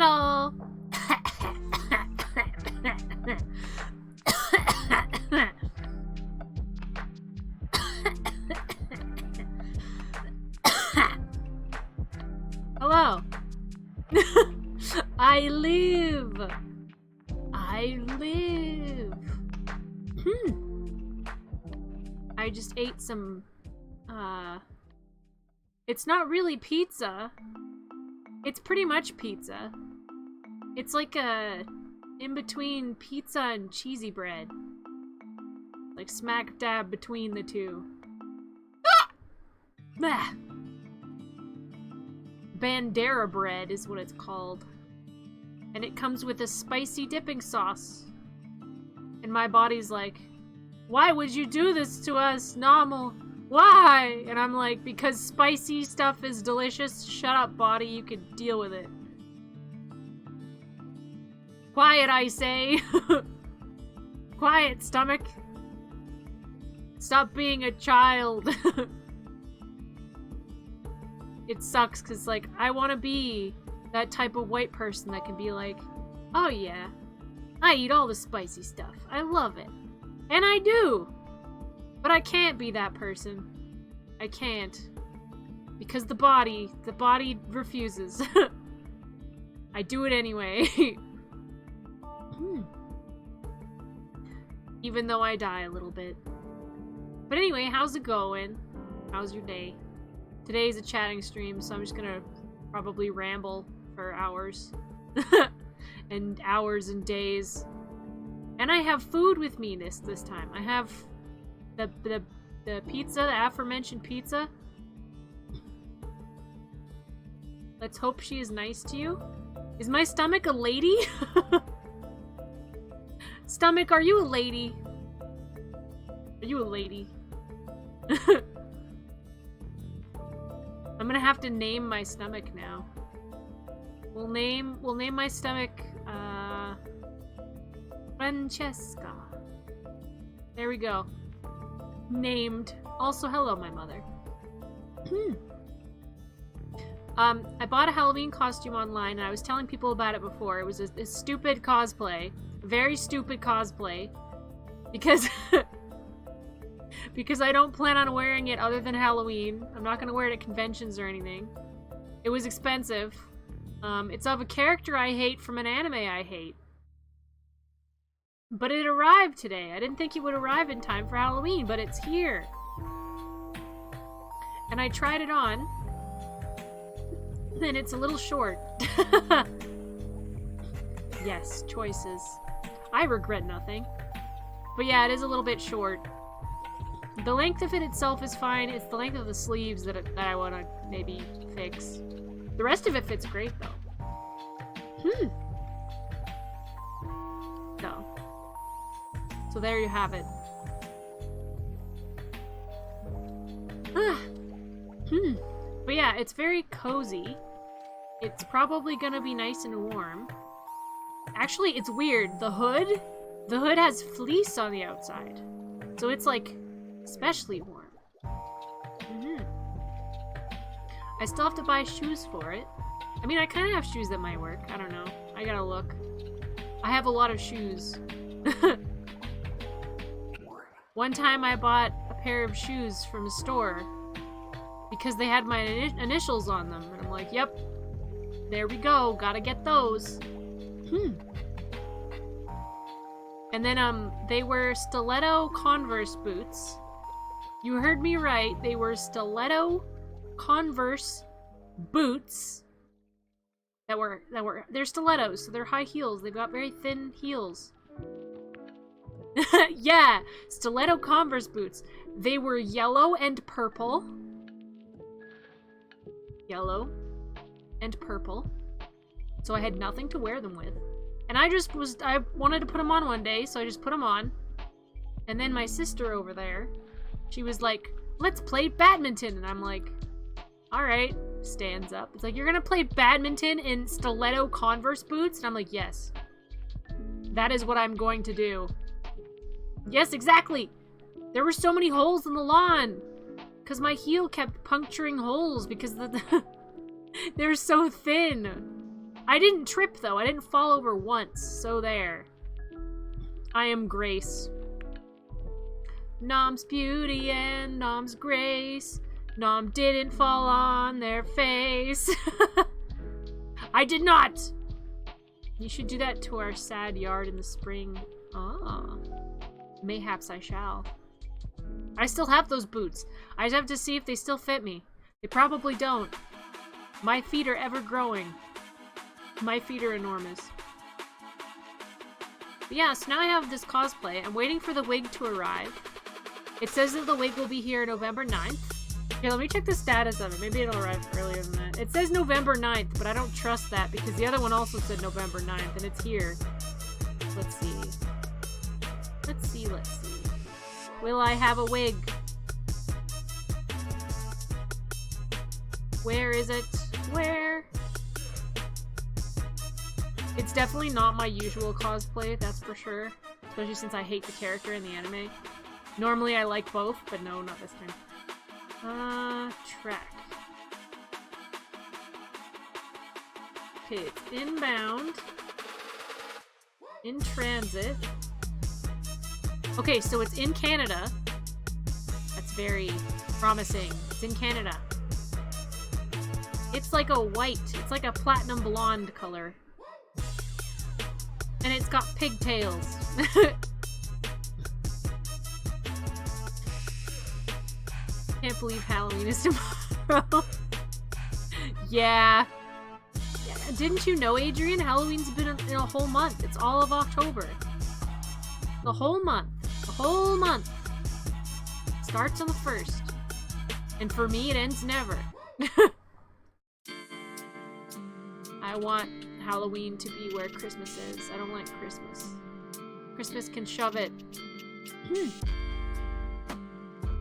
Hello. Hello. I live. I just ate some, it's not really pizza. It's pretty much pizza. It's like a in-between pizza and cheesy bread. Like smack dab between the two. Ah! Bandera bread is what it's called. And it comes with a spicy dipping sauce. And my body's like, why would you do this to us, Nommle? Why? And I'm like, because spicy stuff is delicious. Shut up, body. You can deal with it. Quiet, I say. Quiet, stomach. Stop being a child. It sucks because, like, I want to be that type of white person that can be like, oh yeah, I eat all the spicy stuff. I love it. And I do. But I can't be that person. I can't. Because the body refuses. I do it anyway. Even though I die a little bit. But anyway, how's it going? How's your day? Today's a chatting stream, so I'm just gonna probably ramble for hours. And hours and days. And I have food with me this time. I have the pizza, the aforementioned pizza. Let's hope she is nice to you. Is my stomach a lady? Stomach, are you a lady? Are you a lady? I'm gonna have to name my stomach now. We'll name my stomach Francesca. There we go. Named. Also, hello, my mother. I bought a Halloween costume online, and I was telling people about it before. It was a stupid cosplay. Very stupid cosplay. Because... because I don't plan on wearing it other than Halloween. I'm not gonna wear it at conventions or anything. It was expensive. It's of a character I hate from an anime I hate. But it arrived today. I didn't think it would arrive in time for Halloween, but it's here. And I tried it on. And it's a little short. Yes, choices. I regret nothing. But yeah, it is a little bit short. The length of it itself is fine. It's the length of the sleeves that I want to maybe fix. The rest of it fits great, though. So there you have it. But yeah, it's very cozy. It's probably gonna be nice and warm. Actually, it's weird. The hood has fleece on the outside. So it's like especially warm. I still have to buy shoes for it. I mean, I kind of have shoes that might work. I don't know. I gotta look. I have a lot of shoes. One time I bought a pair of shoes from a store because they had my initials on them. And I'm like, yep, there we go. Gotta get those. And then, they were stiletto Converse boots. You heard me right. They were stiletto Converse boots they're stilettos, so they're high heels. They've got very thin heels. Yeah, stiletto Converse boots. They were yellow and purple. Yellow and purple. So I had nothing to wear them with. And I wanted to put them on one day, so I just put them on. And then my sister over there, she was like, let's play badminton. And I'm like, all right, stands up. It's like, you're gonna play badminton in stiletto Converse boots? And I'm like, yes. That is what I'm going to do. Yes, exactly. There were so many holes in the lawn. Because my heel kept puncturing holes because they're so thin. I didn't trip, though. I didn't fall over once. So there. I am Grace. Nomm's beauty and Nomm's grace. Nomm didn't fall on their face. I did not! You should do that to our sad yard in the spring. Ah. Mayhaps I shall. I still have those boots. I just have to see if they still fit me. They probably don't. My feet are ever growing. My feet are enormous. But yeah, so now I have this cosplay. I'm waiting for the wig to arrive. It says that the wig will be here November 9th. Here, let me check the status of it. Maybe it'll arrive earlier than that. It says November 9th, but I don't trust that because the other one also said November 9th, and it's here. Let's see. Let's see, let's see. Will I have a wig? Where is it? Where? It's definitely not my usual cosplay, that's for sure. Especially since I hate the character in the anime. Normally I like both, but no, not this time. Track. Okay, it's inbound. In transit. Okay, so it's in Canada. That's very promising. It's in Canada. It's like a white. It's like a platinum blonde color. And it's got pigtails. Can't believe Halloween is tomorrow. Yeah. Didn't you know, Adrian? Halloween's been in a whole month. It's all of October. The whole month. The whole month. Starts on the 1st. And for me, it ends never. I want Halloween to be where Christmas is. I don't like Christmas. Christmas can shove it.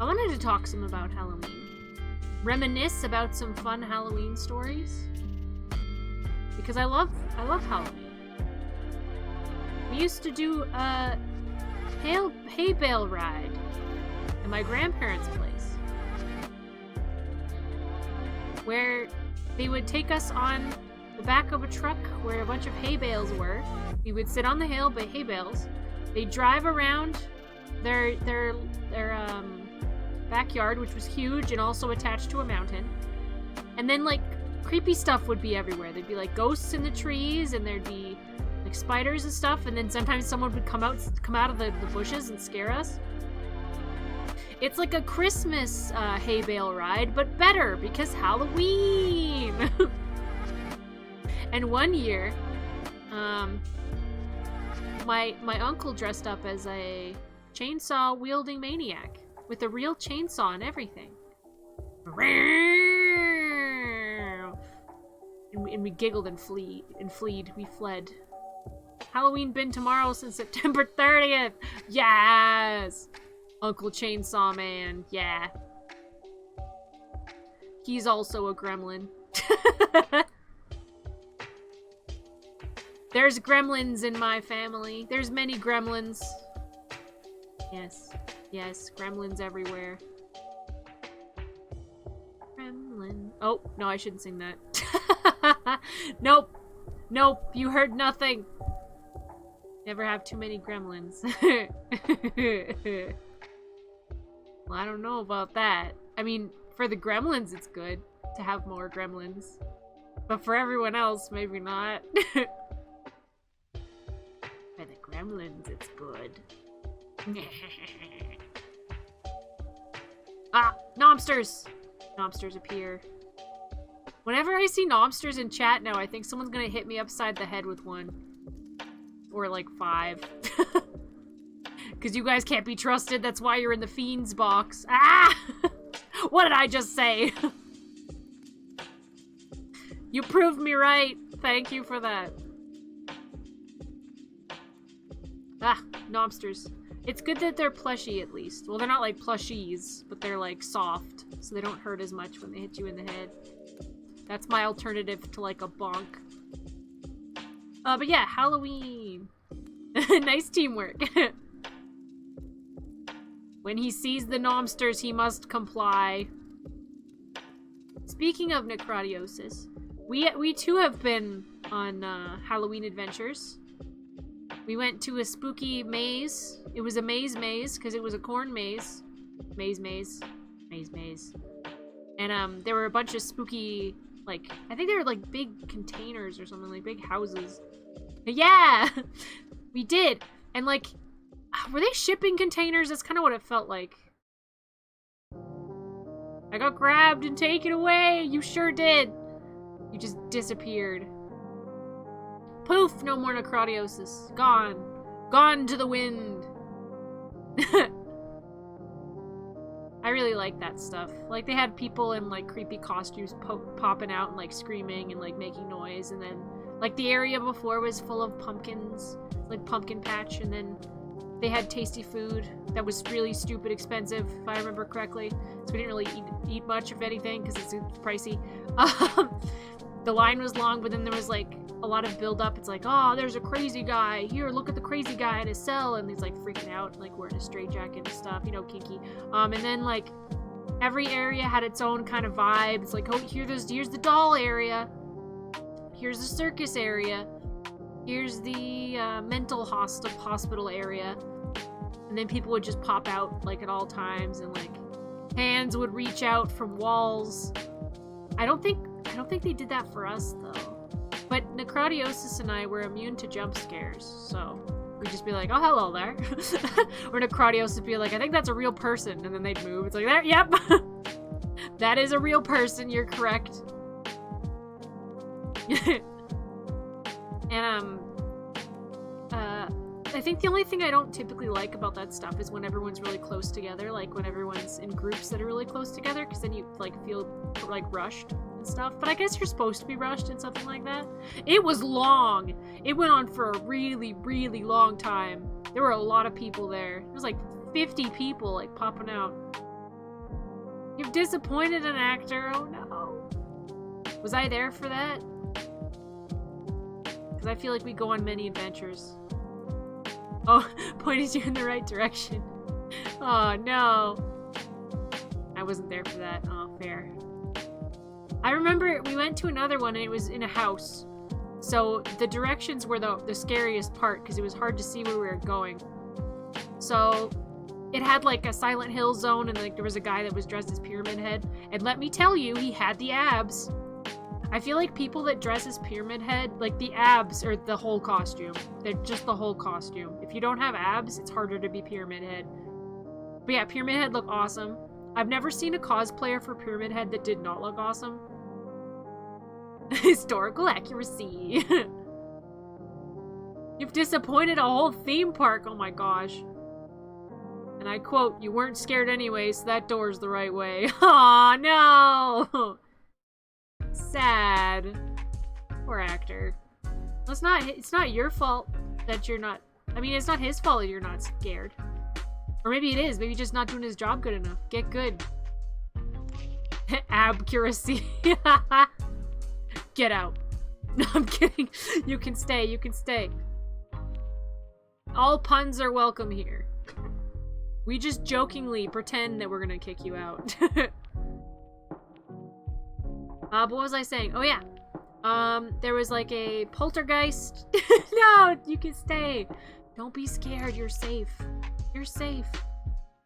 I wanted to talk some about Halloween. Reminisce about some fun Halloween stories. Because I love Halloween. We used to do a hay bale ride at my grandparents' place. Where they would take us on the back of a truck where a bunch of hay bales were. We would sit on the hay bales. They'd drive around their backyard, which was huge and also attached to a mountain. And then, like, creepy stuff would be everywhere. There'd be, like, ghosts in the trees, and there'd be, like, spiders and stuff, and then sometimes someone would come out of the bushes and scare us. It's like a Christmas hay bale ride, but better, because Halloween! And one year, my uncle dressed up as a chainsaw-wielding maniac. With a real chainsaw and everything. And we giggled and fled. We fled. Halloween been tomorrow since September 30th. Yes! Uncle Chainsaw Man. Yeah. He's also a gremlin. There's gremlins in my family. There's many gremlins. Yes. Yes, gremlins everywhere. Gremlin. Oh, no, I shouldn't sing that. Nope. Nope, you heard nothing. Never have too many gremlins. Well, I don't know about that. I mean, for the gremlins, it's good to have more gremlins. But for everyone else, maybe not. For the gremlins, it's good. Ah! Nommsters! Nommsters appear. Whenever I see Nommsters in chat now, I think someone's gonna hit me upside the head with one. Or like 5. Because you guys can't be trusted, that's why you're in the Fiends box. Ah! What did I just say? You proved me right. Thank you for that. Ah, Nommsters. It's good that they're plushy, at least. Well, they're not like plushies, but they're like soft, so they don't hurt as much when they hit you in the head. That's my alternative to like a bonk. But yeah, Halloween. Nice teamwork. When he sees the Nommsters, he must comply. Speaking of necrotiosis, we too have been on Halloween adventures. We went to a spooky maze. It was a maze because it was a corn maze. Maze. And there were a bunch of spooky, like, I think they were like big containers or something, like big houses. Yeah! We did! And like, were they shipping containers? That's kind of what it felt like. I got grabbed and taken away! You sure did! You just disappeared. Poof! No more necrotiosis. Gone. Gone to the wind. I really like that stuff. Like, they had people in, like, creepy costumes popping out and, like, screaming and, like, making noise. And then, like, the area before was full of pumpkins. Like, pumpkin patch. And then they had tasty food that was really stupid expensive, if I remember correctly. So we didn't really eat much, if anything, because it's pricey. The line was long, but then there was, like, a lot of build-up. It's like, oh, there's a crazy guy. Here, look at the crazy guy in his cell. And he's, like, freaking out, like, wearing a straitjacket and stuff. You know, kinky. And then, like, every area had its own kind of vibe. It's like, oh, here's the doll area. Here's the circus area. Here's the mental hospital area. And then people would just pop out, like, at all times. And, like, hands would reach out from walls. I don't think they did that for us, though. But Necrotiosis and I were immune to jump scares, so we'd just be like, oh, hello there. Or Necrotiosis would be like, I think that's a real person, and then they'd move. It's like, there, yep. That is a real person, you're correct. And, I think the only thing I don't typically like about that stuff is when everyone's really close together, like when everyone's in groups that are really close together, because then you, like, feel, like, rushed and stuff. But I guess you're supposed to be rushed in something like that. It was long! It went on for a really, really long time. There were a lot of people there. There was, like, 50 people, like, popping out. You've disappointed an actor, oh no. Was I there for that? Because I feel like we go on many adventures. Oh, pointed you in the right direction. Oh, no. I wasn't there for that. Oh, fair. I remember we went to another one and it was in a house. So the directions were the scariest part because it was hard to see where we were going. So it had like a Silent Hill zone and like there was a guy that was dressed as Pyramid Head. And let me tell you, he had the abs. I feel like people that dress as Pyramid Head, like the abs are the whole costume. They're just the whole costume. If you don't have abs, it's harder to be Pyramid Head. But yeah, Pyramid Head looked awesome. I've never seen a cosplayer for Pyramid Head that did not look awesome. Historical accuracy. You've disappointed a whole theme park, oh my gosh. And I quote, you weren't scared anyway, so that door's the right way. Aw, no! Sad. Poor actor. Well, it's not your fault that you're not... I mean, it's not his fault that you're not scared. Or maybe it is. Maybe he's just not doing his job good enough. Get good. Accuracy. Get out. No, I'm kidding. You can stay. You can stay. All puns are welcome here. We just jokingly pretend that we're gonna kick you out. What was I saying? Oh yeah. There was like a poltergeist. No, you can stay. Don't be scared. You're safe. You're safe.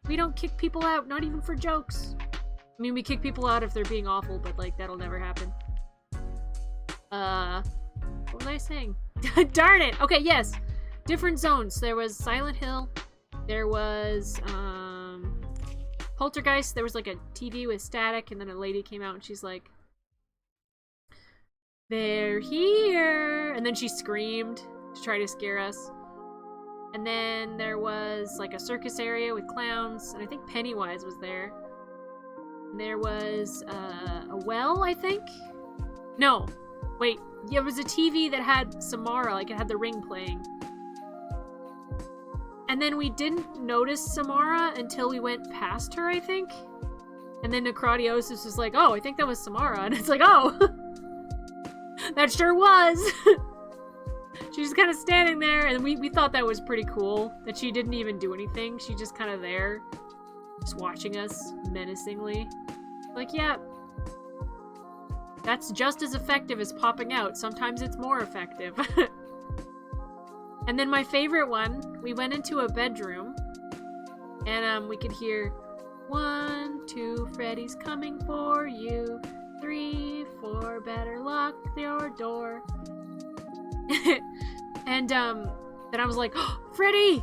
We don't kick people out, not even for jokes. I mean, we kick people out if they're being awful, but like that'll never happen. What was I saying? Darn it. Okay, yes. Different zones. There was Silent Hill. There was poltergeist. There was like a TV with static, and then a lady came out and she's like, they're here! And then she screamed to try to scare us. And then there was like a circus area with clowns, and I think Pennywise was there. And there was a well, I think? No. Wait. Yeah, it was a TV that had Samara, like it had the ring playing. And then we didn't notice Samara until we went past her, I think. And then Necrotiosis was like, oh, I think that was Samara. And it's like, oh! That sure was! She was kind of standing there, and we thought that was pretty cool. That she didn't even do anything. She just kind of there. Just watching us menacingly. Like, yeah. That's just as effective as popping out. Sometimes it's more effective. And then my favorite one, we went into a bedroom, and we could hear 1, 2, Freddy's coming for you. 3, 4, better lock your door. And then I was like, oh, Freddy!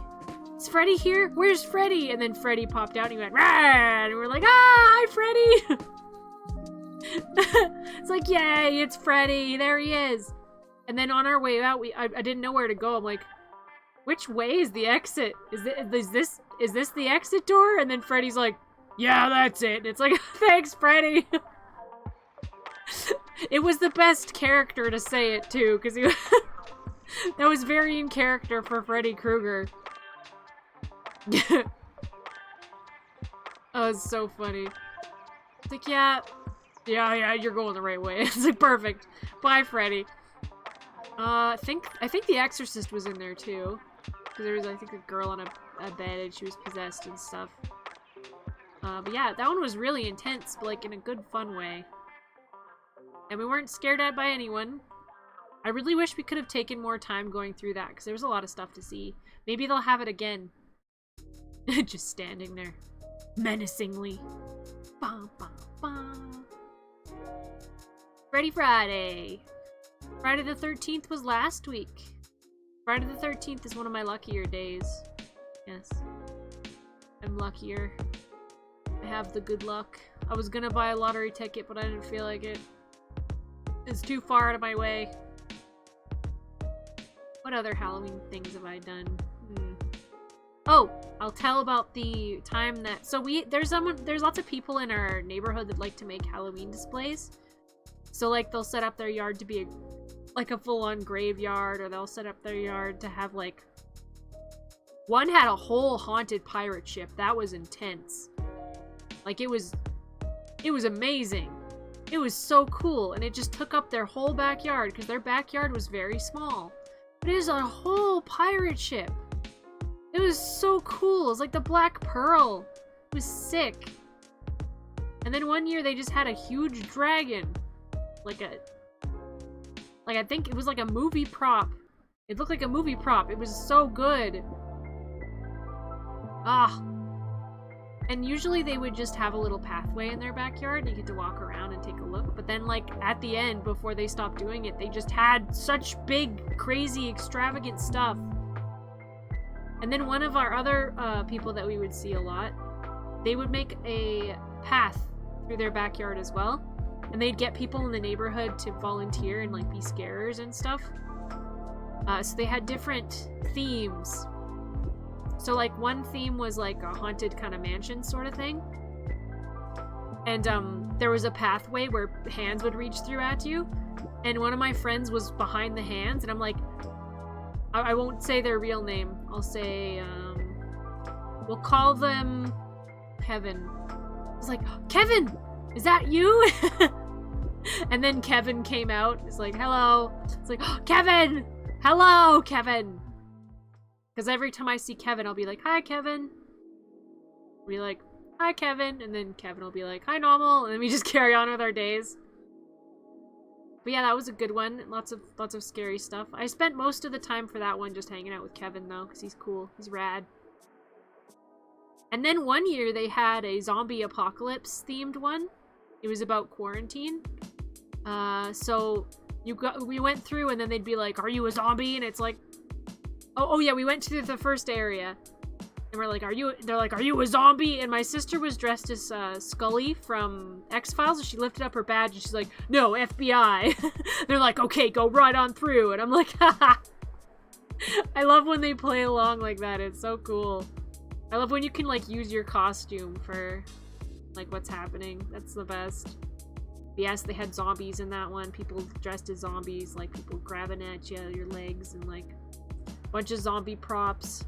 Is Freddy here? Where's Freddy? And then Freddy popped out and he went, rah! And we're like, ah, hi, Freddy! It's like, yay, it's Freddy. There he is. And then on our way out, I didn't know where to go. I'm like, which way is the exit? Is this the exit door? And then Freddy's like, yeah, that's it. And it's like, thanks, Freddy. It was the best character to say it too, because he that was very in character for Freddy Krueger. Oh, it's so funny. It's like, yeah, you're going the right way. It's like, perfect. Bye, Freddy. I think The Exorcist was in there too, because there was, I think, a girl on a bed and she was possessed and stuff. But yeah, that one was really intense, but like in a good, fun way. And we weren't scared at by anyone. I really wish we could have taken more time going through that, because there was a lot of stuff to see. Maybe they'll have it again. Just standing there, menacingly. Bum, bum, bum. Freddy Friday. Friday the 13th was last week. Friday the 13th is one of my luckier days. Yes. I'm luckier. I have the good luck. I was gonna buy a lottery ticket, but I didn't feel like it. It's too far out of my way. What other Halloween things have I done? Oh, I'll tell about the time that... So there's lots of people in our neighborhood that like to make Halloween displays. So like they'll set up their yard to be like a full-on graveyard, or they'll set up their yard to have like... One had a whole haunted pirate ship. That was intense. Like it was amazing. It was so cool, and it just took up their whole backyard, because their backyard was very small. But it was a whole pirate ship. It was so cool. It was like the Black Pearl. It was sick. And then one year they just had a huge dragon. Like I think it was like a movie prop. It looked like a movie prop. It was so good. Ah. And usually they would just have a little pathway in their backyard and you get to walk around and take a look. But then like at the end, before they stopped doing it, they just had such big, crazy, extravagant stuff. And then one of our other people that we would see a lot, they would make a path through their backyard as well. And they'd get people in the neighborhood to volunteer and like be scarers and stuff. So they had different themes. So like one theme was like a haunted kind of mansion sort of thing. And there was a pathway where hands would reach through at you. And one of my friends was behind the hands, and I'm like, I won't say their real name. I'll say, we'll call them Kevin. I was like, Kevin, is that you? And then Kevin came out. It's like, hello. It's like, oh, Kevin! Hello, Kevin! Because every time I see Kevin, I'll be like, hi, Kevin. I'll be like, hi, Kevin. And then Kevin will be like, hi, Nommle. And then we just carry on with our days. But yeah, that was a good one. Lots of scary stuff. I spent most of the time for that one just hanging out with Kevin, though, because he's cool. He's rad. And then one year, they had a zombie apocalypse-themed one. It was about quarantine. So we went through, and then they'd be like, are you a zombie? And it's like, oh yeah, we went to the first area. And we're like, they're like, are you a zombie? And my sister was dressed as Scully from X-Files, and she lifted up her badge, and she's like, no, FBI. They're like, okay, go right on through. And I'm like, haha. I love when they play along like that. It's so cool. I love when you can, like, use your costume for, like, what's happening. That's the best. But yes, they had zombies in that one. People dressed as zombies, like, people grabbing at you, your legs, and, like, a bunch of zombie props.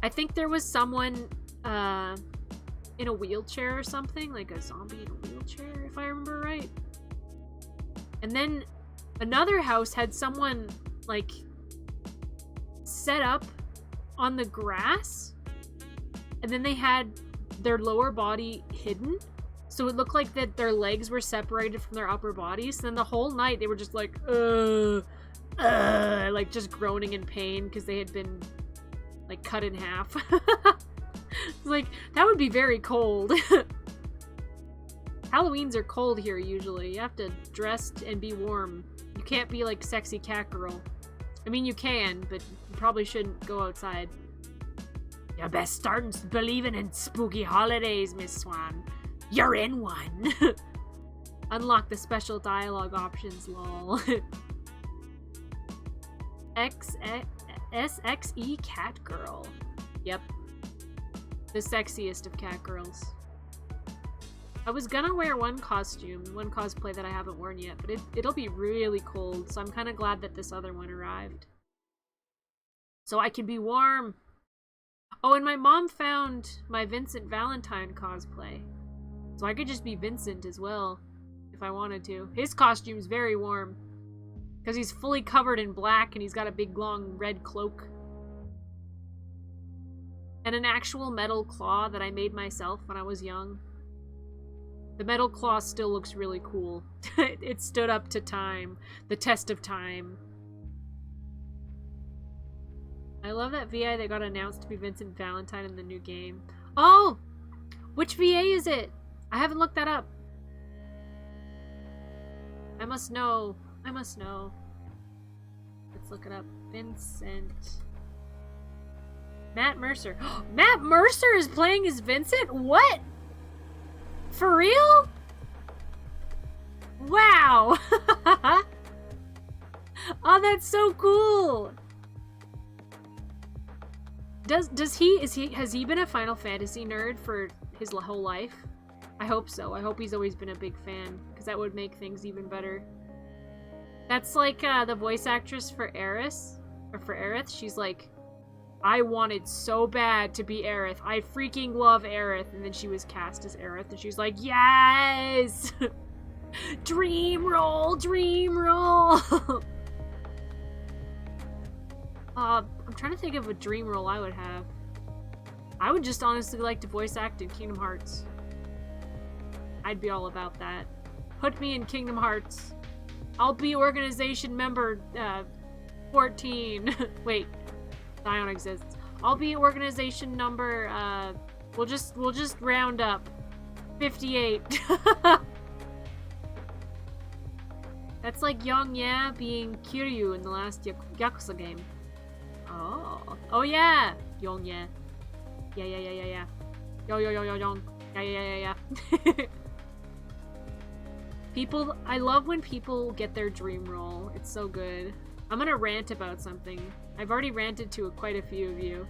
I think there was someone in a wheelchair or something, like a zombie in a wheelchair, if I remember right. And then another house had someone, like, set up on the grass, and then they had their lower body hidden, So it looked like that their legs were separated from their upper bodies. Then the whole night they were just like, like just groaning in pain because they had been like cut in half. Like, that would be very cold. Halloweens are cold here usually. You have to dress and be warm. You can't be like sexy cat girl. I mean, you can, but you probably shouldn't go outside. You best start believing in spooky holidays, Miss Swan. You're in one. Unlock the special dialogue options, lol. SXE cat girl. Yep. The sexiest of cat girls. I was gonna wear one cosplay that I haven't worn yet, but it'll be really cold, so I'm kind of glad that this other one arrived. So I can be warm. Oh, and my mom found my Vincent Valentine cosplay. So I could just be Vincent as well, if I wanted to. His costume's very warm, because he's fully covered in black and he's got a big long red cloak. And an actual metal claw that I made myself when I was young. The metal claw still looks really cool. It stood up to time. The test of time. I love that VA that got announced to be Vincent Valentine in the new game. Oh! Which VA is it? I haven't looked that up. I must know. I must know. Let's look it up. Vincent. Matt Mercer. Matt Mercer is playing as Vincent? What? For real? Wow. Oh, that's so cool. Has he been a Final Fantasy nerd for his whole life? I hope so. I hope he's always been a big fan, because that would make things even better. That's like the voice actress for Aerith, or for Aerith. She's like, I wanted so bad to be Aerith. I freaking love Aerith. And then she was cast as Aerith, and she's like, yes! Dream roll, dream roll! I'm trying to think of a dream role I would have. I would just honestly like to voice act in Kingdom Hearts. I'd be all about that. Put me in Kingdom Hearts. I'll be organization member 14. Wait, Zion exists. I'll be organization number we'll just round up 58. That's like Young being Kiryu in the last Yakuza game. Oh yeah, Young yeah. Yeah. Yo, Young. Yeah. People, I love when people get their dream role. It's so good. I'm gonna rant about something. I've already ranted to quite a few of you.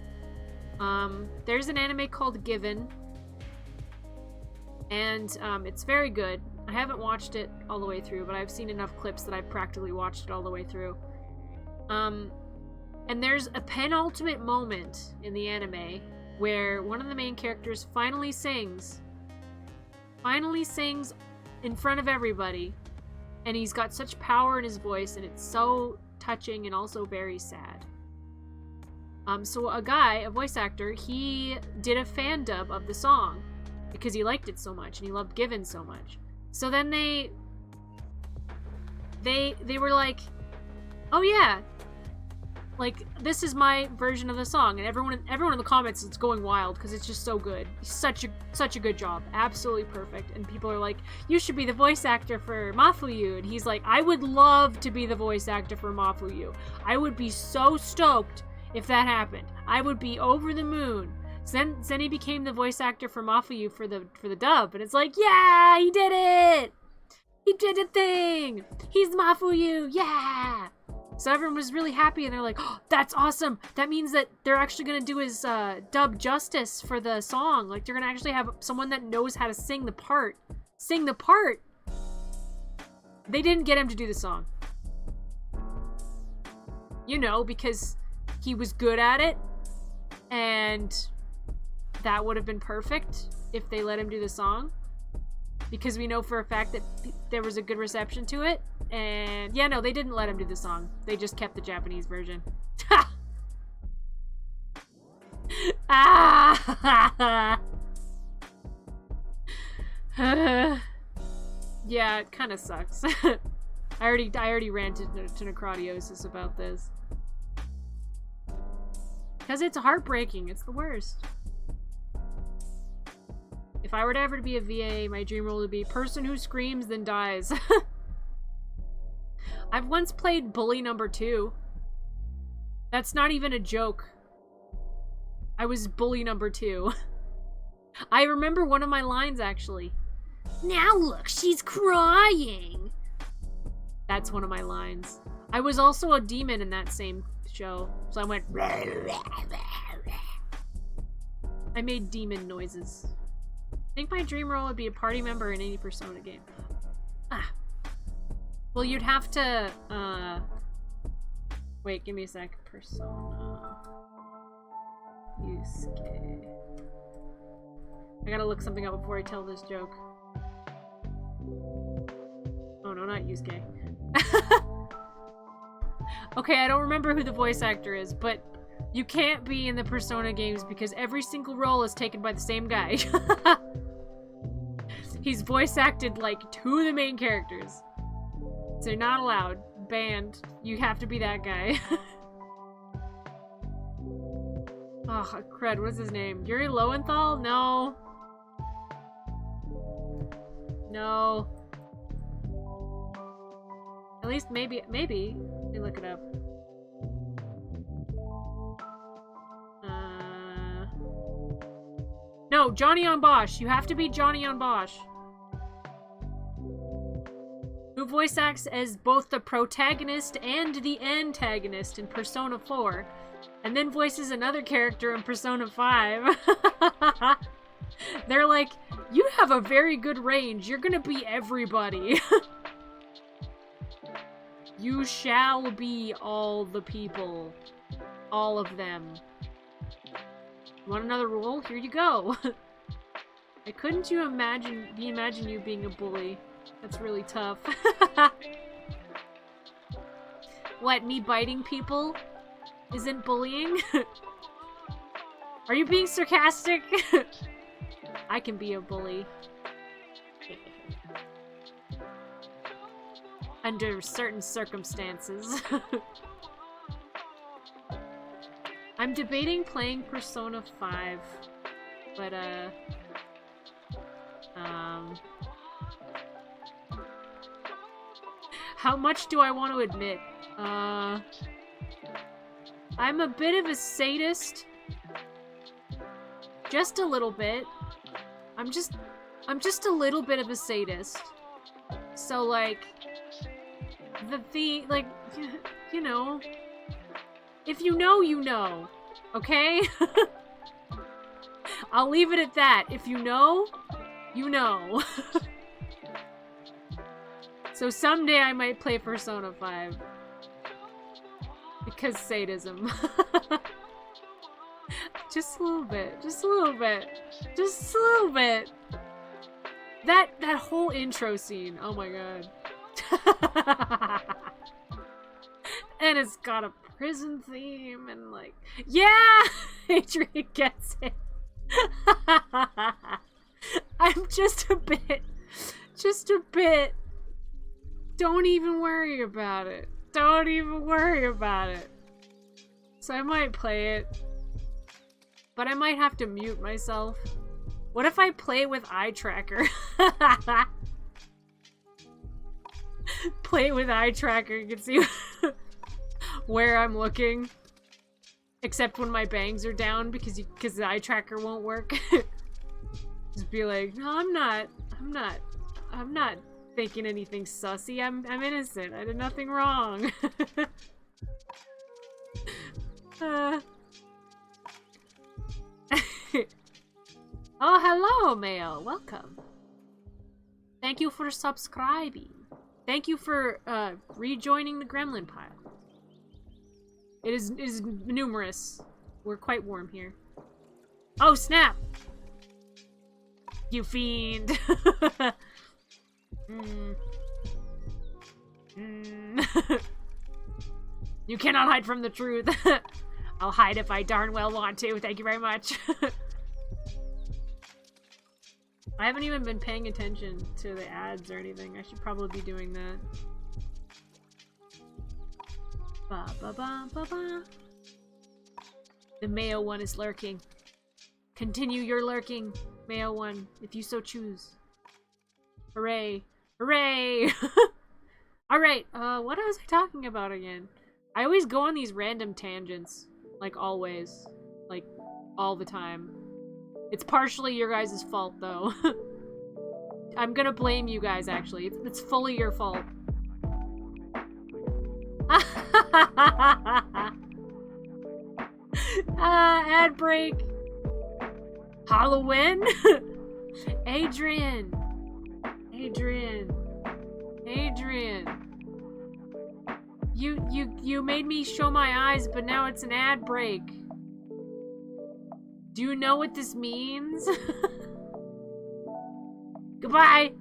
There's an anime called Given. And it's very good. I haven't watched it all the way through, but I've seen enough clips that I've practically watched it all the way through. And there's a penultimate moment in the anime where one of the main characters finally sings in front of everybody, and he's got such power in his voice, and it's so touching and also very sad. So a voice actor, he did a fan dub of the song because he liked it so much and he loved Given so much. So then they were like, oh yeah, like, this is my version of the song, and everyone in the comments is going wild because it's just so good. Such a good job, absolutely perfect. And people are like, you should be the voice actor for Mafuyu, and he's like, I would love to be the voice actor for Mafuyu. I would be so stoked if that happened. I would be over the moon. So then he became the voice actor for Mafuyu for the dub, and it's like, yeah, he did it! He did a thing! He's Mafuyu, yeah! So everyone was really happy, and they're like, oh, that's awesome! That means that they're actually gonna do his dub justice for the song. Like, they're gonna actually have someone that knows how to sing the part. Sing the part! They didn't get him to do the song. You know, because he was good at it, and that would have been perfect if they let him do the song. Because we know for a fact that there was a good reception to it. And yeah, no, they didn't let him do the song. They just kept the Japanese version. Yeah, it kind of sucks. I already ranted to Necrotiosis about this. Because it's heartbreaking. It's the worst. If I were to ever be a VA, my dream role would be person who screams then dies. I've once played bully number 2. That's not even a joke. I was bully number 2. I remember one of my lines, actually. Now look, she's crying. That's one of my lines. I was also a demon in that same show, so I went... I made demon noises. I think my dream role would be a party member in any Persona game. Ah. Well, you'd have to, wait, give me a sec. Persona... Yusuke... I gotta look something up before I tell this joke. Oh no, not Yusuke. Okay, I don't remember who the voice actor is, but you can't be in the Persona games because every single role is taken by the same guy. He's voice acted like 2 of the main characters. So you're not allowed. Banned. You have to be that guy. Oh, crud, what's his name? Yuri Lowenthal? No. No. At least maybe. Let me look it up. No, Johnny on Bosch. You have to be Johnny on Bosch. Who voice acts as both the protagonist and the antagonist in Persona 4, and then voices another character in Persona 5. They're like, you have a very good range. You're gonna be everybody. You shall be all the people. All of them. Want another role? Here you go. Couldn't you imagine you being a bully? That's really tough. What, me biting people isn't bullying? Are you being sarcastic? I can be a bully. Under certain circumstances. I'm debating playing Persona 5, but, how much do I want to admit? I'm a bit of a sadist. Just a little bit. I'm just a little bit of a sadist. So, like, like, you know, if you know, you know, okay? I'll leave it at that. If you know, you know. So someday I might play Persona 5. Because sadism. Just a little bit. Just a little bit. Just a little bit. That whole intro scene. Oh my god. And it's got a prison theme and like... Yeah! Adrian gets it. I'm just a bit. Just a bit. Don't even worry about it. Don't even worry about it. So I might play it. But I might have to mute myself. What if I play with eye tracker? Play it with eye tracker. You can see where I'm looking. Except when my bangs are down because the eye tracker won't work. Just be like, no, I'm not thinking anything sussy. I'm innocent. I did nothing wrong. Oh, hello, Mayo. Welcome. Thank you for subscribing. Thank you for rejoining the gremlin pile. It is numerous. We're quite warm here. Oh, snap! You fiend! You cannot hide from the truth. I'll hide if I darn well want to. Thank you very much. I haven't even been paying attention to the ads or anything. I should probably be doing that. Ba ba ba ba ba. The Mayo one is lurking. Continue your lurking, Mayo one, if you so choose. Hooray. Hooray! Alright, what was I talking about again? I always go on these random tangents. Like, always. Like, all the time. It's partially your guys' fault, though. I'm gonna blame you guys, actually. It's fully your fault. Ad break. Halloween? Adrian. You made me show my eyes, but now it's an ad break. Do you know what this means? Goodbye.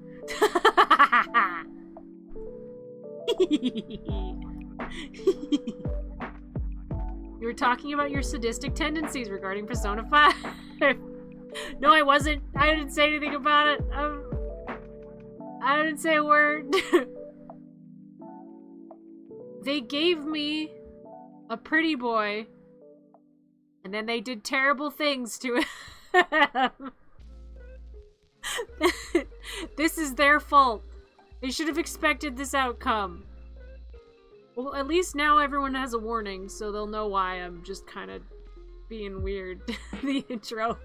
You were talking about your sadistic tendencies regarding Persona 5. No, I wasn't. I didn't say anything about it. I didn't say a word. They gave me a pretty boy, and then they did terrible things to him. This is their fault. They should have expected this outcome. Well, at least now everyone has a warning, so they'll know why I'm just kind of being weird. The intro.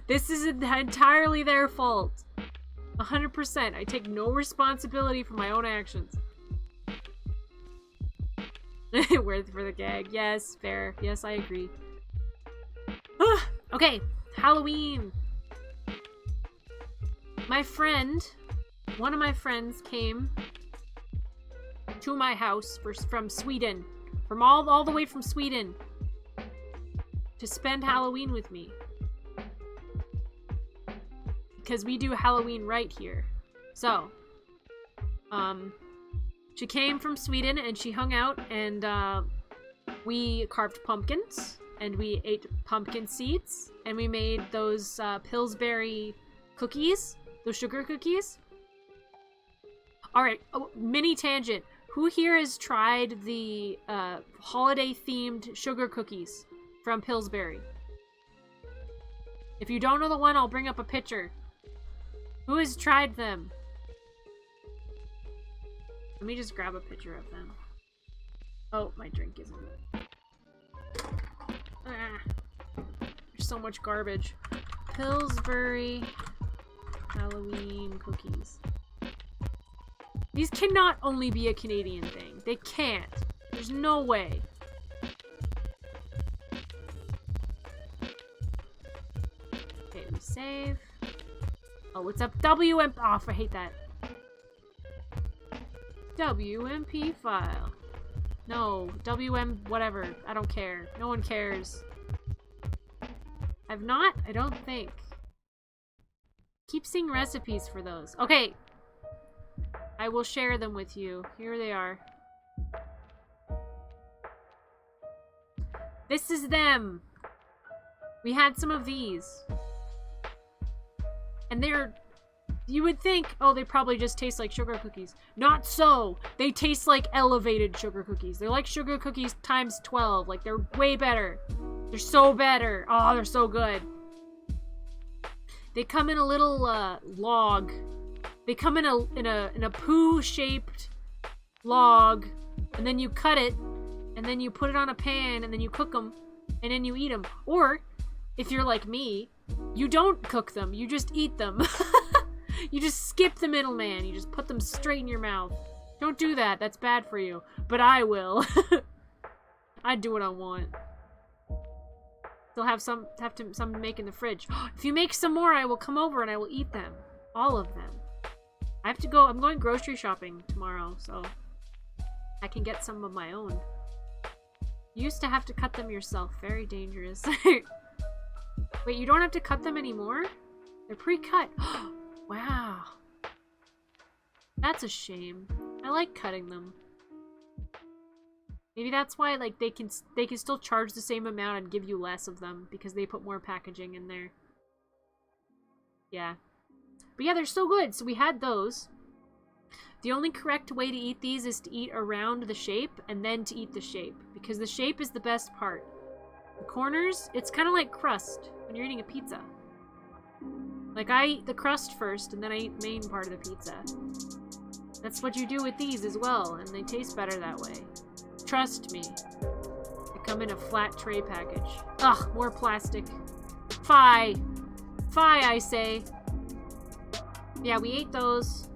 This is entirely their fault. 100%. I take no responsibility for my own actions. Worth for the gag. Yes, fair. Yes, I agree. Okay, Halloween. One of my friends came to my house from Sweden. From all the way from Sweden. To spend Halloween with me. Because we do Halloween right here. So, she came from Sweden and she hung out and we carved pumpkins and we ate pumpkin seeds and we made those Pillsbury cookies, those sugar cookies. Alright, mini tangent. Who here has tried the holiday-themed sugar cookies from Pillsbury? If you don't know the one, I'll bring up a picture. Who has tried them? Let me just grab a picture of them. Oh, my drink isn't. There's so much garbage. Pillsbury Halloween cookies. These cannot only be a Canadian thing. They can't. There's no way. Okay, we save. Oh, what's up? WM off. I hate that. WMP file. No, WM whatever. I don't care. No one cares. I've not? I don't think. Keep seeing recipes for those. Okay. I will share them with you. Here they are. This is them. We had some of these. And they're... You would think, oh, they probably just taste like sugar cookies. Not so! They taste like elevated sugar cookies. They're like sugar cookies times 12. Like, they're way better. They're so better. Oh, they're so good. They come in a little, log. They come in a poo-shaped log. And then you cut it. And then you put it on a pan. And then you cook them. And then you eat them. Or, if you're like me, you don't cook them. You just eat them. You just skip the middleman. You just put them straight in your mouth. Don't do that. That's bad for you. But I will. I do what I want. They'll have some to make in the fridge. If you make some more, I will come over and I will eat them. All of them. I have to go. I'm going grocery shopping tomorrow, so I can get some of my own. You used to have to cut them yourself. Very dangerous. Wait, you don't have to cut them anymore? They're pre-cut. Wow. That's a shame. I like cutting them. Maybe that's why, like, they can still charge the same amount and give you less of them because they put more packaging in there. Yeah. But yeah, they're so good. So we had those. The only correct way to eat these is to eat around the shape and then to eat the shape. Because the shape is the best part. The corners, it's kind of like crust when you're eating a pizza. Like, I eat the crust first and then I eat the main part of the pizza. That's what you do with these as well, and they taste better that way. Trust me. They come in a flat tray package. Ugh, more plastic. Fie. Fie, I say. Yeah, we ate those.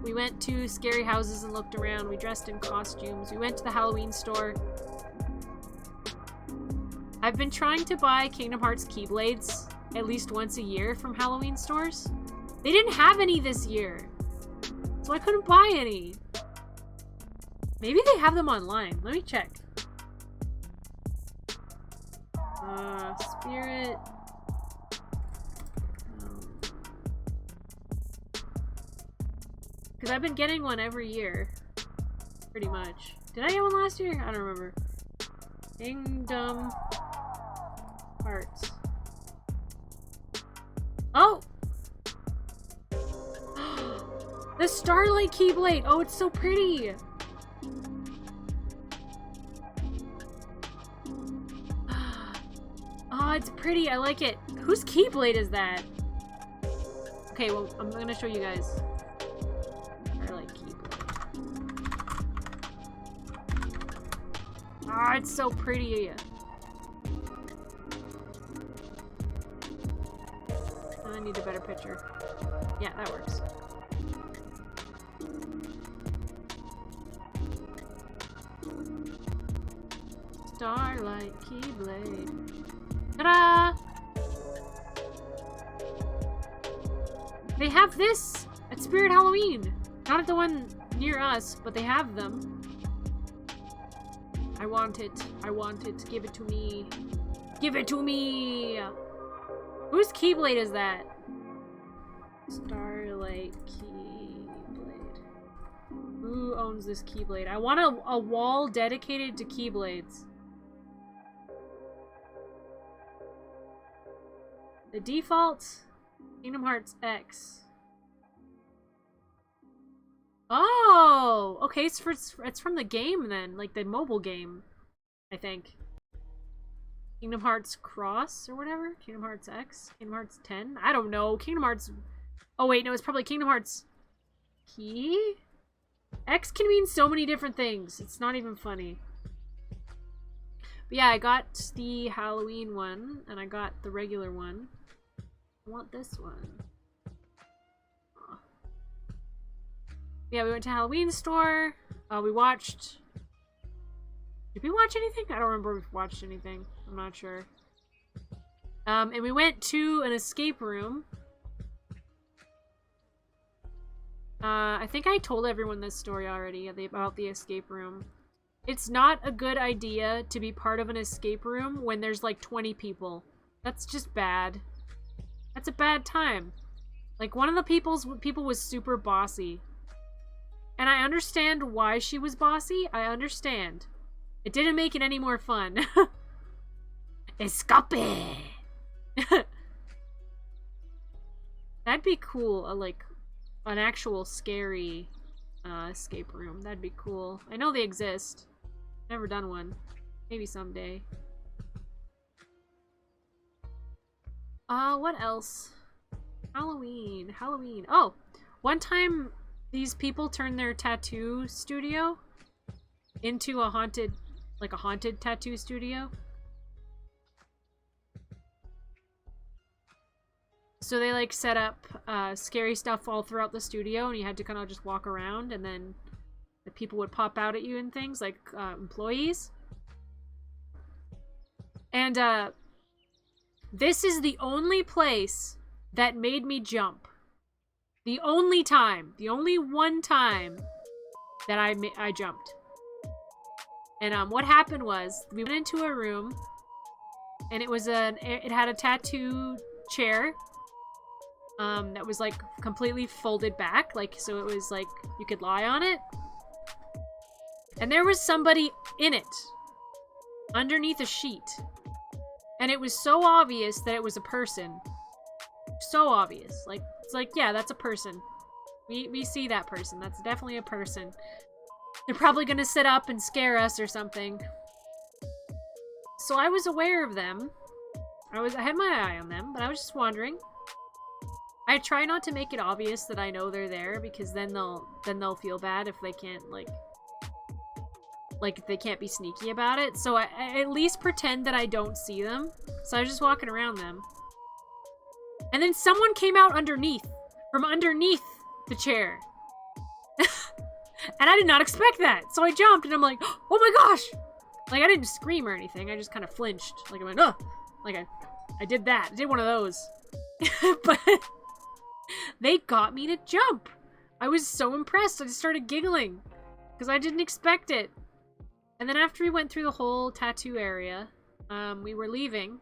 We went to scary houses and looked around. We dressed in costumes. We went to the Halloween store. I've been trying to buy Kingdom Hearts Keyblades at least once a year from Halloween stores. They didn't have any this year, so I couldn't buy any. Maybe they have them online. Let me check. Spirit. Because I've been getting one every year. Pretty much. Did I get one last year? I don't remember. Kingdom Hearts. Oh! The Starlight Keyblade! Oh, it's so pretty! Oh, it's pretty. I like it. Whose Keyblade is that? Okay, well, I'm gonna show you guys. Starlight Keyblade. Ah, it's so pretty. I need a better picture. Yeah, that works. Starlight Keyblade. Ta-da! They have this at Spirit Halloween. Not at the one near us, but they have them. I want it. I want it. Give it to me. Give it to me! Whose Keyblade is that? Starlight Keyblade. Who owns this Keyblade? I want a wall dedicated to Keyblades. The default Kingdom Hearts X. Oh! Okay, it's from the game then. Like the mobile game, I think. Kingdom Hearts Cross or whatever? Kingdom Hearts X? Kingdom Hearts 10? I don't know. Kingdom Hearts... Oh wait, no, it's probably Kingdom Hearts... Key? X can mean so many different things. It's not even funny. But yeah, I got the Halloween one, and I got the regular one. I want this one. Aw. Yeah, we went to Halloween store. We watched... Did we watch anything? I don't remember if we watched anything. I'm not sure. And we went to an escape room. I think I told everyone this story already about the escape room. It's not a good idea to be part of an escape room when there's like 20 people. That's just bad. That's a bad time. Like, one of the people was super bossy. And I understand why she was bossy. I understand. It didn't make it any more fun. Escape! That'd be cool, like, an actual scary escape room. That'd be cool. I know they exist. Never done one. Maybe someday. What else? Halloween. Halloween. Oh! One time, these people turned their tattoo studio into a haunted tattoo studio. So they like set up scary stuff all throughout the studio, and you had to kind of just walk around, and then the people would pop out at you and things, like employees. And this is the only place that made me jump. The only one time that I jumped. And what happened was, we went into a room, and it had a tattoo chair that was like completely folded back, like, so it was like you could lie on it. And there was somebody in it, underneath a sheet. And it was so obvious that it was a person. So obvious. Like, it's like, yeah, that's a person. We see that person. That's definitely a person. They're probably gonna sit up and scare us or something. So I was aware of them. I had my eye on them, but I was just wondering. I try not to make it obvious that I know they're there, because then they'll feel bad if they can't, like if they can't be sneaky about it. So I at least pretend that I don't see them. So I was just walking around them. And then someone came out from underneath the chair. And I did not expect that. So I jumped and I'm like, oh my gosh! Like, I didn't scream or anything. I just kind of flinched. Like, I went, oh! Like, I did that. I did one of those. But they got me to jump. I was so impressed. I just started giggling. Because I didn't expect it. And then after we went through the whole tattoo area, we were leaving.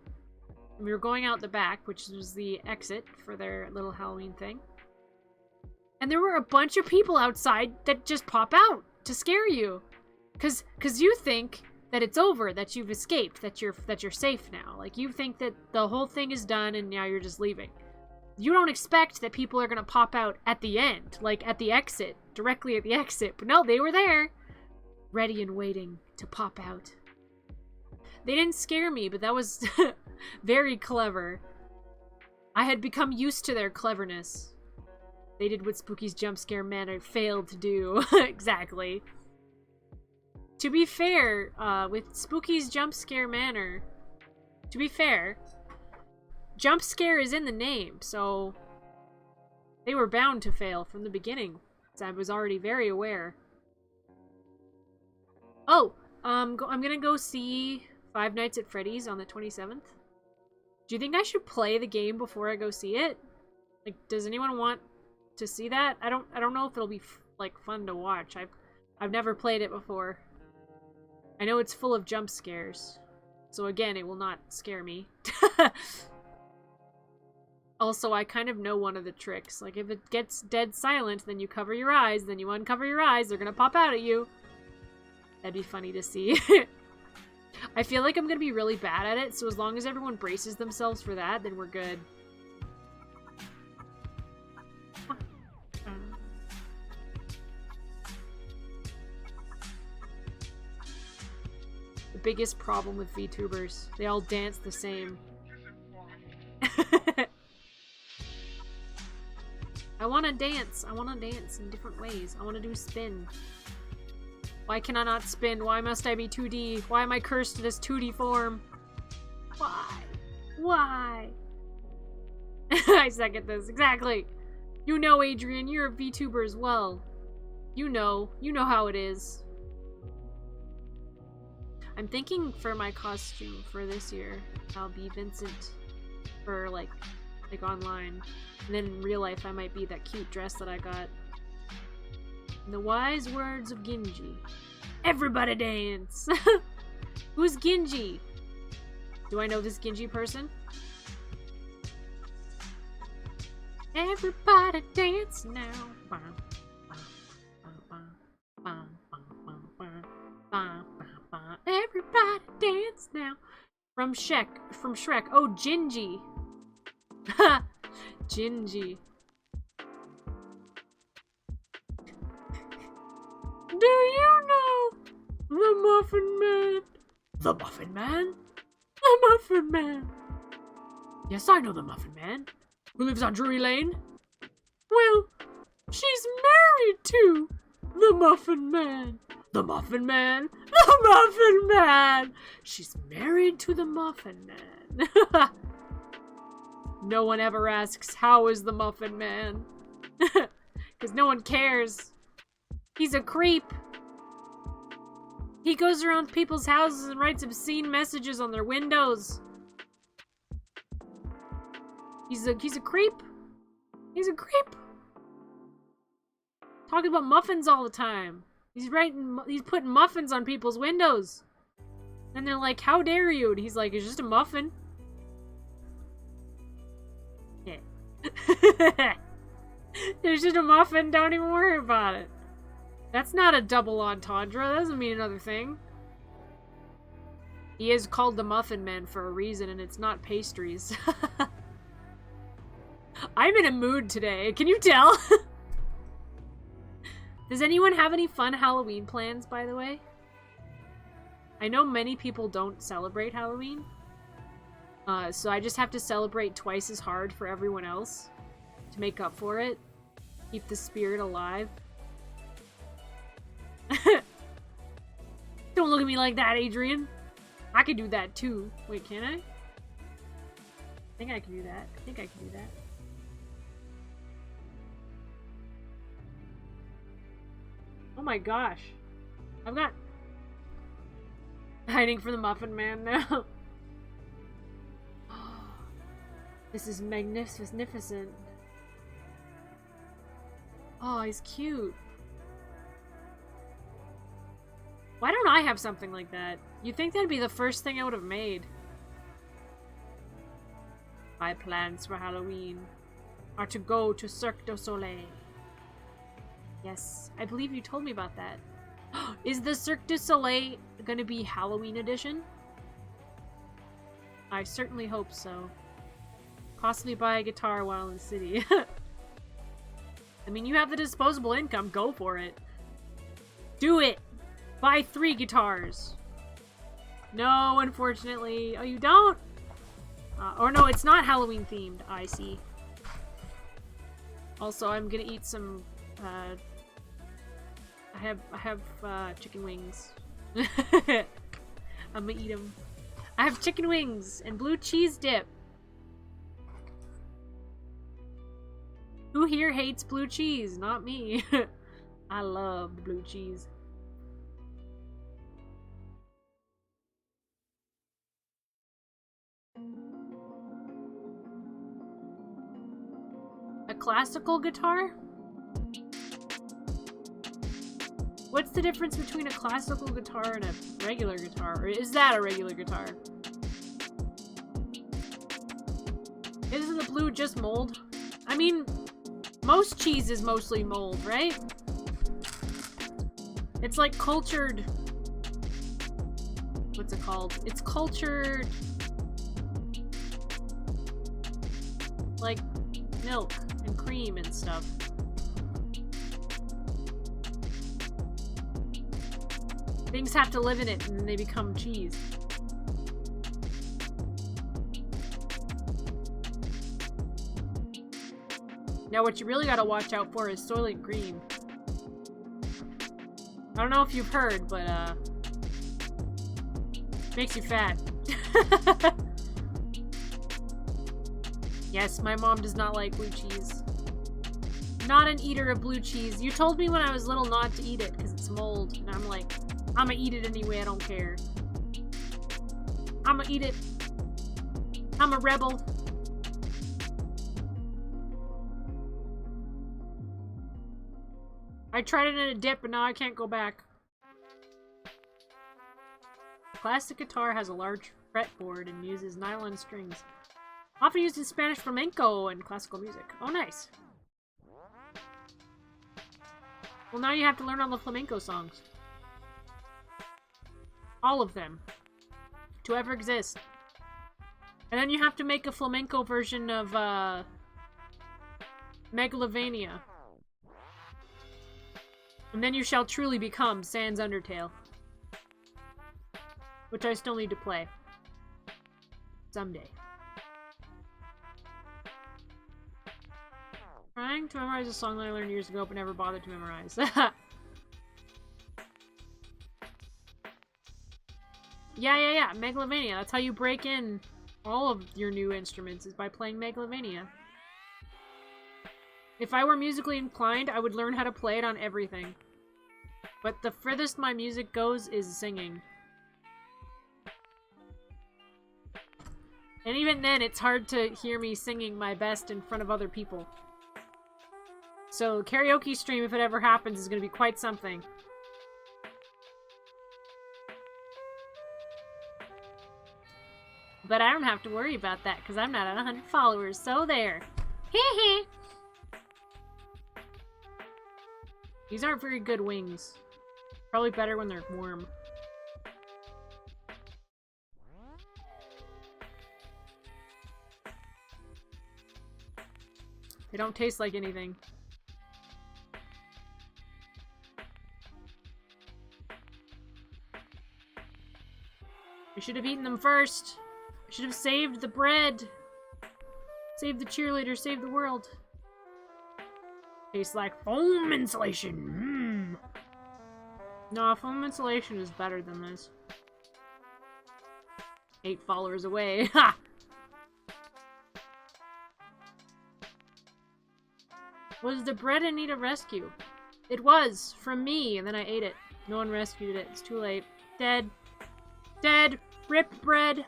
And we were going out the back, which was the exit for their little Halloween thing. And there were a bunch of people outside that just pop out to scare you. Cause you think that it's over, that you've escaped, that you're safe now. Like, you think that the whole thing is done and now you're just leaving. You don't expect that people are gonna pop out at the end, like at the exit, directly at the exit. But no, they were there, ready and waiting to pop out. They didn't scare me, but that was very clever. I had become used to their cleverness. They did what Spooky's jump scare manner failed to do. Exactly. To be fair, with Spooky's jump scare manner, to be fair, jump scare is in the name, so they were bound to fail from the beginning. So I was already very aware. Oh, I'm gonna go see Five Nights at Freddy's on the 27th. Do you think I should play the game before I go see it? Like, does anyone want to see that? I don't know if it'll be like fun to watch. I've never played it before. I know it's full of jump scares, so again, it will not scare me. Also, I kind of know one of the tricks. Like, if it gets dead silent, then you cover your eyes, then you uncover your eyes, they're gonna pop out at you. That'd be funny to see. I feel like I'm gonna be really bad at it, so as long as everyone braces themselves for that, then we're good. The biggest problem with VTubers. They all dance the same. I wanna dance. I wanna dance in different ways. I wanna do spin. Why can I not spin? Why must I be 2D? Why am I cursed to this 2D form? Why? Why? I suck at this. Exactly. You know, Adrian, you're a VTuber as well. You know how it is. I'm thinking for my costume for this year, I'll be Vincent for like online. And then in real life, I might be that cute dress that I got. In the wise words of Genji, everybody dance! Who's Genji? Do I know this Genji person? Everybody dance now. Everybody dance now. From Shrek. Oh, Gingy. Ha! Gingy. Do you know the Muffin Man? The Muffin Man? The Muffin Man. Yes, I know the Muffin Man. Who lives on Drury Lane? Well, she's married to the Muffin Man. The Muffin Man? The Muffin Man! She's married to the Muffin Man. No one ever asks, how is the Muffin Man? Because no one cares. He's a creep. He goes around people's houses and writes obscene messages on their windows. He's a creep. He's a creep. Talking about muffins all the time. He's putting muffins on people's windows. And they're like, how dare you? And he's like, it's just a muffin. Yeah. It's just a muffin, don't even worry about it. That's not a double entendre, that doesn't mean another thing. He is called the Muffin Man for a reason, and it's not pastries. I'm in a mood today. Can you tell? Does anyone have any fun Halloween plans, by the way? I know many people don't celebrate Halloween. So I just have to celebrate twice as hard for everyone else to make up for it. Keep the spirit alive. Don't look at me like that, Adrian. I could do that too. Wait, can I? I think I can do that. I think I can do that. Oh my gosh. I've got... hiding from the Muffin Man now. This is magnificent. Oh, he's cute. Why don't I have something like that? You'd think that'd be the first thing I would have made. My plans for Halloween are to go to Cirque du Soleil. Yes, I believe you told me about that. Is the Cirque du Soleil gonna be Halloween edition? I certainly hope so. Possibly buy a guitar while in the city. I mean, you have the disposable income, go for it. Do it! Buy 3 guitars. No, unfortunately. Oh, you don't? Or no, it's not Halloween themed. I see. Also, I'm gonna eat some, I have chicken wings. I'm gonna eat them. I have chicken wings and blue cheese dip. Who here hates blue cheese? Not me. I love the blue cheese. A classical guitar? What's the difference between a classical guitar and a regular guitar? Or is that a regular guitar? Isn't the blue just mold? I mean, most cheese is mostly mold, right? It's like cultured... What's it called? It's cultured... like milk and cream and stuff. Things have to live in it and then they become cheese. Now what you really gotta watch out for is Soylent Green. I don't know if you've heard, but makes you fat. Yes, my mom does not like blue cheese. Not an eater of blue cheese. You told me when I was little not to eat it because it's mold. And I'm like, I'm gonna eat it anyway, I don't care. I'm gonna eat it. I'm a rebel. I tried it in a dip and now I can't go back. The classic guitar has a large fretboard and uses nylon strings. Often used in Spanish flamenco and classical music. Oh, nice. Well, now you have to learn all the flamenco songs. All of them. To ever exist. And then you have to make a flamenco version of, Megalovania. And then you shall truly become Sans Undertale. Which I still need to play. Someday. Trying to memorize a song that I learned years ago but never bothered to memorize. Yeah. Megalovania. That's how you break in all of your new instruments, is by playing Megalovania. If I were musically inclined, I would learn how to play it on everything. But the furthest my music goes is singing. And even then, it's hard to hear me singing my best in front of other people. So, karaoke stream, if it ever happens, is going to be quite something. But I don't have to worry about that, because I'm not at 100 followers, so there. Hee. These aren't very good wings. Probably better when they're warm. They don't taste like anything. I should have eaten them first. I should have saved the bread. Save the cheerleader, save the world. Tastes like foam insulation. No, foam insulation is better than this. 8 followers away. Ha! Was the bread in need of rescue? It was, from me, and then I ate it. No one rescued it. It's too late. Dead. Dead. Rip bread.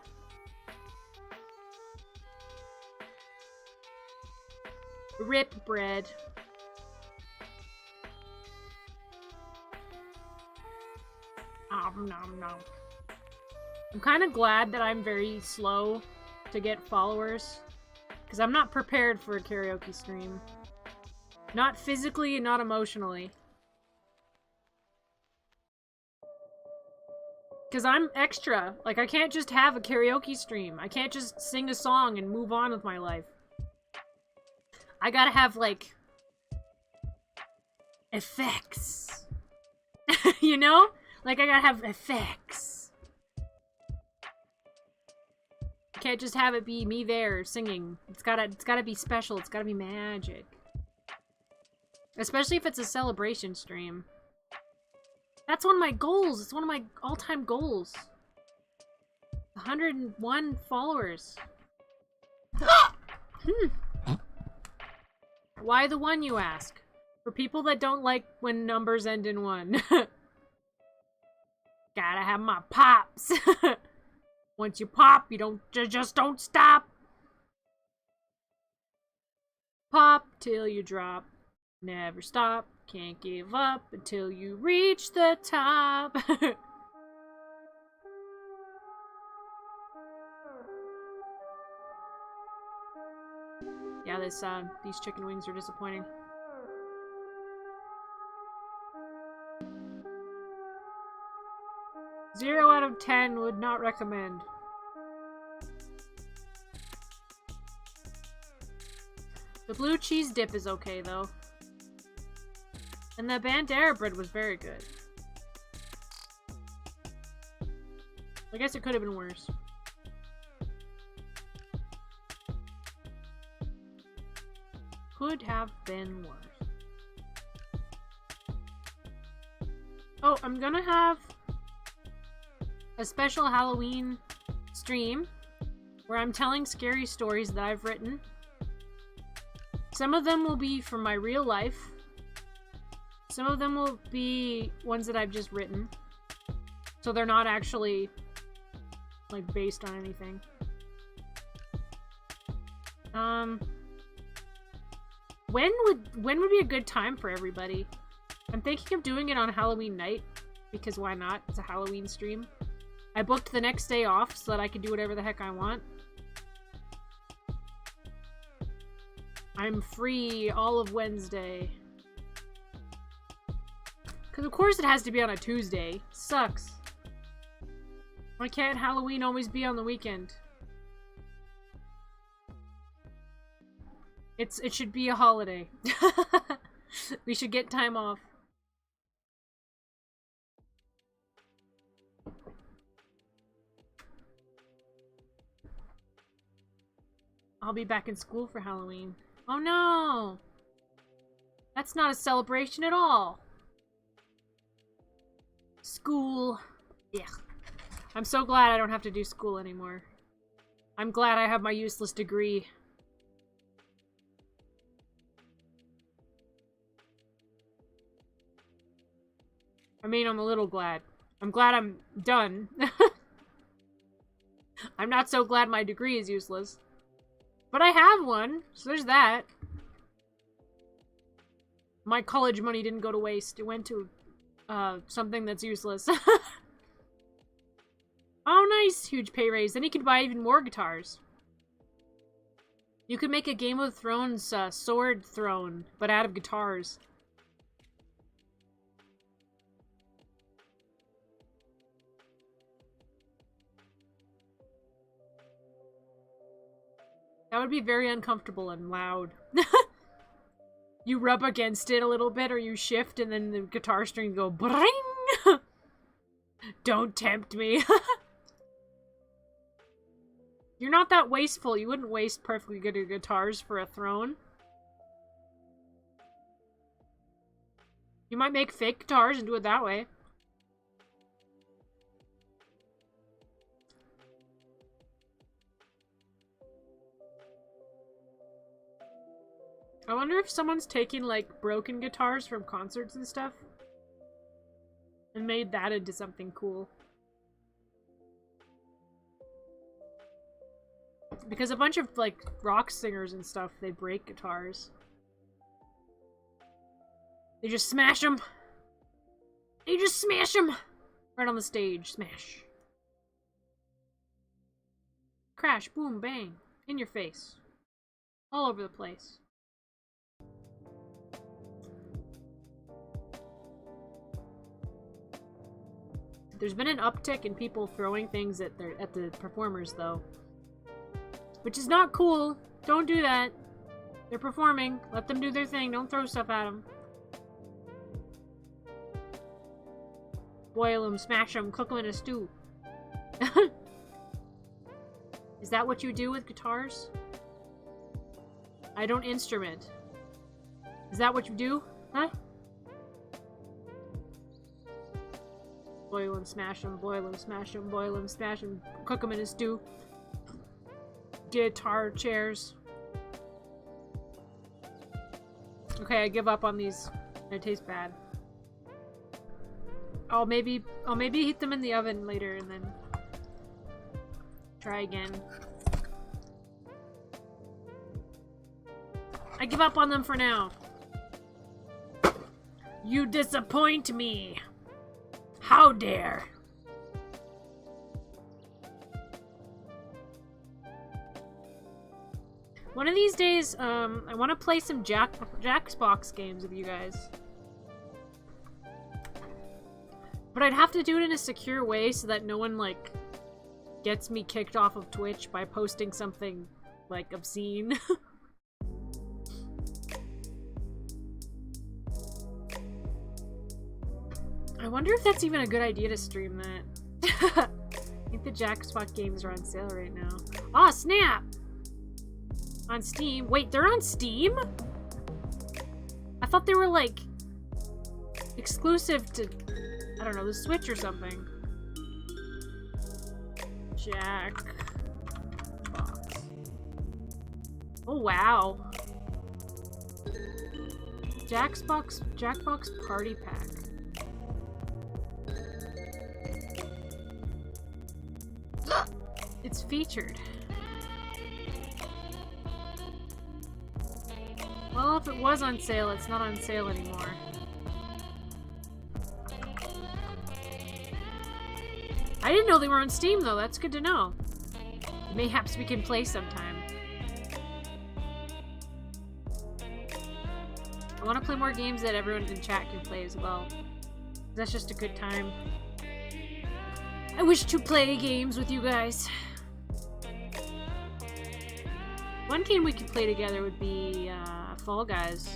Rip bread. Nom nom. I'm kind of glad that I'm very slow to get followers, because I'm not prepared for a karaoke stream. Not physically and not emotionally. Because I'm extra. Like, I can't just have a karaoke stream. I can't just sing a song and move on with my life. I gotta have, like, effects. You know? Like, I gotta have effects. I can't just have it be me there singing. It's gotta be special. It's gotta be magic. Especially if it's a celebration stream. That's one of my goals. It's one of my all-time goals. 101 followers. Why the one, you ask? For people that don't like when numbers end in 1. Gotta have my pops. Once you pop, you just don't stop. Pop till you drop. Never stop. Can't give up until you reach the top. Yeah, these chicken wings are disappointing. Zero out of 10 would not recommend. The blue cheese dip is okay, though. And the Bandera bread was very good. I guess it could have been worse. Could have been worse. Oh, I'm gonna have a special Halloween stream where I'm telling scary stories that I've written. Some of them will be from my real life. Some of them will be ones that I've just written. So they're not actually, like, based on anything. When would be a good time for everybody? I'm thinking of doing it on Halloween night, because why not? It's a Halloween stream. I booked the next day off so that I can do whatever the heck I want. I'm free all of Wednesday. Because of course it has to be on a Tuesday. Sucks. Why can't Halloween always be on the weekend? It should be a holiday. We should get time off. I'll be back in school for Halloween. Oh no! That's not a celebration at all. School. Yeah. I'm so glad I don't have to do school anymore. I'm glad I have my useless degree. I mean, I'm a little glad. I'm glad I'm done. I'm not so glad my degree is useless. But I have one, so there's that. My college money didn't go to waste. It went to something that's useless. Oh, nice! Huge pay raise. Then you can buy even more guitars. You could make a Game of Thrones sword throne, but out of guitars. That would be very uncomfortable and loud. You rub against it a little bit, or you shift, and then the guitar strings go bring. Don't tempt me. You're not that wasteful. You wouldn't waste perfectly good guitars for a throne. You might make fake guitars and do it that way. I wonder if someone's taking, like, broken guitars from concerts and stuff and made that into something cool. Because a bunch of, like, rock singers and stuff, they break guitars. They just smash them. They just smash them. Right on the stage. Smash. Crash, boom, bang. In your face. All over the place. There's been an uptick in people throwing things at the performers, though. Which is not cool. Don't do that. They're performing. Let them do their thing. Don't throw stuff at them. Boil them, smash them, cook them in a stew. Is that what you do with guitars? I don't instrument. Is that what you do? Huh? Boil them, smash them, boil them, smash them, boil them, smash them, cook them in a stew. Guitar chairs. Okay, I give up on these. They taste bad. I'll maybe heat them in the oven later and then try again. I give up on them for now. You disappoint me. How dare! One of these days, I want to play some Jackbox games with you guys. But I'd have to do it in a secure way so that no one, like, gets me kicked off of Twitch by posting something, like, obscene. I wonder if that's even a good idea to stream that. I think the Jackbox games are on sale right now. Aw, snap! On Steam. Wait, they're on Steam? I thought they were, like, exclusive to, I don't know, the Switch or something. Jackbox. Oh, wow. Jackbox Party Pack. It's featured. Well, if it was on sale, it's not on sale anymore. I didn't know they were on Steam, though. That's good to know. Mayhaps we can play sometime. I want to play more games that everyone in chat can play as well. That's just a good time. I wish to play games with you guys. One game we could play together would be Fall Guys.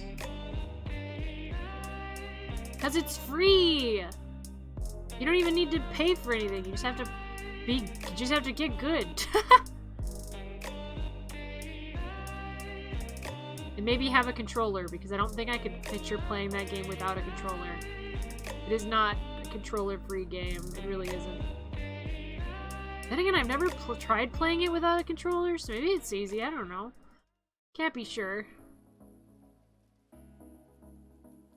Because it's free! You don't even need to pay for anything. You just have to get good. And maybe have a controller, because I don't think I could picture playing that game without a controller. It is not a controller-free game. It really isn't. Then again, I've never tried playing it without a controller, so maybe it's easy. I don't know. Can't be sure.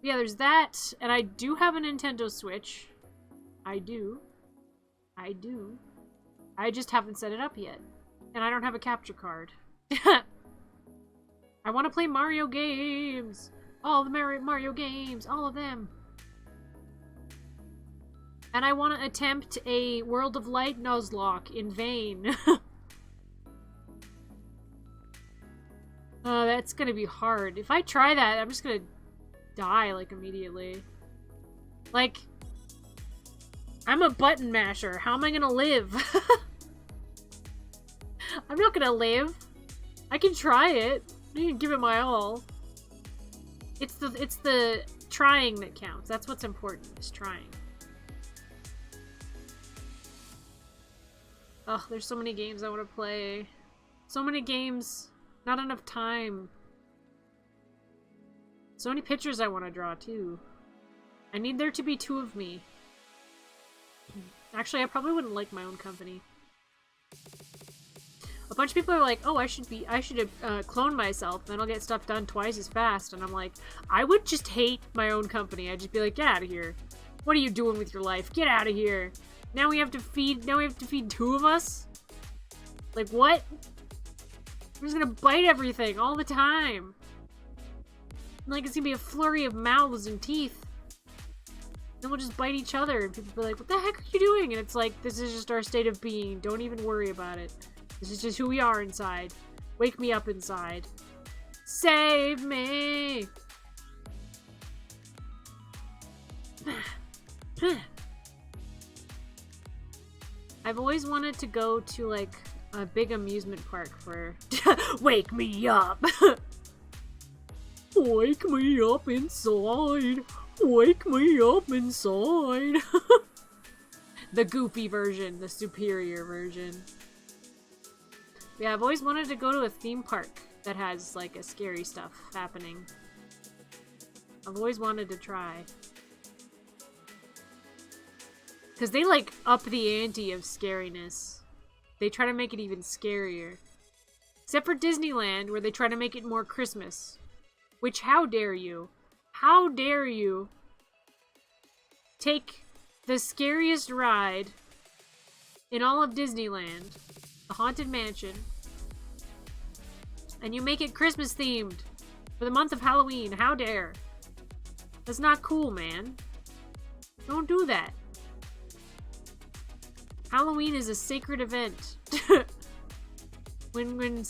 Yeah, there's that, and I do have a Nintendo Switch. I do. I just haven't set it up yet. And I don't have a capture card. I want to play Mario games! All the Mario games! All of them! And I want to attempt a World of Light Nuzlocke in vain. Oh, that's gonna be hard. If I try that, I'm just gonna die, like, immediately. Like, I'm a button masher. How am I gonna live? I'm not gonna live. I can try it. I can give it my all. It's the trying that counts. That's what's important, is trying. Oh, there's so many games I want to play. So many games. Not enough time. So many pictures I want to draw, too. I need there to be 2 of me. Actually, I probably wouldn't like my own company. A bunch of people are like, oh, I should clone myself, then I'll get stuff done twice as fast. And I'm like, I would just hate my own company. I'd just be like, get out of here. What are you doing with your life? Get out of here. Now we have to feed 2 of us? Like, what? We're just gonna bite everything all the time. Like, it's gonna be a flurry of mouths and teeth. Then we'll just bite each other, and people will be like, what the heck are you doing? And it's like, this is just our state of being. Don't even worry about it. This is just who we are inside. Wake me up inside. Save me! I've always wanted to go to, like, a big amusement park for... Wake me up! Wake me up inside! Wake me up inside! The goofy version, the superior version. Yeah, I've always wanted to go to a theme park that has, like, a scary stuff happening. I've always wanted to try. Because they, like, up the ante of scariness. They try to make it even scarier. Except for Disneyland, where they try to make it more Christmas. Which, how dare you? How dare you take the scariest ride in all of Disneyland, the Haunted Mansion, and you make it Christmas themed for the month of Halloween? How dare? That's not cool, man. Don't do that. Halloween is a sacred event. when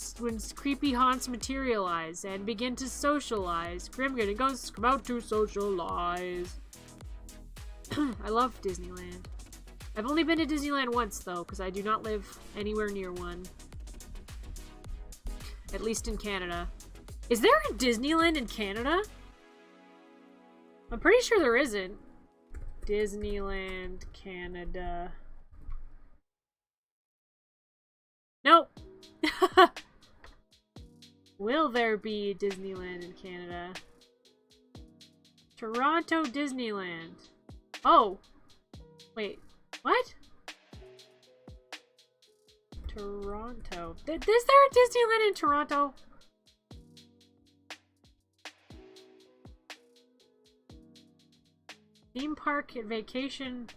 creepy haunts materialize and begin to socialize, Grim and Ghosts come out to socialize. I love Disneyland. I've only been to Disneyland once, though, because I do not live anywhere near one. At least in Canada. Is there a Disneyland in Canada? I'm pretty sure there isn't. Disneyland, Canada. Nope. Will there be Disneyland in Canada? Toronto Disneyland. Oh. Wait. What? Toronto. Is there a Disneyland in Toronto? Theme park and vacation.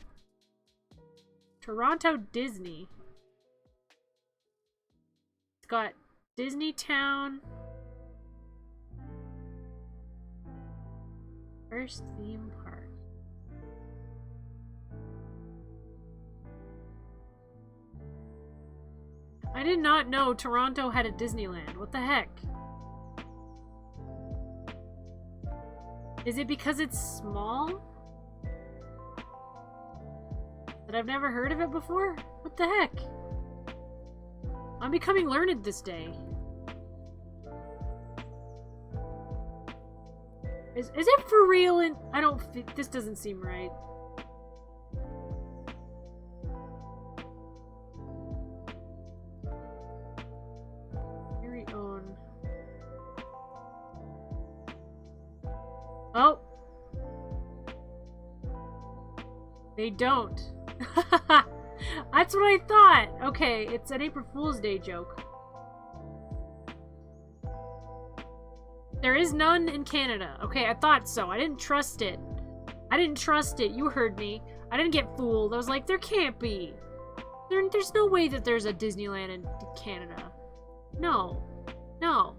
Toronto Disney. It's got Disney Town. First theme park. I did not know Toronto had a Disneyland. What the heck? Is it because it's small? That I've never heard of it before? What the heck? I'm becoming learned this day. Is it for real? And I don't. This doesn't seem right. Very own. Oh. They don't. That's what I thought. Okay, it's an April Fool's Day joke. There is none in Canada. Okay, I thought so. I didn't trust it. I didn't trust it. You heard me. I didn't get fooled. I was like, there can't be. There's no way that there's a Disneyland in Canada. No. No.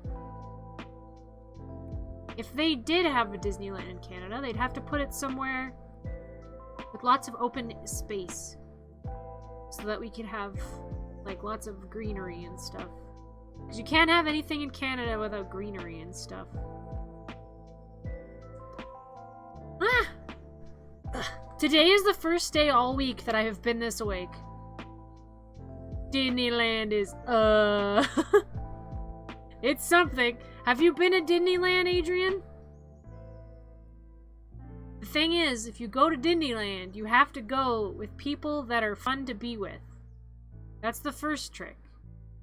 If they did have a Disneyland in Canada, they'd have to put it somewhere with lots of open space. So that we could have, like, lots of greenery and stuff. Because you can't have anything in Canada without greenery and stuff. Ah! Ugh. Today is the first day all week that I have been this awake. Disneyland is, It's something. Have you been to Disneyland, Adrian? The thing is, if you go to Disneyland, you have to go with people that are fun to be with. That's the first trick.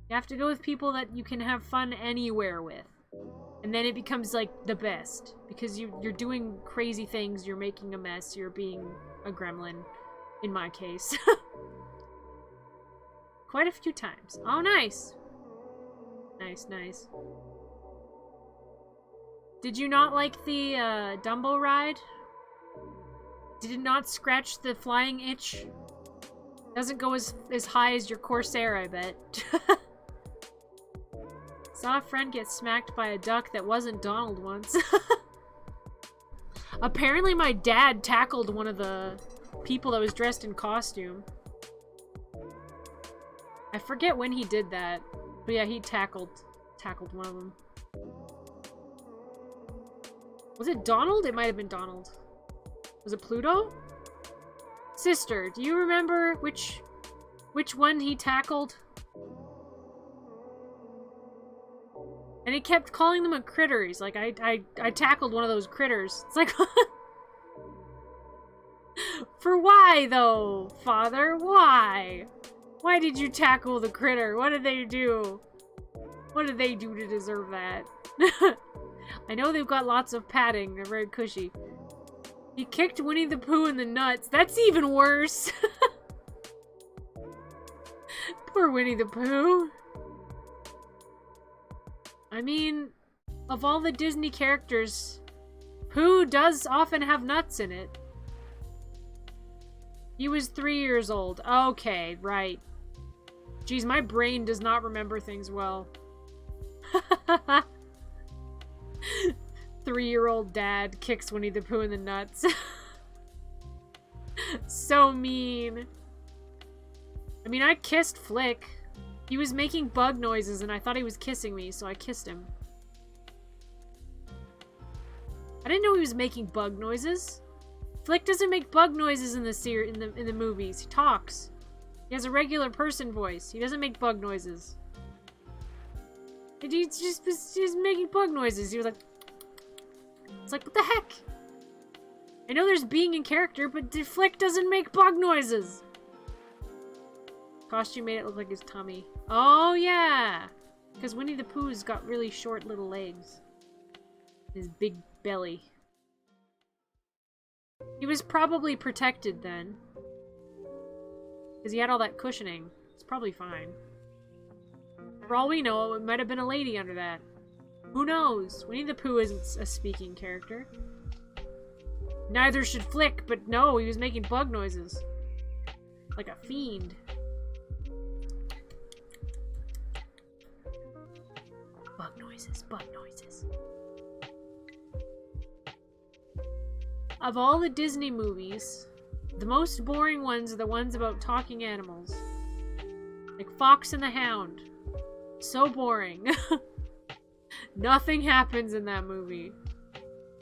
You have to go with people that you can have fun anywhere with. And then it becomes, like, the best. Because you're doing crazy things, you're making a mess, you're being a gremlin, in my case. Quite a few times. Oh, nice! Nice, nice. Did you not like the, Dumbo ride? Did it not scratch the flying itch? Doesn't go as high as your Corsair, I bet. Saw a friend get smacked by a duck that wasn't Donald once. Apparently my dad tackled one of the people that was dressed in costume. I forget when he did that. But yeah, he tackled one of them. Was it Donald? It might have been Donald. Was it Pluto? Sister, do you remember which one he tackled? And he kept calling them a critter. He's like, I tackled one of those critters. It's like, for why though, father? Why? Why did you tackle the critter? What did they do? What did they do to deserve that? I know they've got lots of padding. They're very cushy. He kicked Winnie the Pooh in the nuts. That's even worse. Poor Winnie the Pooh. I mean, of all the Disney characters, Pooh does often have nuts in it. He was 3 years old. Okay, right. Jeez, my brain does not remember things well. 3-year-old dad kicks Winnie the Pooh in the nuts. So mean. I mean, I kissed Flick. He was making bug noises and I thought he was kissing me, so I kissed him. I didn't know he was making bug noises. Flick doesn't make bug noises in the movies. He talks. He has a regular person voice. He doesn't make bug noises. He's just making bug noises. He was like... It's like, what the heck? I know there's being in character, but Flick doesn't make bug noises. Costume made it look like his tummy. Oh, yeah! Because Winnie the Pooh's got really short little legs. His big belly. He was probably protected then. Because he had all that cushioning. It's probably fine. For all we know, it might have been a lady under that. Who knows? Winnie the Pooh isn't a speaking character. Neither should Flick, but no, he was making bug noises. Like a fiend. Bug noises, bug noises. Of all the Disney movies, the most boring ones are the ones about talking animals. Like Fox and the Hound. So boring. Nothing happens in that movie.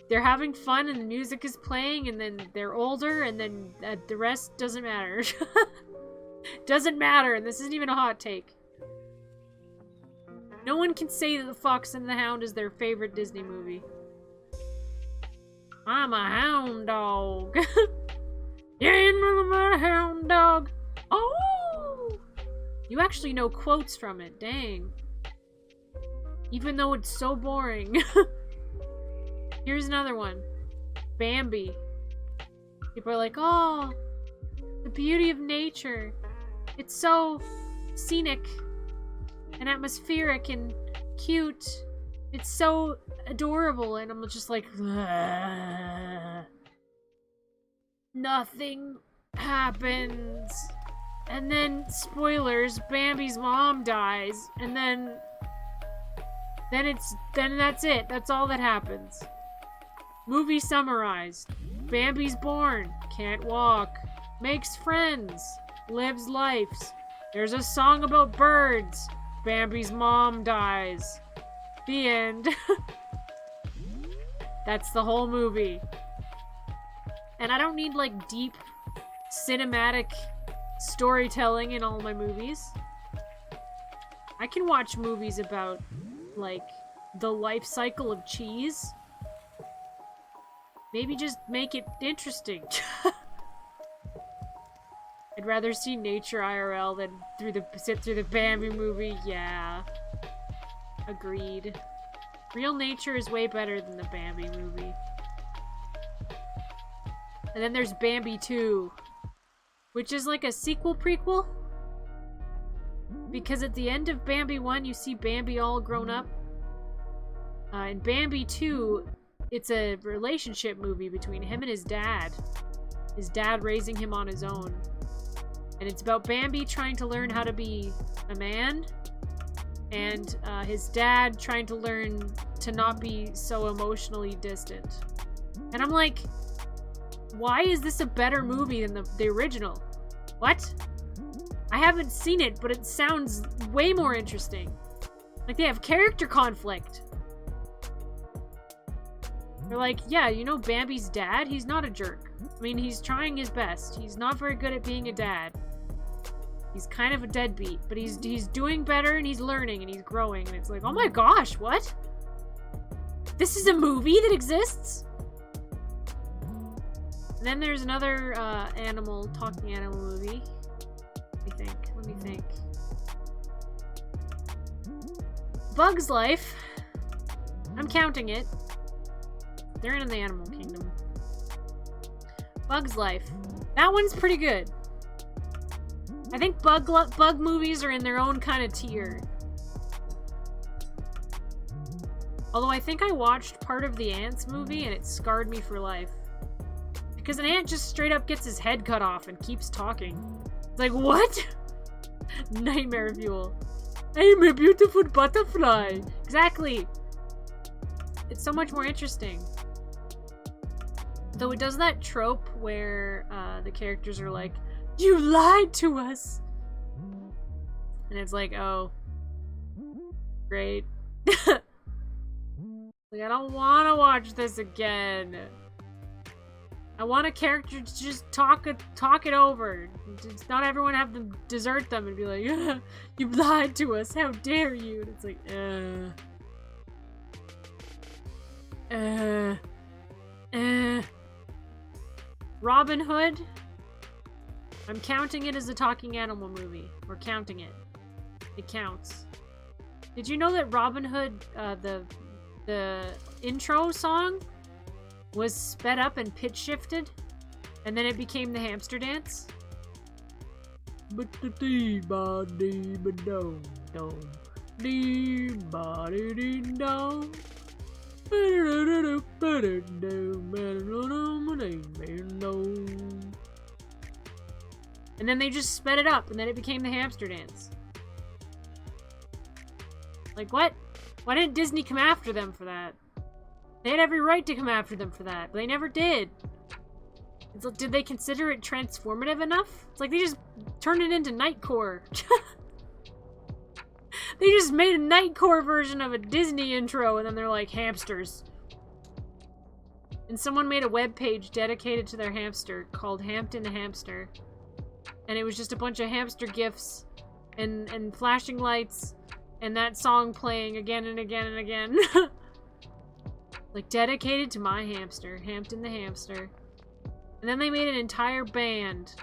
They're having fun and the music is playing and then they're older and then the rest doesn't matter. Doesn't matter, and this isn't even a hot take. No one can say that The Fox and the Hound is their favorite Disney movie. I'm a hound dog. Yeah, I'm a hound dog. Oh! You actually know quotes from it, dang. Even though it's so boring. Here's another one. Bambi. People are like, oh, the beauty of nature. It's so scenic and atmospheric and cute. It's so adorable. And I'm just like, ugh. Nothing happens. And then, spoilers, Bambi's mom dies. And then that's it. That's all that happens. Movie summarized. Bambi's born. Can't walk. Makes friends. Lives lives. There's a song about birds. Bambi's mom dies. The end. That's the whole movie. And I don't need, like, deep cinematic storytelling in all my movies. I can watch movies about, like, the life cycle of cheese. Maybe just make it interesting. I'd rather see nature IRL than sit through the Bambi movie. Yeah. Agreed. Real nature is way better than the Bambi movie. And then there's Bambi 2, which is like a sequel prequel. Because at the end of Bambi 1, you see Bambi all grown up. In Bambi 2, it's a relationship movie between him and his dad. His dad raising him on his own. And it's about Bambi trying to learn how to be a man. And his dad trying to learn to not be so emotionally distant. And I'm like, why is this a better movie than the original? What? I haven't seen it, but it sounds way more interesting. Like, they have character conflict. They're like, yeah, you know Bambi's dad? He's not a jerk. I mean, he's trying his best. He's not very good at being a dad. He's kind of a deadbeat, but he's doing better and he's learning and he's growing. And it's like, oh my gosh, what? This is a movie that exists? And then there's another talking animal movie. Let me think. Bug's Life. I'm counting it. They're in the animal kingdom. Bug's Life. That one's pretty good. I think bug movies are in their own kind of tier. Although I think I watched part of the Ants movie and it scarred me for life. Because an ant just straight up gets his head cut off and keeps talking. It's like, what? Nightmare fuel. I'm a beautiful butterfly. Exactly. It's so much more interesting. Though it does that trope where the characters are like, you lied to us! And it's like, oh. Great. Like, I don't want to watch this again. I want a character to just talk it over. Just not everyone have to desert them and be like, you lied to us, how dare you? And it's like, Robin Hood. I'm counting it as a talking animal movie. We're counting it. It counts. Did you know that Robin Hood, the intro song was sped up and pitch shifted? And then it became the hamster dance? And then they just sped it up, and then it became the hamster dance. Like, what? Why didn't Disney come after them for that? They had every right to come after them for that, but they never did. It's like, did they consider it transformative enough? It's like they just turned it into Nightcore. They just made a Nightcore version of a Disney intro, and then they're like, hamsters. And someone made a webpage dedicated to their hamster called Hampton the Hamster. And it was just a bunch of hamster gifs and flashing lights and that song playing again and again and again. Like, dedicated to my hamster, Hampton the Hamster. And then they made an entire band.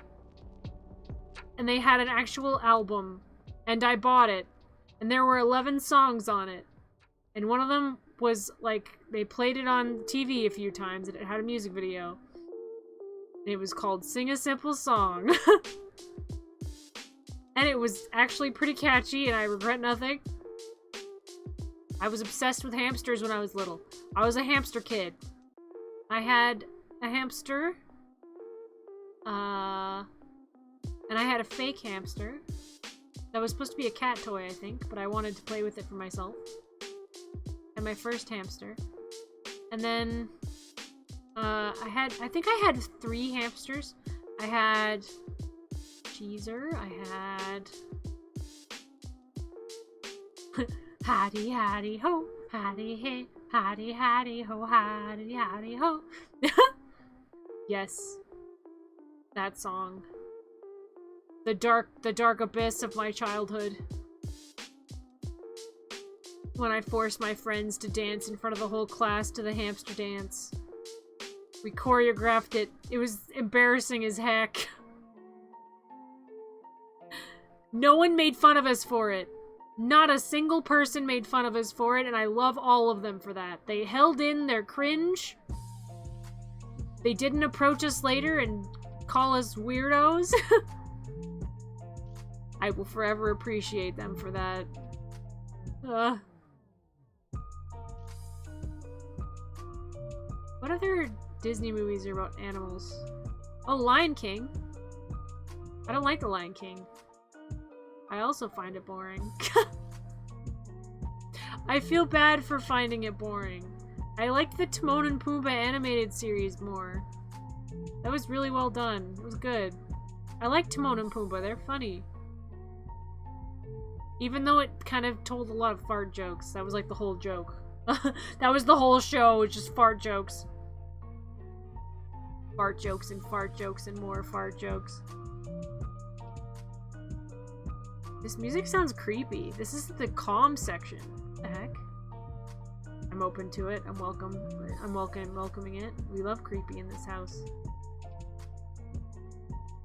And they had an actual album. And I bought it. And there were 11 songs on it. And one of them was, like, they played it on TV a few times, and it had a music video. And it was called Sing a Simple Song. And it was actually pretty catchy, and I regret nothing. I was obsessed with hamsters when I was little. I was a hamster kid. I had a hamster. And I had a fake hamster. That was supposed to be a cat toy, I think, but I wanted to play with it for myself. And my first hamster. And then, I think I had 3 hamsters. I had Cheezer, I had Hattie, Hattie, ho, Hattie, hey, Hattie, Hattie, ho, Hattie, Hattie, ho. Yes. That song. The dark abyss of my childhood. When I forced my friends to dance in front of the whole class to the hamster dance. We choreographed it. It was embarrassing as heck. No one made fun of us for it. Not a single person made fun of us for it, and I love all of them for that. They held in their cringe. They didn't approach us later and call us weirdos. I will forever appreciate them for that. What other Disney movies are about animals? Oh, Lion King. I don't like The Lion King. I also find it boring. I feel bad for finding it boring. I liked the Timon and Pumbaa animated series more. That was really well done. It was good. I like Timon and Pumbaa. They're funny. Even though it kind of told a lot of fart jokes. That was like the whole joke. That was the whole show. It was just fart jokes. Fart jokes and fart jokes and more fart jokes. This music sounds creepy. This is the calm section. What the heck? I'm open to it. I'm welcoming it. We love creepy in this house.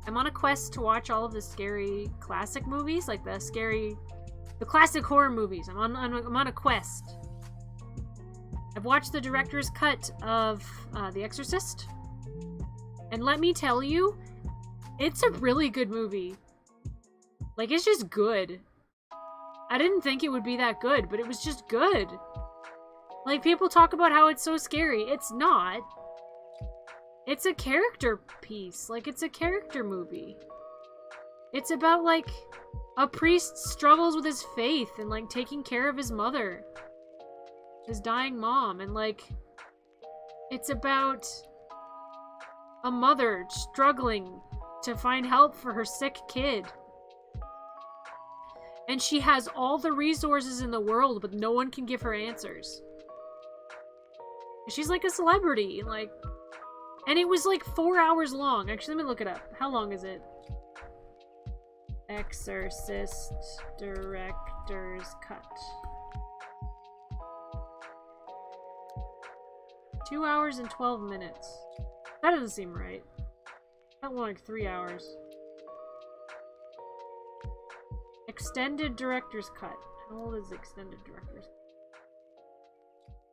I'm on a quest to watch all of the scary classic movies, like the classic horror movies. I'm on a quest. I've watched the director's cut of The Exorcist, and let me tell you, it's a really good movie. Like, it's just good. I didn't think it would be that good, but it was just good. Like, people talk about how it's so scary. It's not. It's a character piece. Like, it's a character movie. It's about, like, a priest struggles with his faith and, like, taking care of his mother. His dying mom. And, like, it's about a mother struggling to find help for her sick kid. And she has all the resources in the world, but no one can give her answers. She's like a celebrity, like... And it was like 4 hours long. Actually, let me look it up. How long is it? Exorcist Director's Cut. 2 hours and 12 minutes. That doesn't seem right. That went like 3 hours. Extended Director's Cut. How old is the Extended Director's Cut?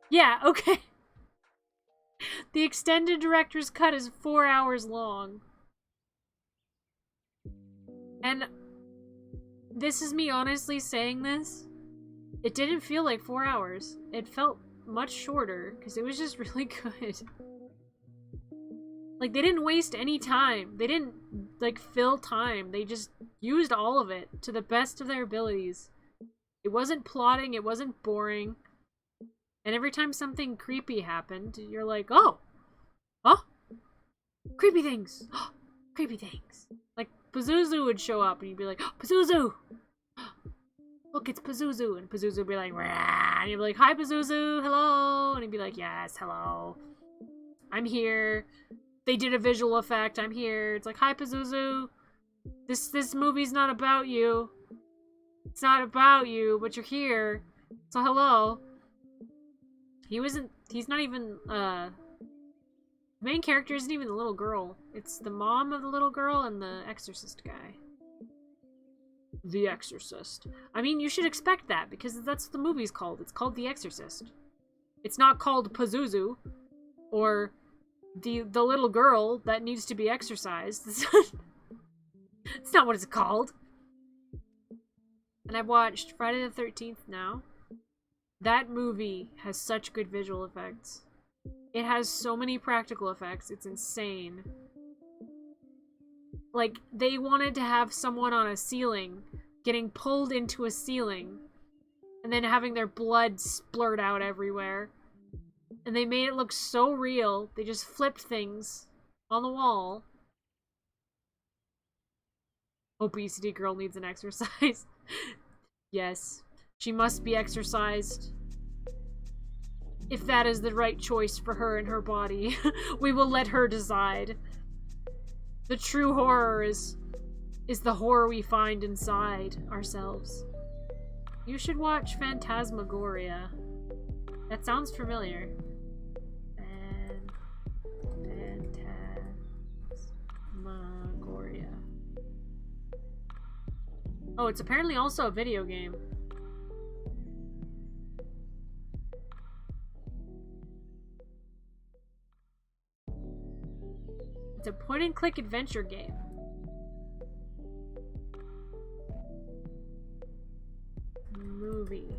Yeah, okay. The Extended Director's Cut is 4 hours long. And this is me honestly saying this. It didn't feel like 4 hours. It felt much shorter, because it was just really good. Like, they didn't waste any time. They didn't, like, fill time. They just used all of it to the best of their abilities. It wasn't plotting. It wasn't boring. And every time something creepy happened, you're like, oh! Oh! Creepy things! Oh, creepy things! Like, Pazuzu would show up, and you'd be like, oh, Pazuzu! Look, it's Pazuzu! And Pazuzu would be like, rah! And you'd be like, hi, Pazuzu! Hello! And he'd be like, yes, hello. I'm here. They did a visual effect. I'm here. It's like, hi, Pazuzu. This movie's not about you. It's not about you, but you're here. So hello. He's not even, the main character isn't even the little girl. It's the mom of the little girl and the exorcist guy. The Exorcist. I mean, you should expect that, because that's what the movie's called. It's called The Exorcist. It's not called Pazuzu, or the little girl that needs to be exorcised. It's not what it's called. And I've watched Friday the 13th now. That movie has such good visual effects. It has so many practical effects. It's insane. Like, they wanted to have someone on a ceiling getting pulled into a ceiling and then having their blood splurt out everywhere. And they made it look so real. They just flipped things on the wall. Obesity girl needs an exercise. Yes, she must be exercised. If that is the right choice for her and her body, we will let her decide. The true horror is the horror we find inside ourselves. You should watch Phantasmagoria. That sounds familiar. Oh, it's apparently also a video game. It's a point-and-click adventure game. Movie.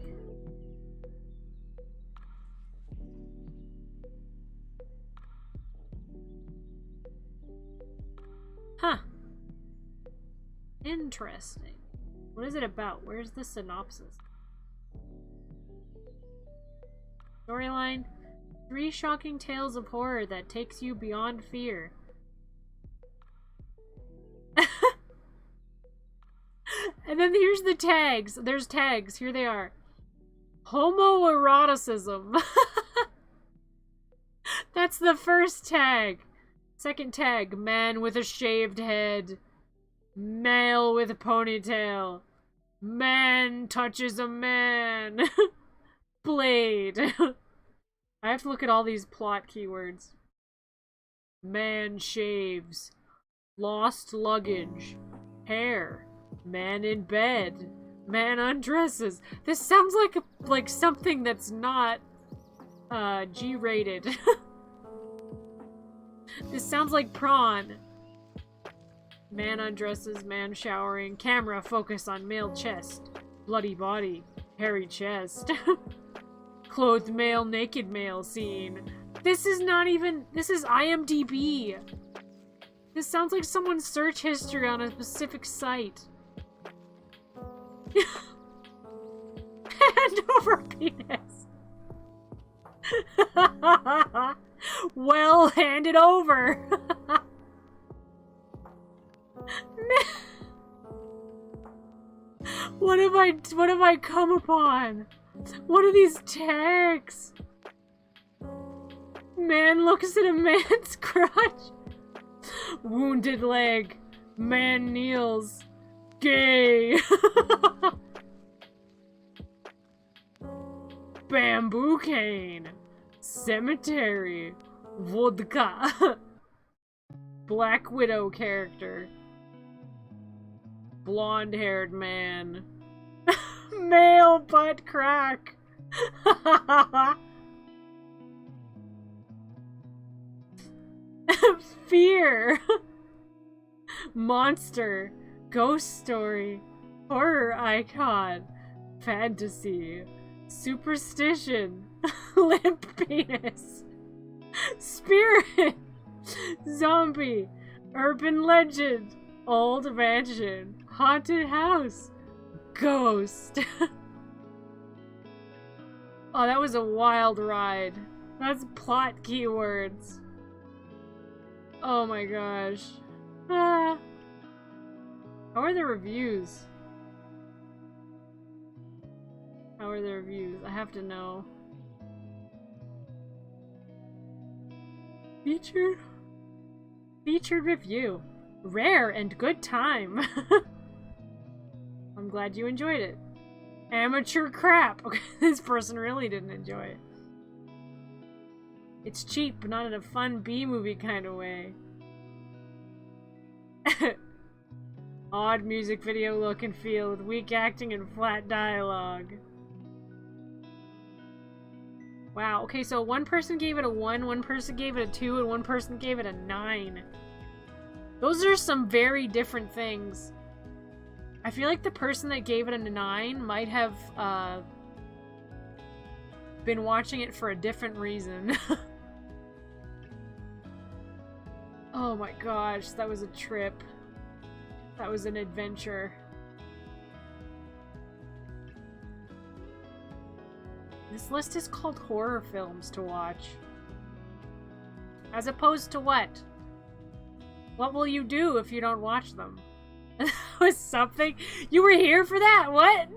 Huh. Interesting. What is it about? Where's the synopsis? Storyline: 3 shocking tales of horror that takes you beyond fear. And then here's the tags. There's tags. Here they are. Homoeroticism. That's the first tag. Second tag, man with a shaved head. Male with a ponytail. Man touches a man. Blade. I have to look at all these plot keywords. Man shaves. Lost luggage. Hair. Man in bed. Man undresses. This sounds like something that's not G-rated. This sounds like Prawn. Man undresses, man showering, camera focus on male chest, bloody body, hairy chest. Clothed male, naked male scene. This is not even, this is IMDb. This sounds like someone's search history on a specific site. Hand over penis. Well, hand it over. What have I come upon? What are these tags? Man looks at a man's crotch. Wounded leg. Man kneels. Gay. Bamboo cane. Cemetery. Vodka. Black Widow character. Blonde-haired man. Male butt crack. Fear. Monster. Ghost story. Horror icon. Fantasy. Superstition. Limp penis. Spirit. Zombie. Urban legend. Old mansion. Haunted house. Ghost. Oh, that was a wild ride. That's plot keywords. Oh my gosh. Ah. How are the reviews? How are the reviews? I have to know. Featured review. Rare and good time. I'm glad you enjoyed it. Amateur crap. Okay, this person really didn't enjoy it. It's cheap, but not in a fun B-movie kind of way. Odd music video look and feel with weak acting and flat dialogue. Wow, okay, so one person gave it a 1, one person gave it a 2, and one person gave it a 9. Those are some very different things. I feel like the person that gave it a 9 might have been watching it for a different reason. Oh my gosh, that was a trip. That was an adventure. This list is called horror films to watch. As opposed to what? What will you do if you don't watch them? That was something? You were here for that? What?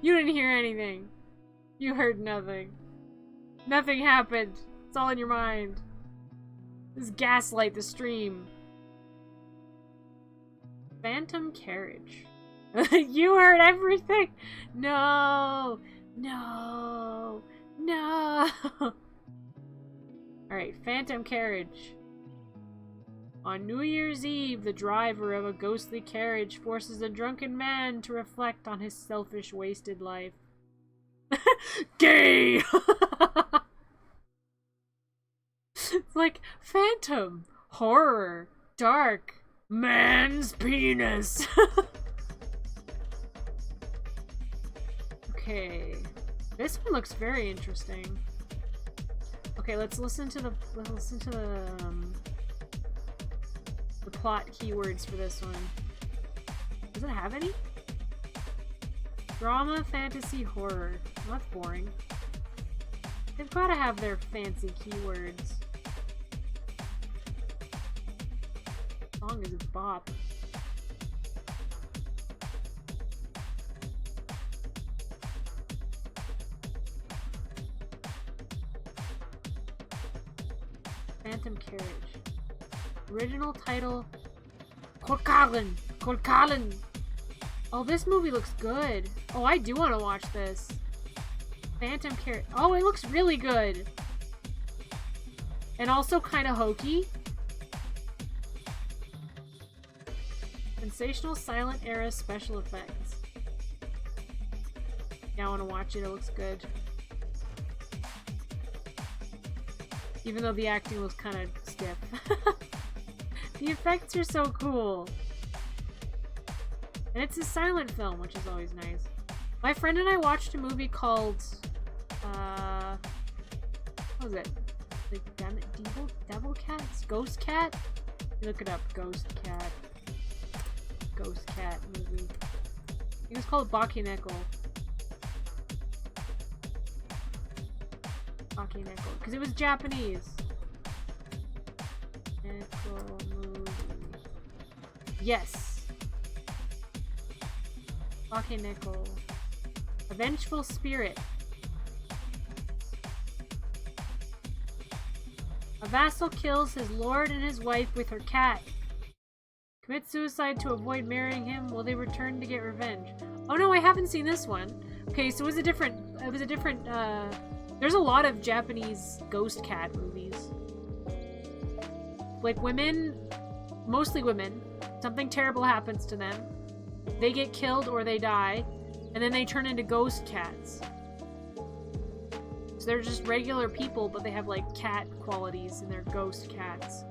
You didn't hear anything. You heard nothing. Nothing happened. It's all in your mind. This is gaslight the stream. Phantom carriage. You heard everything? No. No. No. Alright, phantom carriage. On New Year's Eve, the driver of a ghostly carriage forces a drunken man to reflect on his selfish, wasted life. Gay! It's like phantom, horror, dark, man's penis. Okay, this one looks very interesting. Okay, let's listen to the plot keywords for this one. Does it have any? Drama, fantasy, horror. Well, that's boring. They've got to have their fancy keywords. Song is a bop. Phantom Carriage. Original title: Kolkalen. Oh, this movie looks good. Oh, I do want to watch this. Phantom Carriage. Oh, it looks really good. And also kind of hokey. Sensational silent era special effects. Yeah, I want to watch it. It looks good. Even though the acting was kind of stiff. The effects are so cool. And it's a silent film, which is always nice. My friend and I watched a movie called, what was it? Like, Devil Cats? Ghost Cat? Look it up, Ghost Cat. Ghost Cat movie. It was called Baki Nickel. Baki Nickel. Because it was Japanese. Nickel movie. Yes! Baki Nickel. A vengeful spirit. A vassal kills his lord and his wife with her cat. Commits suicide to avoid marrying him while they return to get revenge. Oh no, I haven't seen this one. Okay, so it was a different, there's a lot of Japanese ghost cat movies. Like women, mostly women, something terrible happens to them. They get killed or they die, and then they turn into ghost cats. So they're just regular people, but they have like cat qualities and they're ghost cats.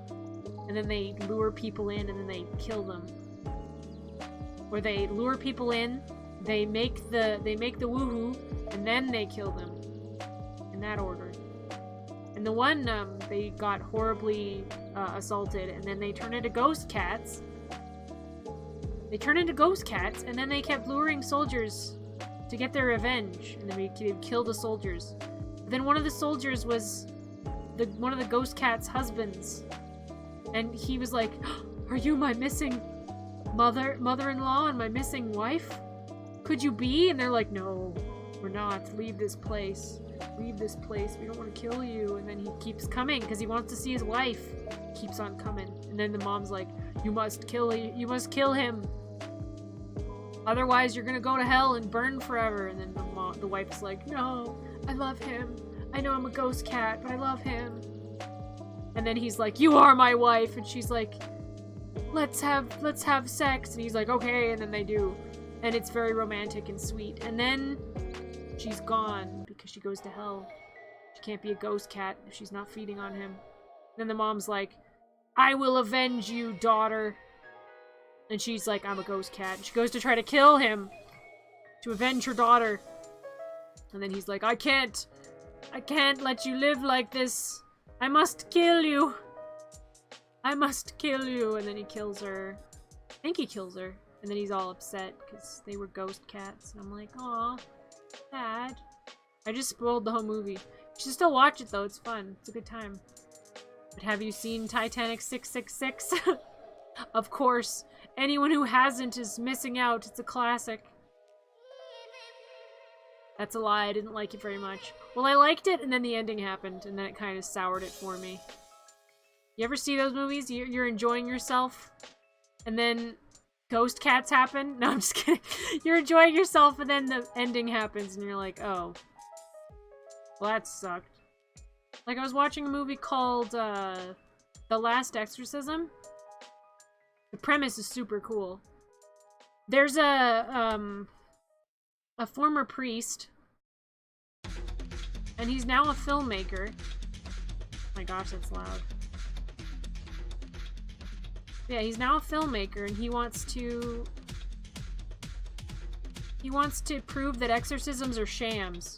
And then they lure people in and then they kill them. Or they lure people in, they make the woohoo, and then they kill them. In that order. And the one, they got horribly assaulted, and then they turn into ghost cats. They turn into ghost cats, and then they kept luring soldiers to get their revenge, and then they kill the soldiers. But then one of the soldiers was one of the ghost cat's husbands. And he was like, "Are you my missing mother-in-law and my missing wife? Could you be?" And they're like, "No, we're not. Leave this place. Leave this place. We don't want to kill you." And then he keeps coming because he wants to see his wife. He keeps on coming. And then the mom's like, you must kill him. Otherwise, you're gonna go to hell and burn forever." And then the wife's like, "No, I love him. I know I'm a ghost cat, but I love him." And then he's like, "You are my wife." And she's like, let's have sex. And he's like, "Okay." And then they do. And it's very romantic and sweet. And then she's gone because she goes to hell. She can't be a ghost cat if she's not feeding on him. Then the mom's like, "I will avenge you, daughter." And she's like, "I'm a ghost cat." And she goes to try to kill him to avenge her daughter. And then he's like, I can't let you live like this. I must kill you. I must kill you." And then he kills her. I think he kills her. And then he's all upset because they were ghost cats. And I'm like, aw, sad. I just spoiled the whole movie. You should still watch it though, it's fun. It's a good time. But have you seen Titanic 666? Of course. Anyone who hasn't is missing out. It's a classic. That's a lie, I didn't like it very much. Well, I liked it, and then the ending happened, and then it kind of soured it for me. You ever see those movies? You're enjoying yourself, and then ghost cats happen? No, I'm just kidding. You're enjoying yourself, and then the ending happens, and you're like, oh. Well, that sucked. Like, I was watching a movie called, The Last Exorcism, The premise is super cool. There's a former priest, and he's now a filmmaker. My gosh, that's loud. Yeah, he's now a filmmaker, and he wants to prove that exorcisms are shams.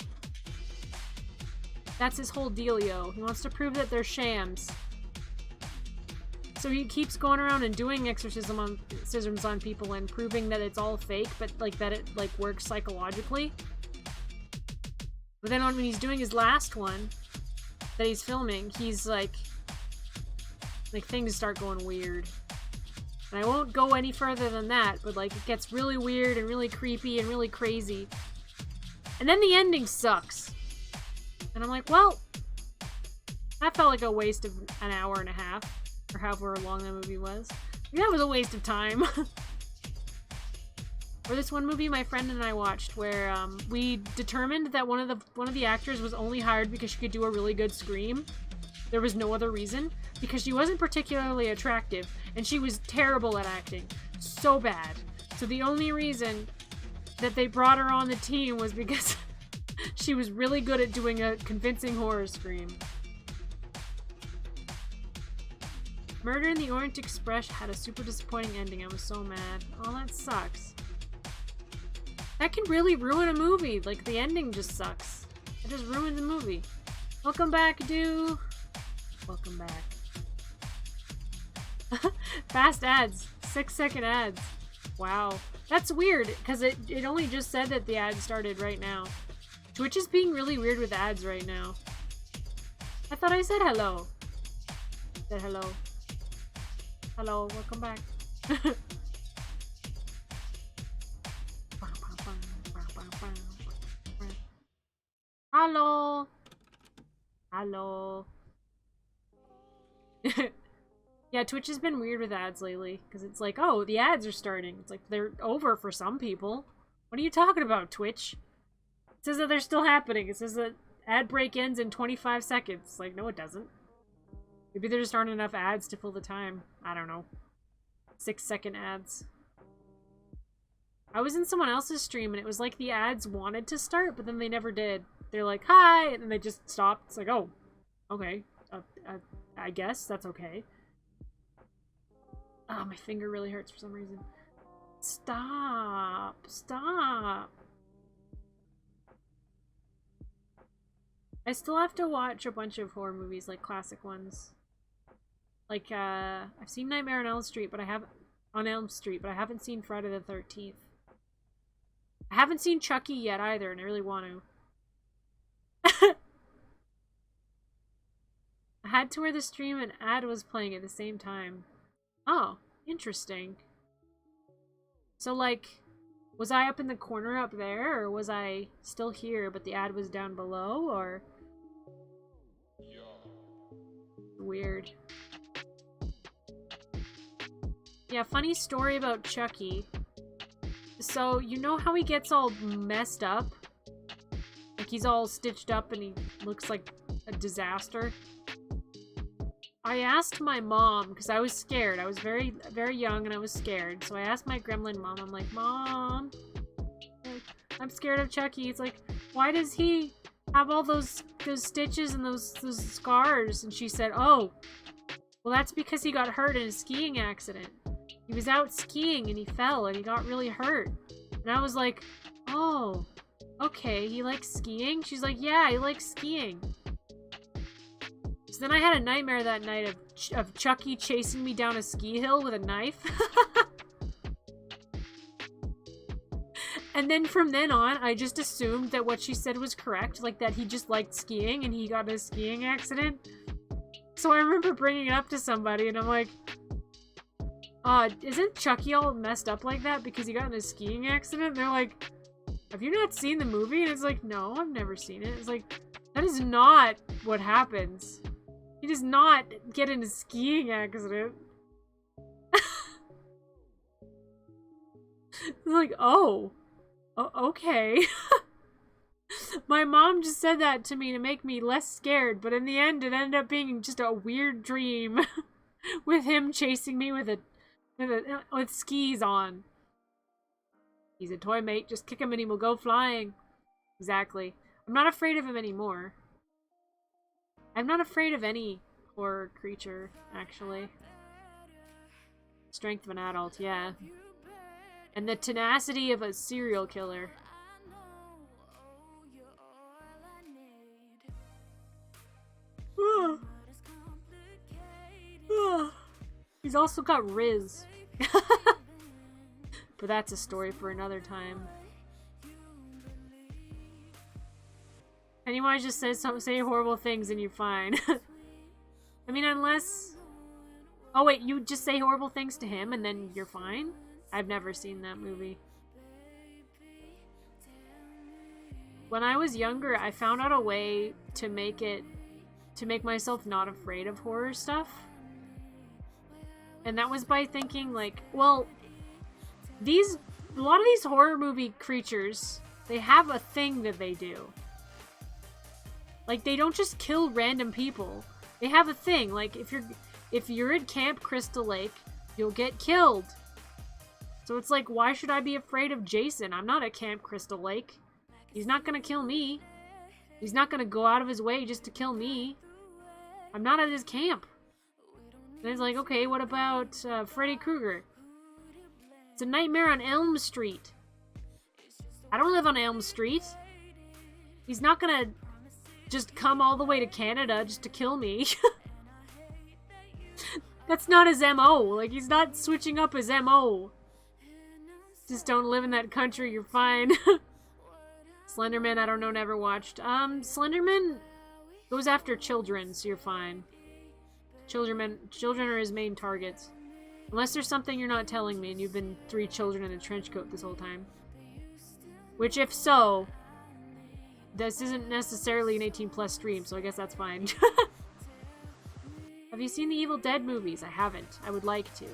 That's his whole dealio. He wants to prove that they're shams. So he keeps going around and doing exorcisms on people and proving that it's all fake, but like that it like works psychologically. But then when he's doing his last one that he's filming, he's like things start going weird. And I won't go any further than that, but like it gets really weird and really creepy and really crazy. And then the ending sucks. And I'm like, well, that felt like a waste of an hour and a half, or however long that movie was. That was a waste of time. Or this one movie my friend and I watched where we determined that one of the actors was only hired because she could do a really good scream. There was no other reason, because she wasn't particularly attractive and she was terrible at acting. So bad. So the only reason that they brought her on the team was because she was really good at doing a convincing horror scream. Murder in the Orient Express had a super disappointing ending. I was so mad. Oh, that sucks. That can really ruin a movie. Like, the ending just sucks. It just ruined the movie. Welcome back, dude. Welcome back. Fast ads. 6-second ads. Wow. That's weird, because it only just said that the ad started right now. Twitch is being really weird with ads right now. I thought I said hello. Said hello. Hello, welcome back. Hello. Hello. Yeah, Twitch has been weird with ads lately, because it's like, oh, the ads are starting. It's like, they're over for some people. What are you talking about, Twitch? It says that they're still happening. It says that ad break ends in 25 seconds. Like, no, it doesn't. Maybe there just aren't enough ads to fill the time. I don't know. 6-second ads. I was in someone else's stream, and it was like the ads wanted to start, but then they never did. They're like, hi, and then they just stopped. It's like, oh, okay. I guess that's okay. Oh, my finger really hurts for some reason. Stop. Stop. I still have to watch a bunch of horror movies, like classic ones. Like, I've seen Nightmare on Elm Street, but I haven't seen Friday the 13th. I haven't seen Chucky yet either, and I really want to. I had to wear the stream and ad was playing at the same time. Oh, interesting. So, like, was I up in the corner up there, or was I still here, but the ad was down below, or... Weird. Yeah, funny story about Chucky. So, you know how he gets all messed up? Like, he's all stitched up and he looks like a disaster? I asked my mom, because I was scared. I was very, very young and I was scared. So I asked my gremlin mom, I'm like, Mom, I'm scared of Chucky. It's like, why does he have all those stitches and those scars? And she said, oh, well, that's because he got hurt in a skiing accident. He was out skiing and he fell and he got really hurt. And I was like, oh, okay, he likes skiing? She's like, yeah, he likes skiing. So then I had a nightmare that night of Chucky chasing me down a ski hill with a knife. And then from then on, I just assumed that what she said was correct, like that he just liked skiing and he got in a skiing accident. So I remember bringing it up to somebody and I'm like, isn't Chucky all messed up like that because he got in a skiing accident? And they're like, have you not seen the movie? And it's like, no, I've never seen it. It's like, that is not what happens. He does not get in a skiing accident. It's like, oh, okay. My mom just said that to me to make me less scared, but in the end it ended up being just a weird dream with him chasing me with With skis on. He's a toy, mate. Just kick him and he will go flying. Exactly. I'm not afraid of him anymore. I'm not afraid of any horror creature, actually. Strength of an adult, yeah. And the tenacity of a serial killer. He's also got Riz. But that's a story for another time. Anyone just says say horrible things and you're fine. I mean, unless... Oh wait, you just say horrible things to him and then you're fine? I've never seen that movie. When I was younger, I found out a way to make myself not afraid of horror stuff. And that was by thinking, like, well, a lot of these horror movie creatures, they have a thing that they do. Like, they don't just kill random people. They have a thing. Like, if you're at Camp Crystal Lake, you'll get killed. So it's like, why should I be afraid of Jason? I'm not at Camp Crystal Lake. He's not gonna kill me. He's not gonna go out of his way just to kill me. I'm not at his camp. And it's like, okay, what about Freddy Krueger? It's a Nightmare on Elm Street. I don't live on Elm Street. He's not gonna just come all the way to Canada just to kill me. That's not his MO. Like, he's not switching up his MO. Just don't live in that country, you're fine. Slenderman, I don't know, never watched. Slenderman goes after children, so you're fine. Children are his main targets. Unless there's something you're not telling me and you've been 3 children in a trench coat this whole time. Which, if so, this isn't necessarily an 18+ stream, so I guess that's fine. Have you seen the Evil Dead movies? I haven't. I would like to.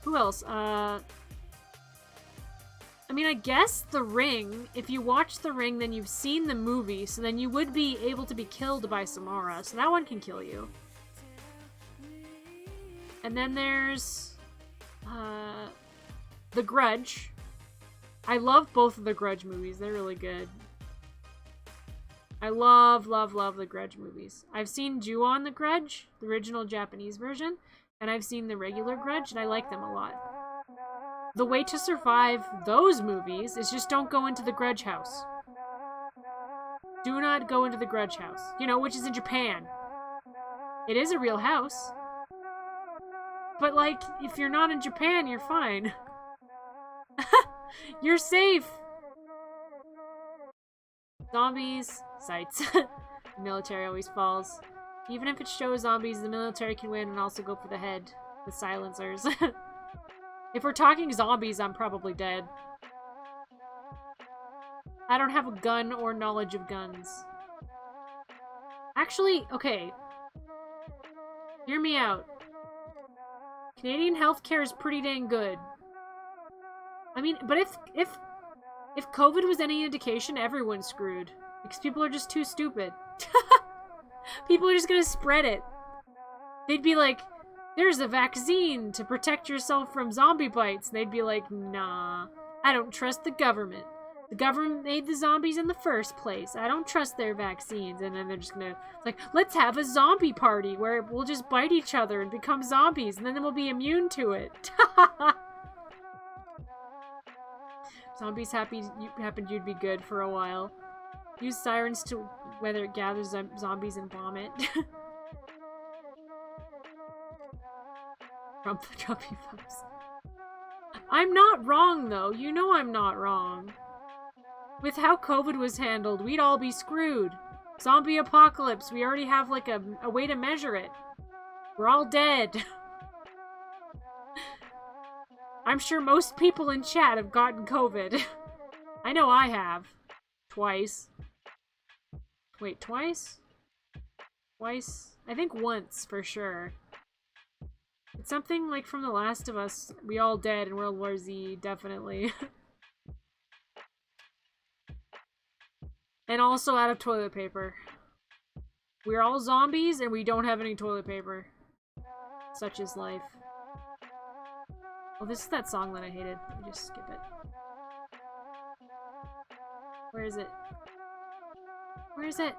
Who else? I mean, I guess The Ring. If you watch The Ring, then you've seen the movie, so then you would be able to be killed by Samara, so that one can kill you. And then there's The Grudge. I love both of the Grudge movies. They're really good. I love, love, love the Grudge movies. I've seen Ju-on the Grudge, the original Japanese version, and I've seen the regular Grudge, and I like them a lot. The way to survive those movies is just don't go into the Grudge house. Do not go into the Grudge house. You know, which is in Japan. It is a real house. But, like, if you're not in Japan, you're fine. You're safe! Zombies. Sights. The military always falls. Even if it shows zombies, the military can win and also go for the head. The silencers. If we're talking zombies, I'm probably dead. I don't have a gun or knowledge of guns. Actually, okay. Hear me out. Canadian healthcare is pretty dang good. I mean, but if COVID was any indication, everyone's screwed. Because people are just too stupid. People are just gonna spread it. They'd be like, there's a vaccine to protect yourself from zombie bites. And they'd be like, nah, I don't trust the government. The government made the zombies in the first place. I don't trust their vaccines. And then they're just gonna, like, let's have a zombie party where we'll just bite each other and become zombies. And then we'll be immune to it. Zombies happened you'd be good for a while. Use sirens to whether it gathers zombies and vomit. Trumpy pups. I'm not wrong, though. You know I'm not wrong. With how COVID was handled, we'd all be screwed. Zombie apocalypse. We already have, like, a way to measure it. We're all dead. I'm sure most people in chat have gotten COVID. I know I have. Twice. Wait, twice? Twice? I think once, for sure. It's something like from The Last of Us. We all dead in World War Z, definitely. And also out of toilet paper. We're all zombies and we don't have any toilet paper. Such is life. Oh, this is that song that I hated. Let me just skip it. Where is it? Where is it?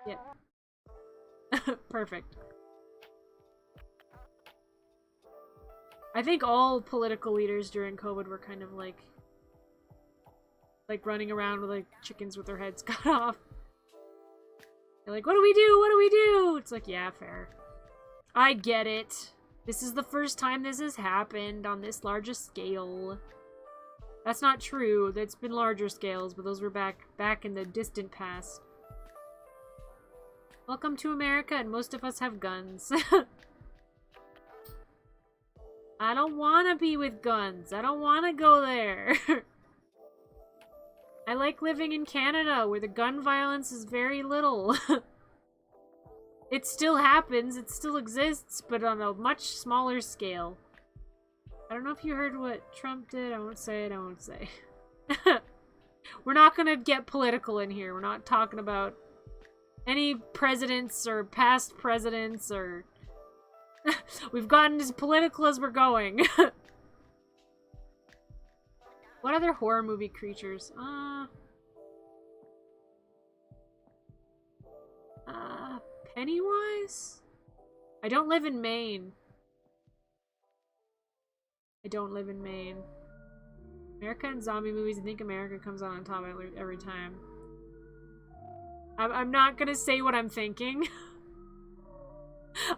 Yep. Perfect. I think all political leaders during COVID were kind of like running around with like chickens with their heads cut off. They're like, what do we do? What do we do? It's like, yeah, fair. I get it. This is the first time this has happened on this larger scale. That's not true. That's been larger scales, but those were back in the distant past. Welcome to America, and most of us have guns. I don't want to be with guns. I don't want to go there. I like living in Canada, where the gun violence is very little. It still happens, it still exists, but on a much smaller scale. I don't know if you heard what Trump did. I won't say it, I won't say. We're not gonna get political in here. We're not talking about any presidents or past presidents or... We've gotten as political as we're going. What other horror movie creatures? Pennywise? I don't live in Maine. I don't live in Maine. America and zombie movies, I think America comes out on top every time. I'm not gonna say what I'm thinking.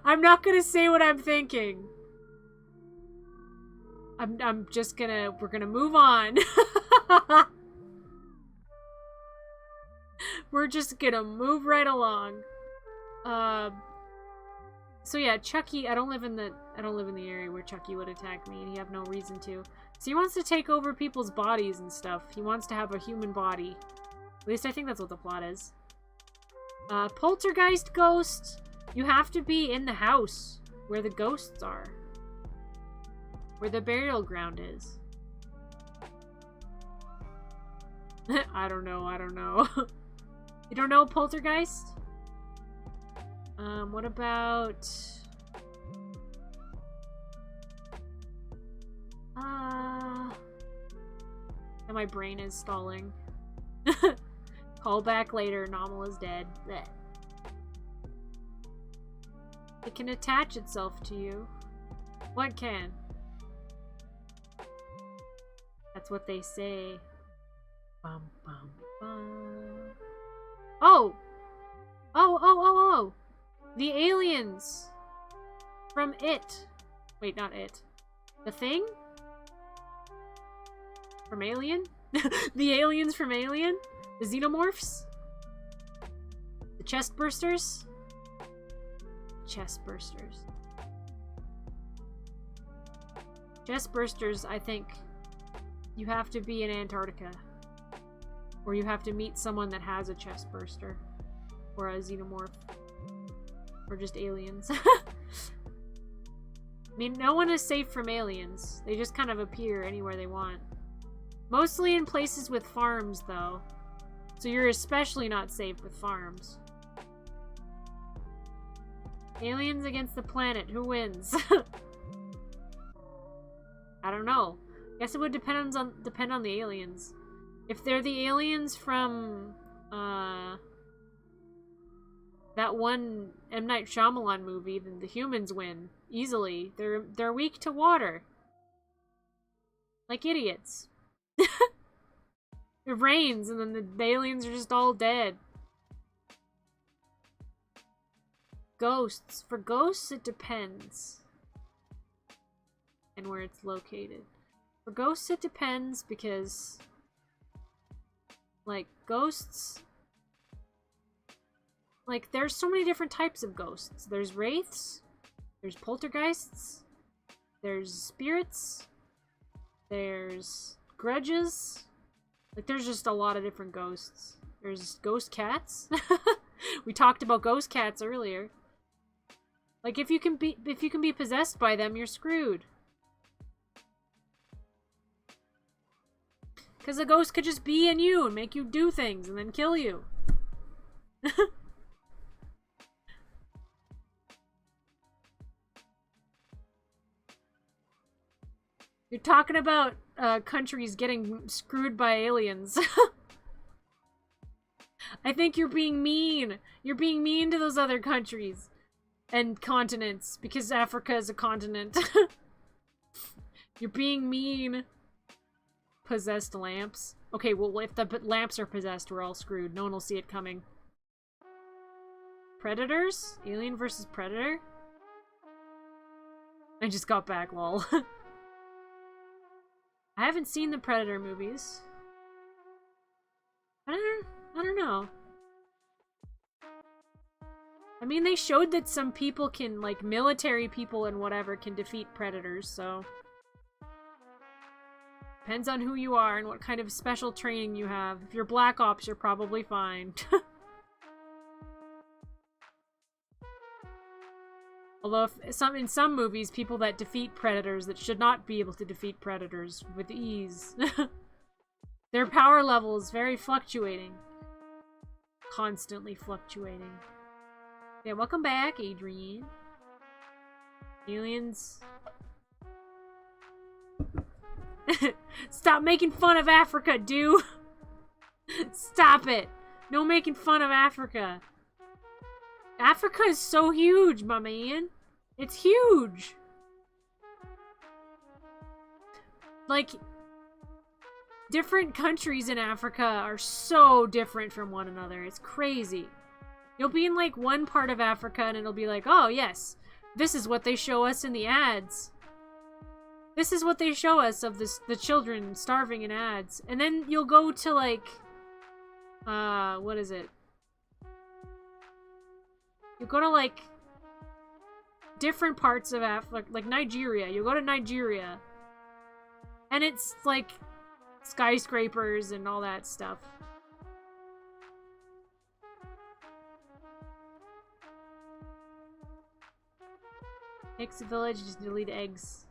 I'm not gonna say what I'm thinking. I'm just gonna... We're gonna move on. We're just gonna move right along. So yeah, Chucky, I don't live in the area where Chucky would attack me, and he'd have no reason to. So he wants to take over people's bodies and stuff. He wants to have a human body. At least I think that's what the plot is. Poltergeist ghost. You have to be in the house where the ghosts are. Where the burial ground is. I don't know. You don't know Poltergeist? What about... And my brain is stalling. Call back later, Nommle is dead. Blech. It can attach itself to you. What can? That's what they say. Bum, bum, bum. Oh! Oh! The aliens! From It. Wait, not It. The Thing? From Alien? The aliens from Alien? The xenomorphs? The chest bursters? Chest bursters. Chest bursters, I think you have to be in Antarctica. Or you have to meet someone that has a chest burster. Or a xenomorph. Or just aliens. I mean, no one is safe from aliens. They just kind of appear anywhere they want. Mostly in places with farms, though. So you're especially not safe with farms. Aliens against the planet. Who wins? I don't know. Guess it would depend on the aliens. If they're the aliens from that one M. Night Shyamalan movie, then the humans win easily. They're weak to water. Like idiots. It rains and then the aliens are just all dead. Ghosts. For ghosts, it depends. And where it's located. For ghosts, it depends because... Like, ghosts... Like, there's so many different types of ghosts. There's wraiths. There's poltergeists. There's spirits. There's grudges. Like, there's just a lot of different ghosts. There's ghost cats. We talked about ghost cats earlier. Like, if you can be possessed by them, you're screwed. Because a ghost could just be in you and make you do things and then kill you. You're talking about countries getting screwed by aliens. I think you're being mean. You're being mean to those other countries and continents because Africa is a continent. You're being mean. Possessed lamps. Okay, well, if the lamps are possessed, we're all screwed. No one will see it coming. Predators? Alien versus Predator? I just got back, lol. I haven't seen the Predator movies. I don't know. I mean, they showed that some people can, like, military people and whatever can defeat predators, so... Depends on who you are and what kind of special training you have. If you're Black Ops, you're probably fine. Although, in some movies, people that defeat predators that should not be able to defeat predators with ease. Their power level is very fluctuating. Constantly fluctuating. Yeah, welcome back, Adrian. Aliens. Stop making fun of Africa, dude! Stop it! No making fun of Africa. Africa is so huge, my man. It's huge. Like, different countries in Africa are so different from one another. It's crazy. You'll be in, like, one part of Africa and it'll be like, oh, yes, this is what they show us in the ads. This is what they show us of the children starving in ads. And then you'll go to, like, what is it? You go to, like, different parts of Africa, like Nigeria. You go to Nigeria, and it's, like, skyscrapers and all that stuff. Next village, just delete eggs.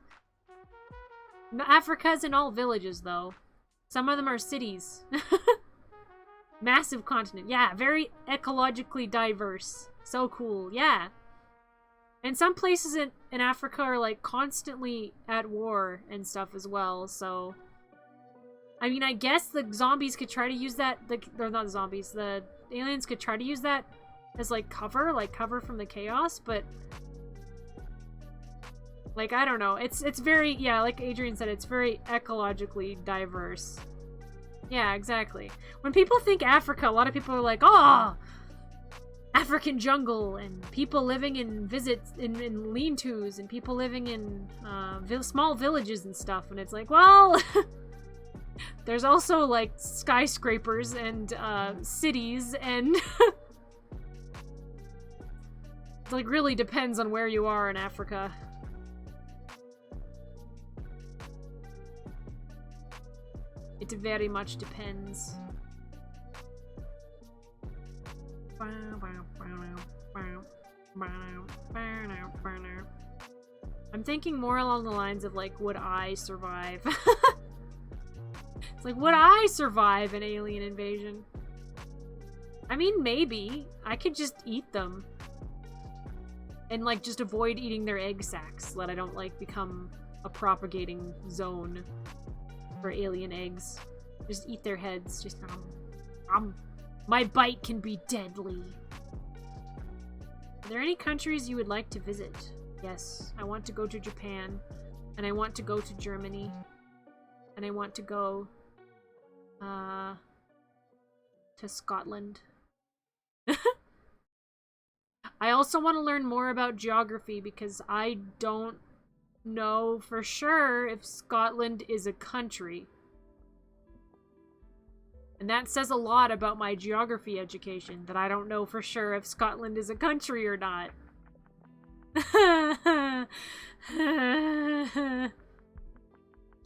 Africa's in all villages, though. Some of them are cities. Massive continent. Yeah, very ecologically diverse. So cool. Yeah. And some places in Africa are, like, constantly at war and stuff as well, so... I mean, I guess the zombies could try to use that... Or not the zombies, the aliens could try to use that as, like, cover from the chaos, but... Like, I don't know. It's very... Yeah, like Adrian said, it's very ecologically diverse. Yeah, exactly. When people think Africa, a lot of people are like, oh! African jungle, and people living in in lean-tos, and people living in small villages and stuff, and it's like, well, there's also, like, skyscrapers and cities, and it, like, really depends on where you are in Africa. It very much depends. I'm thinking more along the lines of, like, would I survive? It's like, would I survive an alien invasion? I mean, maybe. I could just eat them. And, like, just avoid eating their egg sacs so that I don't, like, become a propagating zone for alien eggs. Just eat their heads. Just, my bite can be deadly. Are there any countries you would like to visit? Yes, I want to go to Japan, and I want to go to Germany, and I want to go to Scotland. I also want to learn more about geography because I don't know for sure if Scotland is a country. And that says a lot about my geography education, that I don't know for sure if Scotland is a country or not. Do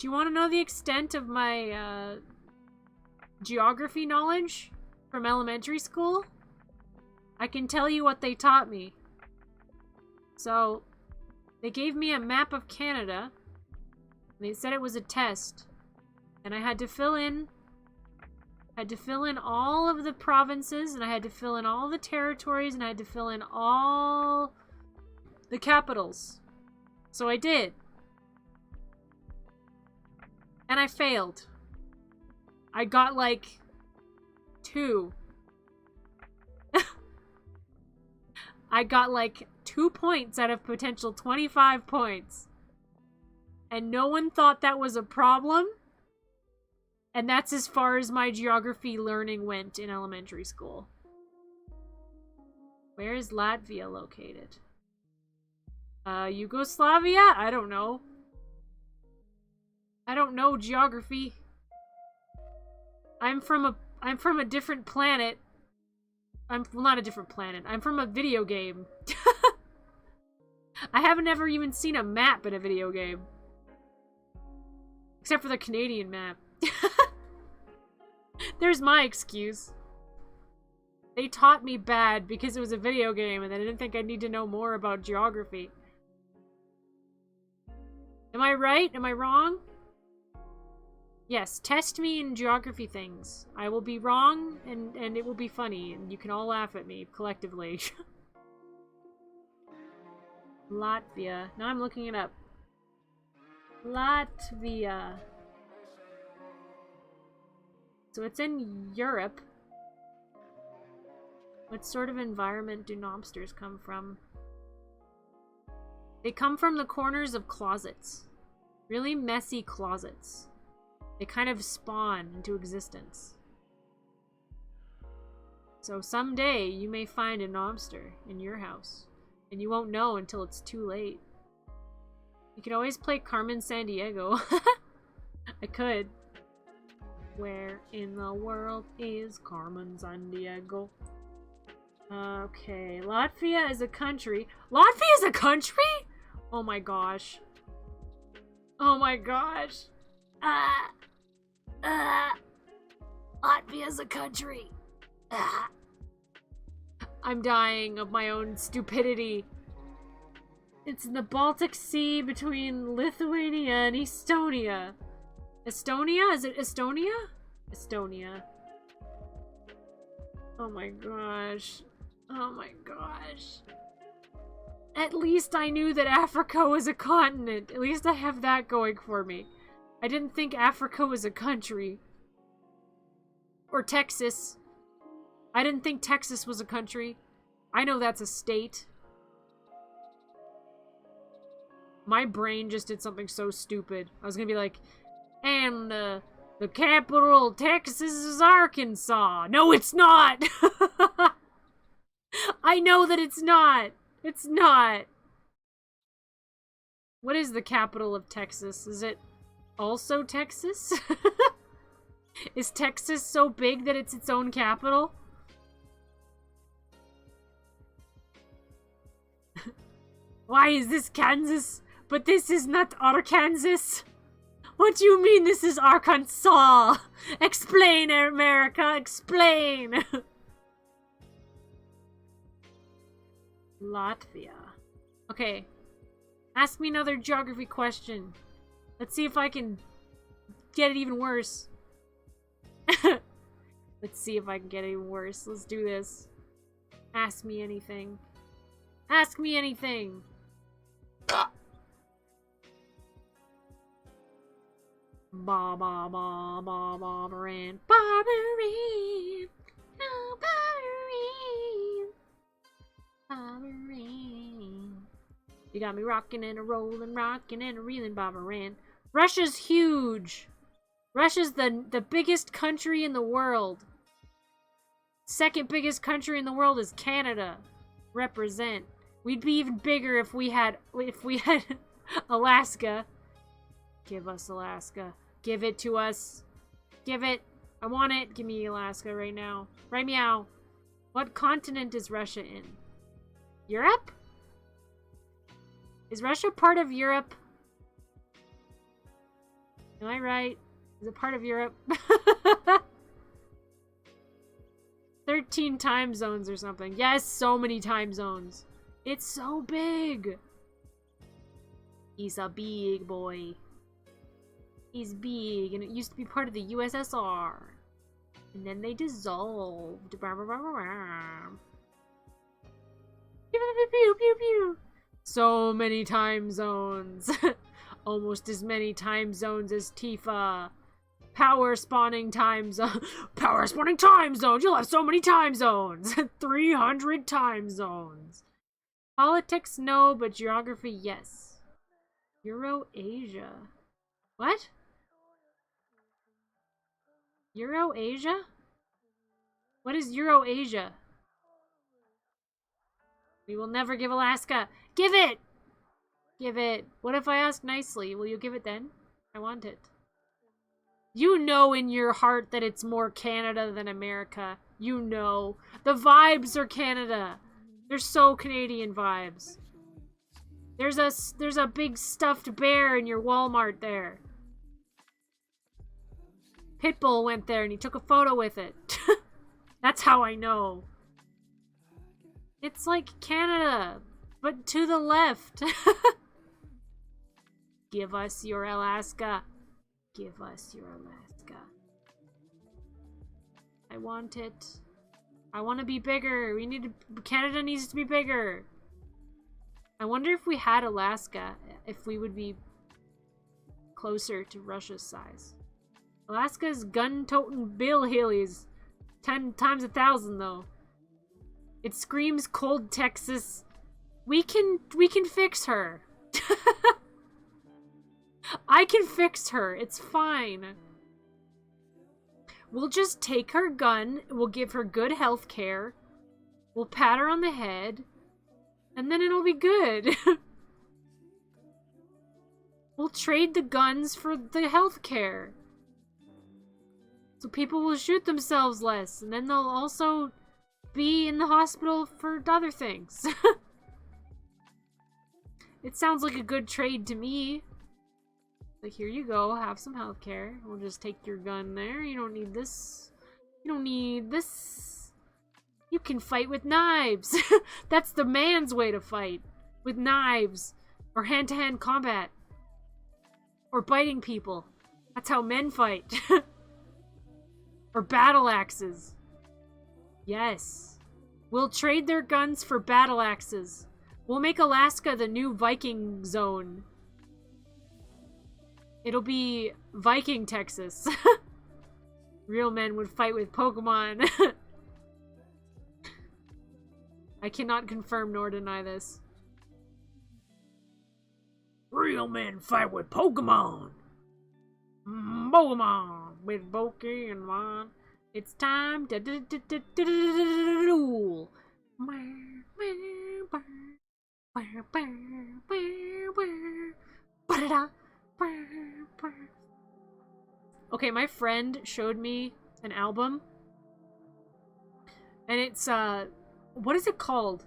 you want to know the extent of my geography knowledge from elementary school? I can tell you what they taught me. So, they gave me a map of Canada, and they said it was a test, and I had to fill in all of the provinces, and I had to fill in all the territories, and I had to fill in all the capitals. So I did. And I failed. I got like 2. I got like 2 points out of potential 25 points. And no one thought that was a problem. And that's as far as my geography learning went in elementary school. Where is Latvia located? Yugoslavia? I don't know. I don't know geography. I'm from a different planet. Well, not a different planet. I'm from a video game. I haven't ever even seen a map in a video game. Except for the Canadian map. There's my excuse. They taught me bad because it was a video game and they didn't think I'd need to know more about geography. Am I right? Am I wrong? Yes, test me in geography things. I will be wrong and it will be funny and you can all laugh at me collectively. Latvia. Now I'm looking it up. Latvia. So it's in Europe. What sort of environment do Nommsters come from? They come from the corners of closets. Really messy closets. They kind of spawn into existence. So someday you may find a Nommster in your house. And you won't know until it's too late. You could always play Carmen Sandiego. I could. Where in the world is Carmen Sandiego? Okay, Latvia is a country. Latvia is a country? Oh my gosh. Oh my gosh. Latvia is a country. I'm dying of my own stupidity. It's in the Baltic Sea between Lithuania and Estonia. Estonia? Is it Estonia? Estonia. Oh my gosh. Oh my gosh. At least I knew that Africa was a continent. At least I have that going for me. I didn't think Africa was a country. Or Texas. I didn't think Texas was a country. I know that's a state. My brain just did something so stupid. I was gonna be like, and the capital of Texas is Arkansas. No, it's not! I know that it's not. It's not. What is the capital of Texas? Is it also Texas? Is Texas so big that it's its own capital? Why is this Kansas? But this is not Arkansas. What do you mean this is Arkansas? Explain, America, explain. Latvia. Okay. Ask me another geography question. Let's see if I can get it even worse. Let's see if I can get it even worse. Let's do this. Ask me anything. Ask me anything. Ba ba ba ba Barbaran. Barbaran. Oh, Barbaran. Barbaran. You got me rocking and a rolling, rocking and a reeling, Barbaran. Russia's huge. Russia's the biggest country in the world. Second biggest country in the world is Canada. Represent. We'd be even bigger if we had Alaska. Give us Alaska. Give it to us. Give it. I want it. Give me Alaska right now. Right meow. What continent is Russia in? Europe? Is Russia part of Europe? Am I right? Is it part of Europe? 13 time zones or something. Yes, so many time zones. It's so big. He's a big boy. He's big, and it used to be part of the USSR. And then they dissolved. Pew, pew, pew, pew, pew. So many time zones. Almost as many time zones as Tifa. Power spawning time zone. Power spawning time zones! You'll have so many time zones! 300 time zones. Politics, no, but geography, yes. Euro-Asia. What? Euro-Asia? What is Euro-Asia? We will never give Alaska. Give it! Give it. What if I ask nicely? Will you give it then? I want it. You know in your heart that it's more Canada than America. You know. The vibes are Canada. They're so Canadian vibes. There's a big stuffed bear in your Walmart there. Pitbull went there and he took a photo with it. That's how I know. It's like Canada, but to the left. Give us your Alaska. Give us your Alaska. I want it. I want to be bigger. Canada needs to be bigger. I wonder if we had Alaska, if we would be closer to Russia's size. Alaska's gun-toting Bill Hillies. 10 times 1,000 though. It screams cold Texas. We can fix her. I can fix her. It's fine. We'll just take her gun. We'll give her good health care. We'll pat her on the head. And then it'll be good. We'll trade the guns for the health care. So people will shoot themselves less. And then they'll also be in the hospital for other things. It sounds like a good trade to me. Like, here you go, have some healthcare. We'll just take your gun there. You don't need this. You don't need this. You can fight with knives. That's the man's way to fight. With knives. Or hand-to-hand combat. Or biting people. That's how men fight. Or battle axes. Yes. We'll trade their guns for battle axes. We'll make Alaska the new Viking zone. It'll be Viking Texas. Real men would fight with Pokemon. I cannot confirm nor deny this. Real men fight with Pokemon. Pokemon with Pokemon. It's time to duel. Okay, my friend showed me an album. And it's, what is it called?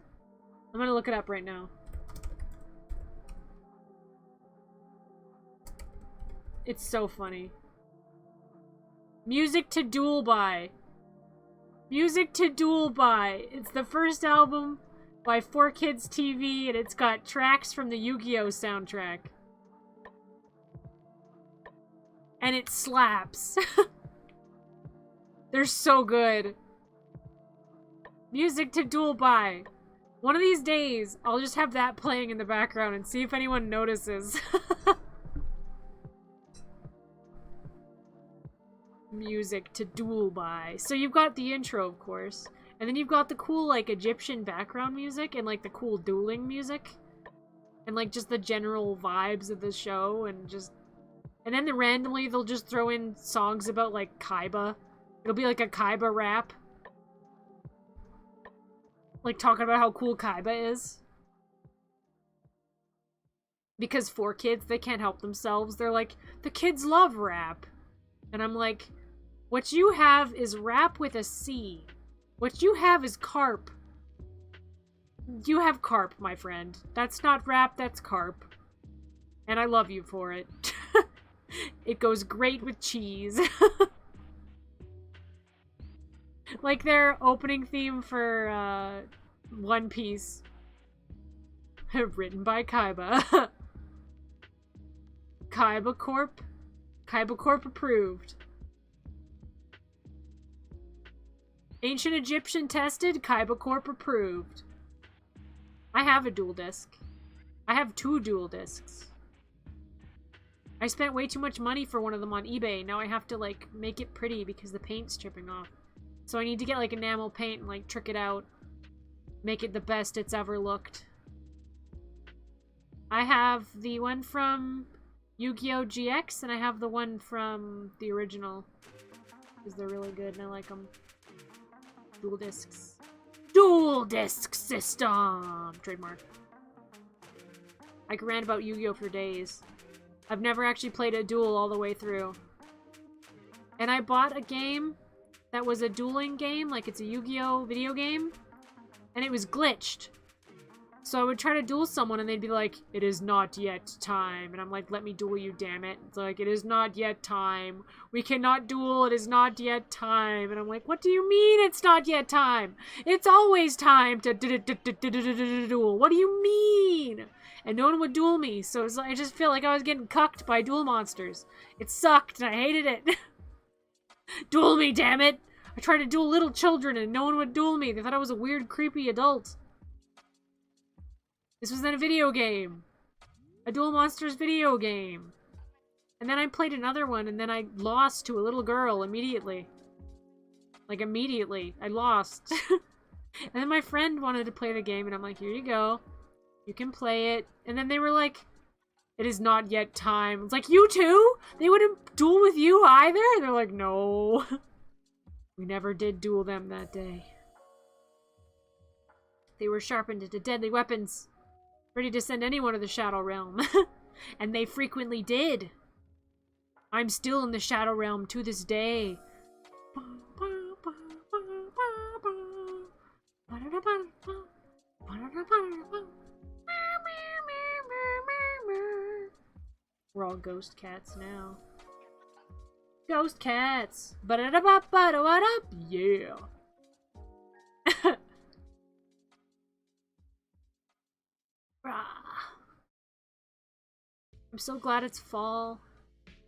I'm gonna look it up right now. It's so funny. Music to Duel By. Music to Duel By. It's the first album by 4Kids TV, and it's got tracks from the Yu-Gi-Oh! Soundtrack. And it slaps. They're so good. Music to Duel By. One of these days, I'll just have that playing in the background and see if anyone notices. Music to Duel By. So you've got the intro, of course. And then you've got the cool, like, Egyptian background music and, like, the cool dueling music. And, like, just the general vibes of the show and just... And then randomly they'll just throw in songs about, like, Kaiba. It'll be like a Kaiba rap. Like, talking about how cool Kaiba is. Because 4Kids, they can't help themselves. They're like, the kids love rap. And I'm like, what you have is rap with a C. What you have is carp. You have carp, my friend. That's not rap, that's carp. And I love you for it. It goes great with cheese. Like their opening theme for One Piece. Written by Kaiba. Kaiba Corp. Kaiba Corp approved. Ancient Egyptian tested. Kaiba Corp approved. I have a dual disc. I have 2 dual discs. I spent way too much money for one of them on eBay. Now I have to, like, make it pretty because the paint's chipping off. So I need to get, like, enamel paint and, like, trick it out. Make it the best it's ever looked. I have the one from Yu-Gi-Oh! GX, and I have the one from the original. Because they're really good, and I like them. Dual discs. Dual disc system! Trademark. I could rant about Yu-Gi-Oh! For days. I've never actually played a duel all the way through. And I bought a game that was a dueling game, like it's a Yu-Gi-Oh! Video game, and it was glitched. So I would try to duel someone and they'd be like, "It is not yet time." And I'm like, "Let me duel you, damn it." It's like, "It is not yet time. We cannot duel, it is not yet time." And I'm like, "What do you mean it's not yet time? It's always time to duel. What do you mean?" And no one would duel me, so I just feel like I was getting cucked by duel monsters. It sucked, and I hated it. Duel me, damn it! I tried to duel little children, and no one would duel me. They thought I was a weird, creepy adult. This was in a video game. A Duel Monsters video game. And then I played another one, and then I lost to a little girl immediately. Like, immediately. I lost. And then my friend wanted to play the game, and I'm like, "Here you go. You can play it." And then they were like, "It is not yet time." It's like, "You too? They wouldn't duel with you either?" And they're like, "No." We never did duel them that day. They were sharpened into deadly weapons, ready to send anyone to the Shadow Realm. And they frequently did. I'm still in the Shadow Realm to this day. We're all ghost cats now. Ghost cats! Ba-da-da-ba-ba-da-wa-da! Yeah! I'm so glad it's fall.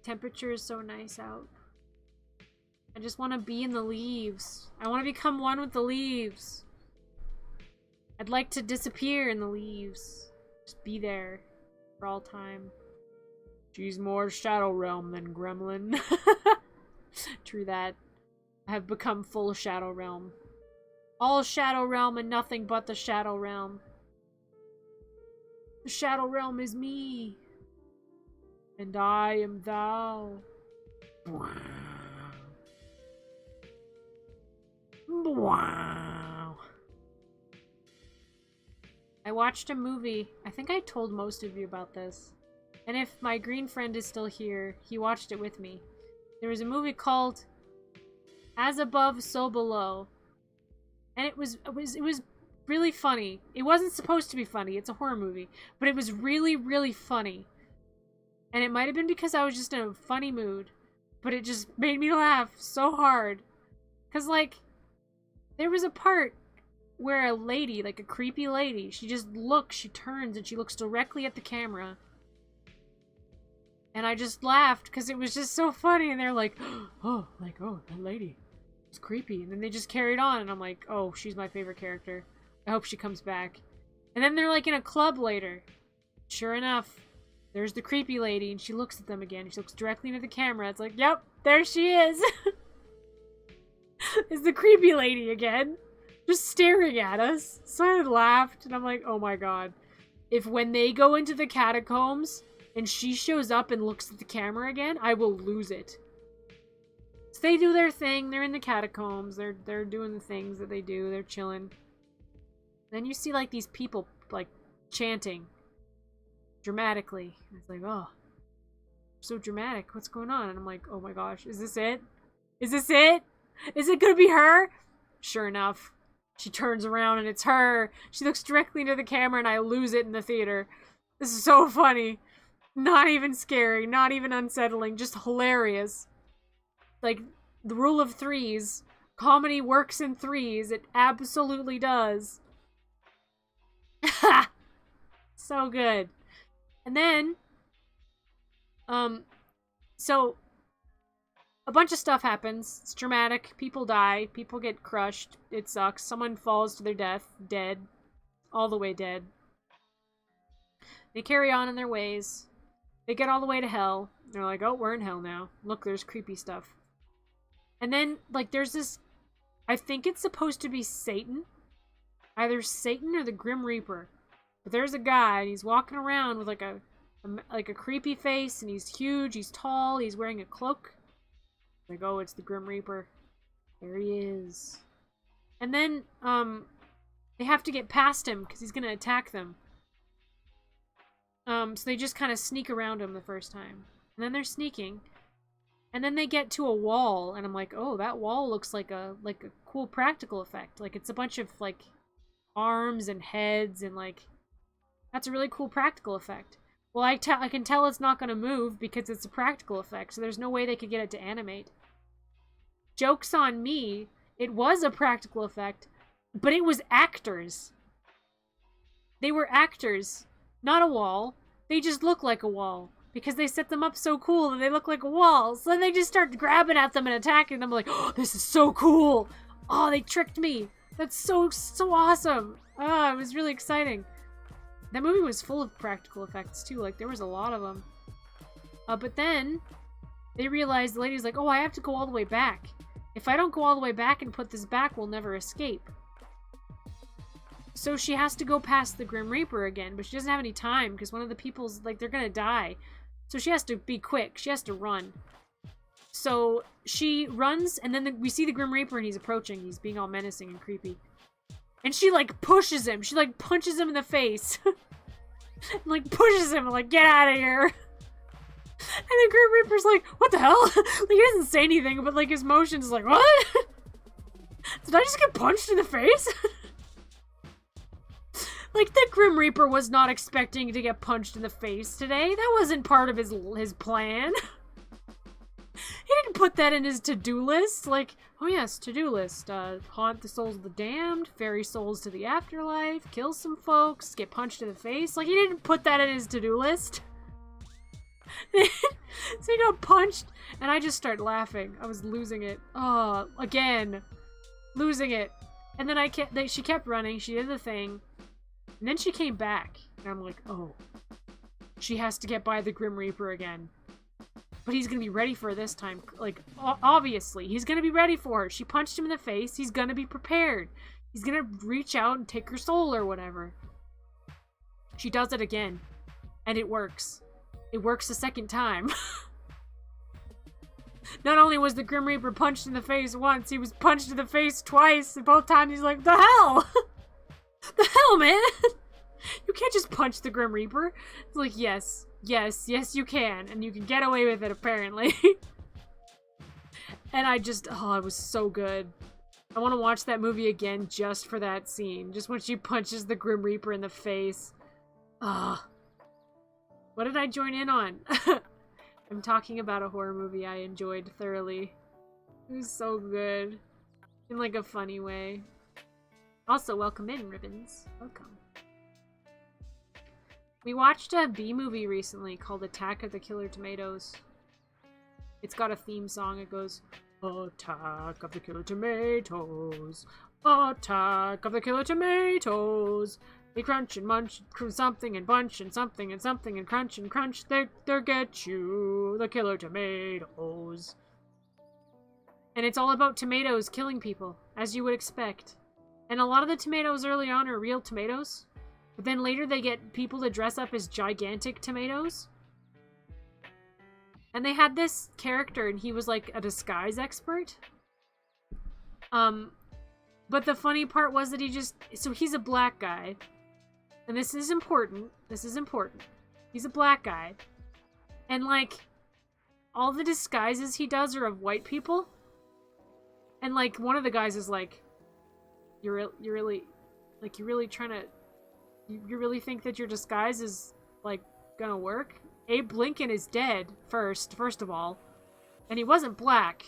Temperature is so nice out. I just want to be in the leaves. I want to become one with the leaves. I'd like to disappear in the leaves. Just be there for all time. She's more Shadow Realm than Gremlin. True that. I have become full Shadow Realm. All Shadow Realm and nothing but the Shadow Realm. The Shadow Realm is me. And I am thou. Wow. I watched a movie. I think I told most of you about this. And if my green friend is still here, he watched it with me. There was a movie called As Above, So Below. And it was really funny. It wasn't supposed to be funny. It's a horror movie. But it was really, really funny. And it might have been because I was just in a funny mood. But it just made me laugh so hard. Because, like, there was a part where a lady, like a creepy lady, she turns and she looks directly at the camera. And I just laughed because it was just so funny. And they're like, oh, that lady. It's creepy. And then they just carried on. And I'm like, oh, she's my favorite character. I hope she comes back. And then they're like in a club later. Sure enough, there's the creepy lady. And she looks at them again. She looks directly into the camera. It's like, yep, there she is. It's the creepy lady again. Just staring at us. So I laughed. And I'm like, oh my god. If when they go into the catacombs and she shows up and looks at the camera again, I will lose it. So they do their thing. They're in the catacombs. They're doing the things that they do. They're chilling. Then you see, like, these people, like, chanting. Dramatically. And it's like, oh. So dramatic. What's going on? And I'm like, oh my gosh. Is this it? Is this it? Is it gonna be her? Sure enough. She turns around and it's her. She looks directly into the camera and I lose it in the theater. This is so funny. Not even scary, not even unsettling, just hilarious. Like, the rule of threes. Comedy works in threes. It absolutely does. So good. And then, so, a bunch of stuff happens. It's dramatic. People die. People get crushed. It sucks. Someone falls to their death. Dead. All the way dead. They carry on in their ways. They get all the way to hell. They're like, oh, we're in hell now. Look, there's creepy stuff. And then, like, there's this... I think it's supposed to be Satan. Either Satan or the Grim Reaper. But there's a guy, and he's walking around with, like a creepy face, and he's huge, he's tall, he's wearing a cloak. Like, oh, it's the Grim Reaper. There he is. And then, they have to get past him, because he's gonna attack them. So they just kind of sneak around him the first time. And then they're sneaking. And then they get to a wall, and I'm like, oh, that wall looks like a cool practical effect. Like, it's a bunch of, like, arms and heads, and, like, that's a really cool practical effect. Well, I can tell it's not going to move because it's a practical effect, so there's no way they could get it to animate. Joke's on me. It was a practical effect, but it was actors. They were actors, not a wall. They just look like a wall. Because they set them up so cool that they look like a wall. So then they just start grabbing at them and attacking them. Like, oh, this is so cool. Oh, they tricked me. That's so awesome. Oh, it was really exciting. That movie was full of practical effects, too. Like, there was a lot of them. But then, they realized, the lady's like, oh, I have to go all the way back. If I don't go all the way back and put this back, we'll never escape. So she has to go past the Grim Reaper again, but she doesn't have any time, because one of the people's, like, they're gonna die. So she has to be quick. She has to run. So she runs, and then we see the Grim Reaper, and he's approaching. He's being all menacing and creepy. And she, like, pushes him. She, like, punches him in the face. Like, pushes him, like, get out of here. And the Grim Reaper's like, what the hell? Like, he doesn't say anything, but, like, his motion's like, what? Did I just get punched in the face? Like, the Grim Reaper was not expecting to get punched in the face today. That wasn't part of his plan. He didn't put that in his to-do list. Like, oh yes, to-do list. Haunt the souls of the damned, ferry souls to the afterlife, kill some folks, get punched in the face. Like, he didn't put that in his to-do list. So he got punched, and I just started laughing. I was losing it. Oh, again. Losing it. And then she kept running. She did the thing. And then she came back, and I'm like, oh, she has to get by the Grim Reaper again. But he's gonna be ready for her this time. Like, obviously, he's gonna be ready for her. She punched him in the face, he's gonna be prepared. He's gonna reach out and take her soul or whatever. She does it again, and it works. It works a second time. Not only was the Grim Reaper punched in the face once, he was punched in the face twice, and both times he's like, the hell? The hell, man? You can't just punch the Grim Reaper. It's like, yes, you can. And you can get away with it, apparently. And oh, it was so good. I want to watch that movie again just for that scene. Just when she punches the Grim Reaper in the face. Ah. What did I join in on? I'm talking about a horror movie I enjoyed thoroughly. It was so good. In, like, a funny way. Also, welcome in, Ribbons. Welcome. We watched a B-movie recently called Attack of the Killer Tomatoes. It's got a theme song. It goes, Attack of the Killer Tomatoes. Attack of the Killer Tomatoes. They crunch and munch something and bunch and something and something and crunch. They get you, the killer tomatoes. And it's all about tomatoes killing people, as you would expect. And a lot of the tomatoes early on are real tomatoes. But then later they get people to dress up as gigantic tomatoes. And they had this character, and he was like a disguise expert. But the funny part was that so he's a black guy. And this is important. He's a black guy. And, like, all the disguises he does are of white people. And, like, one of the guys is like, you really think that your disguise is, like, gonna work? Abe Lincoln is dead, first of all. And he wasn't black.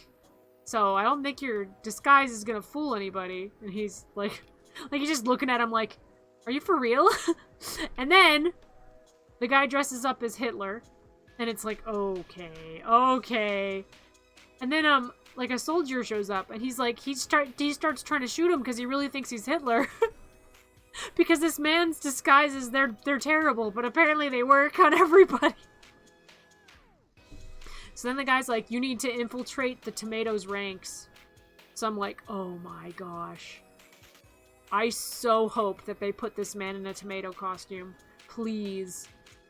So I don't think your disguise is gonna fool anybody. And he's, like he's just looking at him like, are you for real? And then the guy dresses up as Hitler. And it's like, okay. And then, like, a soldier shows up, and he's like, he starts trying to shoot him because he really thinks he's Hitler. Because this man's disguises, they're terrible, but apparently they work on everybody. So then the guy's like, you need to infiltrate the tomatoes ranks. So I'm like, oh my gosh. I so hope that they put this man in a tomato costume. Please.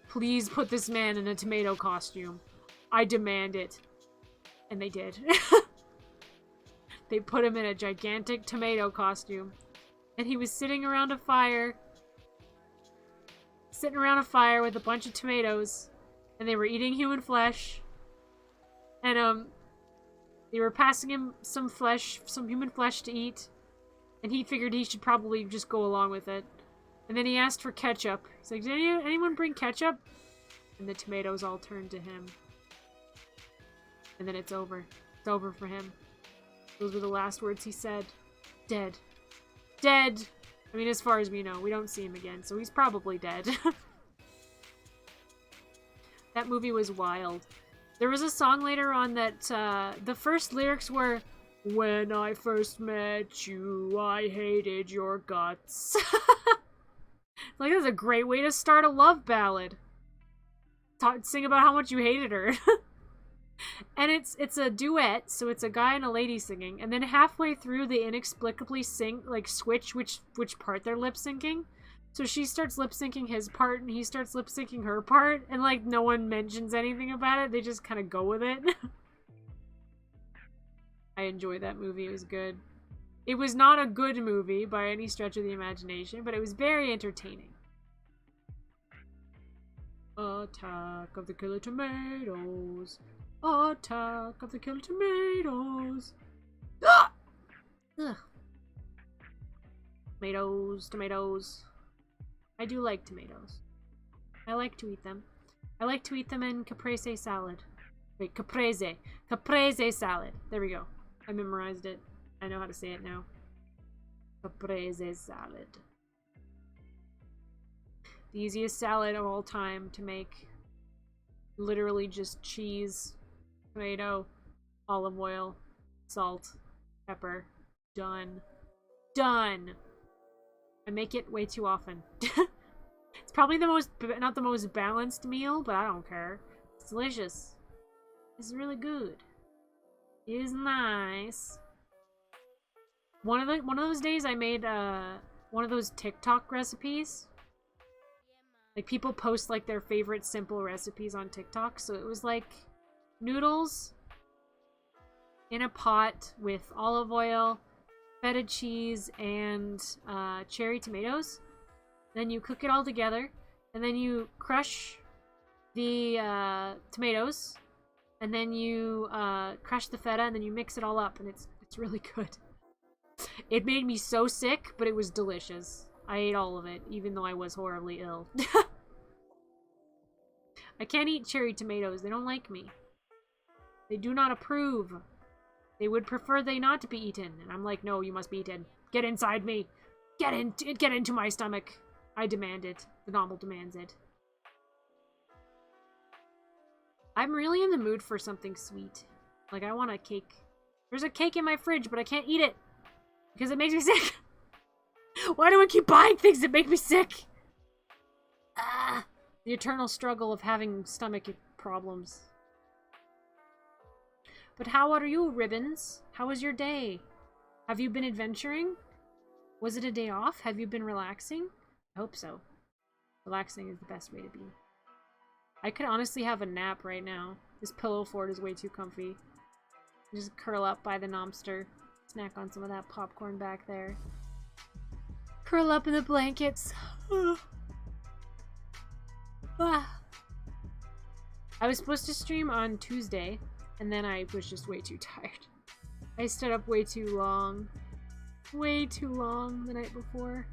Please put this man in a tomato costume. I demand it. And they did. They put him in a gigantic tomato costume. And he was sitting around a fire. Sitting around a fire with a bunch of tomatoes. And they were eating human flesh. And, they were passing him some flesh, some human flesh to eat. And he figured he should probably just go along with it. And then he asked for ketchup. He's like, did anyone bring ketchup? And the tomatoes all turned to him. And then it's over. It's over for him. Those were the last words he said. Dead. Dead! I mean, as far as we know, we don't see him again, so he's probably dead. That movie was wild. There was a song later on that, the first lyrics were, when I first met you, I hated your guts. Like, that's a great way to start a love ballad. Sing about how much you hated her. And it's a duet, so it's a guy and a lady singing, and then halfway through they inexplicably switch which part they're lip syncing. So she starts lip syncing his part and he starts lip syncing her part, and like no one mentions anything about it. They just kind of go with it. I enjoyed that movie. It was good. It was not a good movie by any stretch of the imagination, but it was very entertaining. Attack of the Killer Tomatoes. Attack of the Killer Tomatoes. Ah! Ugh. Tomatoes, tomatoes. I do like tomatoes. I like to eat them. I like to eat them in caprese salad. Wait, caprese. Caprese salad. There we go. I memorized it. I know how to say it now. Caprese salad. The easiest salad of all time to make. Literally just cheese, tomato, olive oil, salt, pepper. Done. Done! I make it way too often. It's probably not the most balanced meal, but I don't care. It's delicious. It's really good. It is nice. One of those days I made one of those TikTok recipes. Like, people post like their favorite simple recipes on TikTok, so it was like noodles in a pot with olive oil, feta cheese, and cherry tomatoes. Then you cook it all together, and then you crush the tomatoes, and then you crush the feta, and then you mix it all up, and it's really good. It made me so sick, but it was delicious. I ate all of it, even though I was horribly ill. I can't eat cherry tomatoes. They don't like me. They do not approve. They would prefer they not to be eaten. And I'm like, no, you must be eaten. Get inside me. Get into my stomach. I demand it. The Nommle demands it. I'm really in the mood for something sweet. Like, I want a cake. There's a cake in my fridge, but I can't eat it. Because it makes me sick. Why do I keep buying things that make me sick? Ah, the eternal struggle of having stomach problems. But how are you, Ribbons? How was your day? Have you been adventuring? Was it a day off? Have you been relaxing? I hope so. Relaxing is the best way to be. I could honestly have a nap right now. This pillow fort is way too comfy. Just curl up by the Nommster. Snack on some of that popcorn back there. Curl up in the blankets. I was supposed to stream on Tuesday, and then I was just way too tired. I stayed up way too long. Way too long the night before.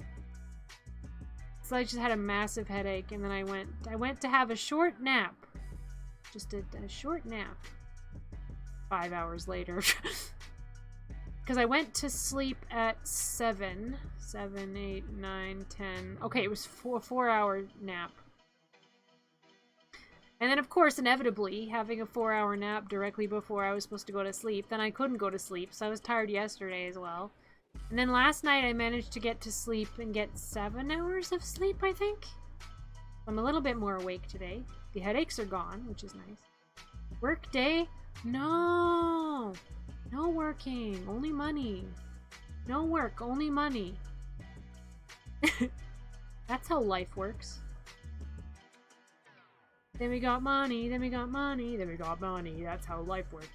So I just had a massive headache, and then I went to have a short nap. Just a short nap. 5 hours later. Because I went to sleep at 7, 8, 9, 10. Okay, it was a 4-hour nap. And then, of course, inevitably, having a 4-hour nap directly before I was supposed to go to sleep, then I couldn't go to sleep, so I was tired yesterday as well. And then last night I managed to get to sleep and get 7 hours of sleep, I think. I'm a little bit more awake today. The headaches are gone, which is nice. Work day? No! No working. Only money. No work. Only money. That's how life works. Then we got money. Then we got money. Then we got money. That's how life works.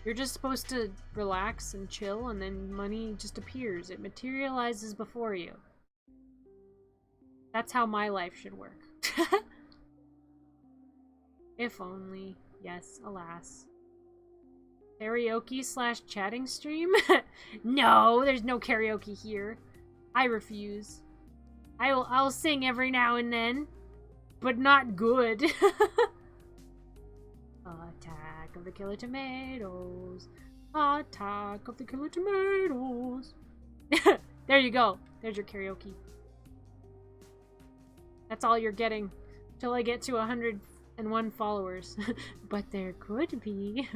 You're just supposed to relax and chill, and then money just appears. It materializes before you. That's how my life should work. If only. Yes, alas. Karaoke / chatting stream? No, there's no karaoke here. I refuse. I'll sing every now and then, but not good. Attack of the killer tomatoes. Attack of the killer tomatoes. There you go. There's your karaoke. That's all you're getting till I get to 101 followers. But there could be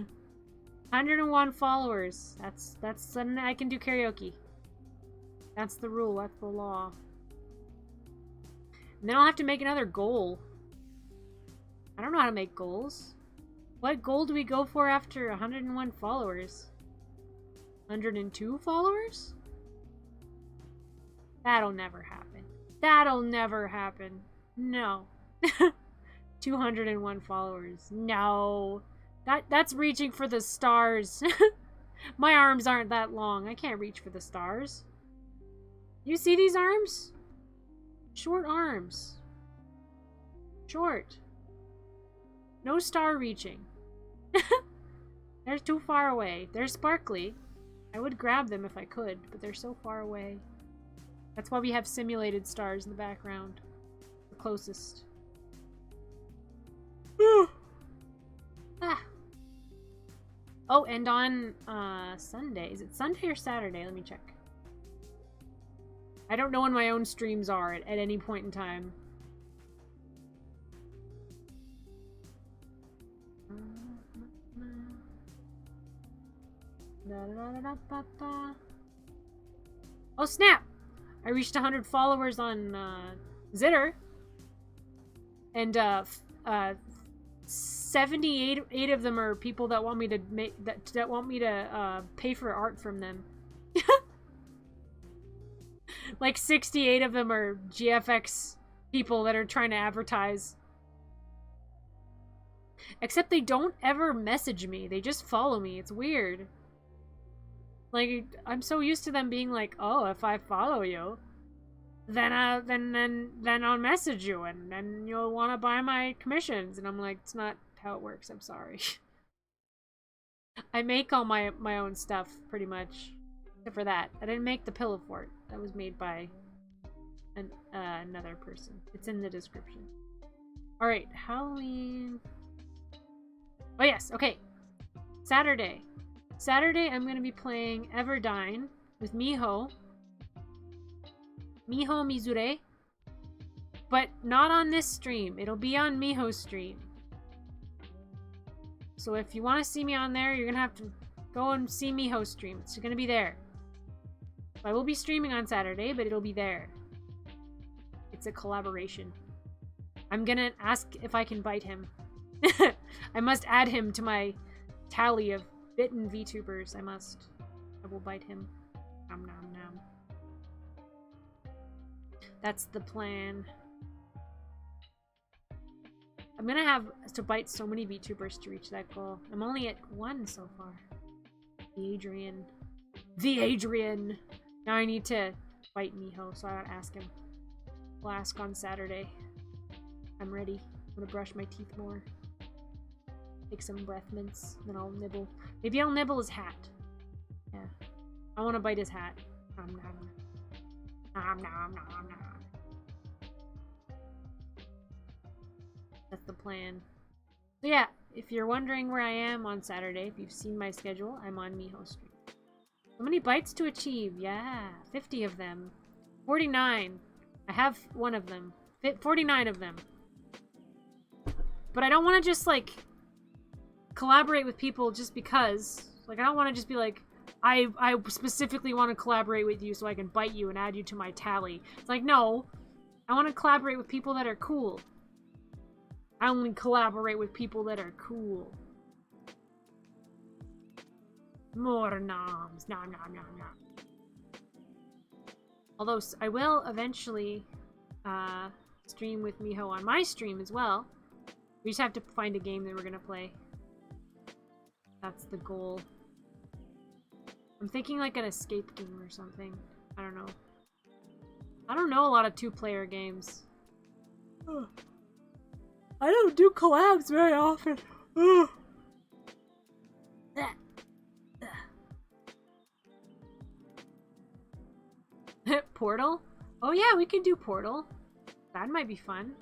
101 followers. That's then I can do karaoke. That's the rule. That's the law. And then I'll have to make another goal. I don't know how to make goals. What goal do we go for after 101 followers? 102 followers? That'll never happen. That'll never happen. No. 201 followers. No. That's reaching for the stars. My arms aren't that long. I can't reach for the stars. You see these arms? Short arms. Short. No star reaching. They're too far away. They're sparkly. I would grab them if I could, but they're so far away. That's why we have simulated stars in the background. The closest. Ah. Oh, and on Sunday. Is it Sunday or Saturday? Let me check. I don't know when my own streams are at any point in time. Oh snap! I reached 100 followers on Zitter, and 78 of them are people that want me to make that want me to pay for art from them. Like 68 of them are GFX people that are trying to advertise. Except they don't ever message me. They just follow me. It's weird. Like, I'm so used to them being like, oh, if I follow you, then I'll message you and then you'll want to buy my commissions. And I'm like, it's not how it works. I'm sorry. I make all my own stuff pretty much. Except for that. I didn't make the pillow fort. That was made by another person. It's in the description. Alright, Halloween. Oh yes, okay. Saturday. Saturday I'm going to be playing Everdyne with Miho. Miho Mizure. But not on this stream. It'll be on Miho's stream. So if you want to see me on there, you're going to have to go and see Miho's stream. It's going to be there. I will be streaming on Saturday, but it'll be there. It's a collaboration. I'm gonna ask if I can bite him. I must add him to my tally of bitten VTubers. I will bite him. Nom nom nom. That's the plan. I'm gonna have to bite so many VTubers to reach that goal. I'm only at 1 so far. The Adrian. The Adrian! Now I need to fight Miho, so I gotta ask him. We'll ask on Saturday. I'm ready. I'm gonna brush my teeth more. Take some breath mints, then I'll nibble. Maybe I'll nibble his hat. Yeah. I wanna bite his hat. Nom nom. Nom nom nom nom. That's the plan. So yeah, if you're wondering where I am on Saturday, if you've seen my schedule, I'm on Miho's stream. How many bites to achieve? Yeah, 50 of them. 49. I have one of them. 49 of them. But I don't want to just, like, collaborate with people just because. Like, I don't want to just be like, I specifically want to collaborate with you so I can bite you and add you to my tally. It's like, no. I want to collaborate with people that are cool. I only collaborate with people that are cool. More noms. Nom nom nom nom. Although I will eventually stream with Miho on my stream as well. We just have to find a game that we're gonna play. That's the goal. I'm thinking like an escape game or something. I don't know. I don't know a lot of two-player games. Ugh. I don't do collabs very often. Ugh. Portal? Oh yeah, we can do Portal. That might be fun.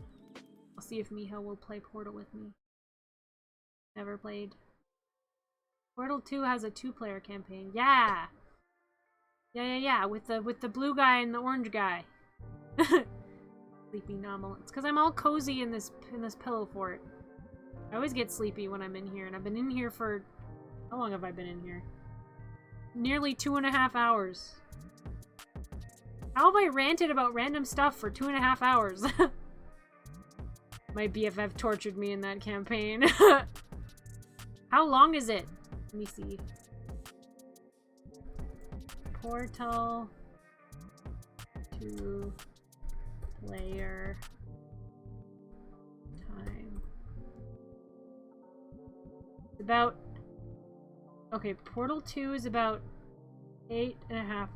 I'll see if Miho will play Portal with me. Never played. Portal 2 has a two-player campaign. Yeah! Yeah. With the blue guy and the orange guy. Sleepy Nommle. It's because I'm all cozy in this pillow fort. I always get sleepy when I'm in here, and I've been in here for... How long have I been in here? Nearly 2.5 hours. How have I ranted about random stuff for 2.5 hours? My BFF tortured me in that campaign. How long is it? Let me see. Portal 2 player time. It's about... Okay, Portal 2 is about 8.5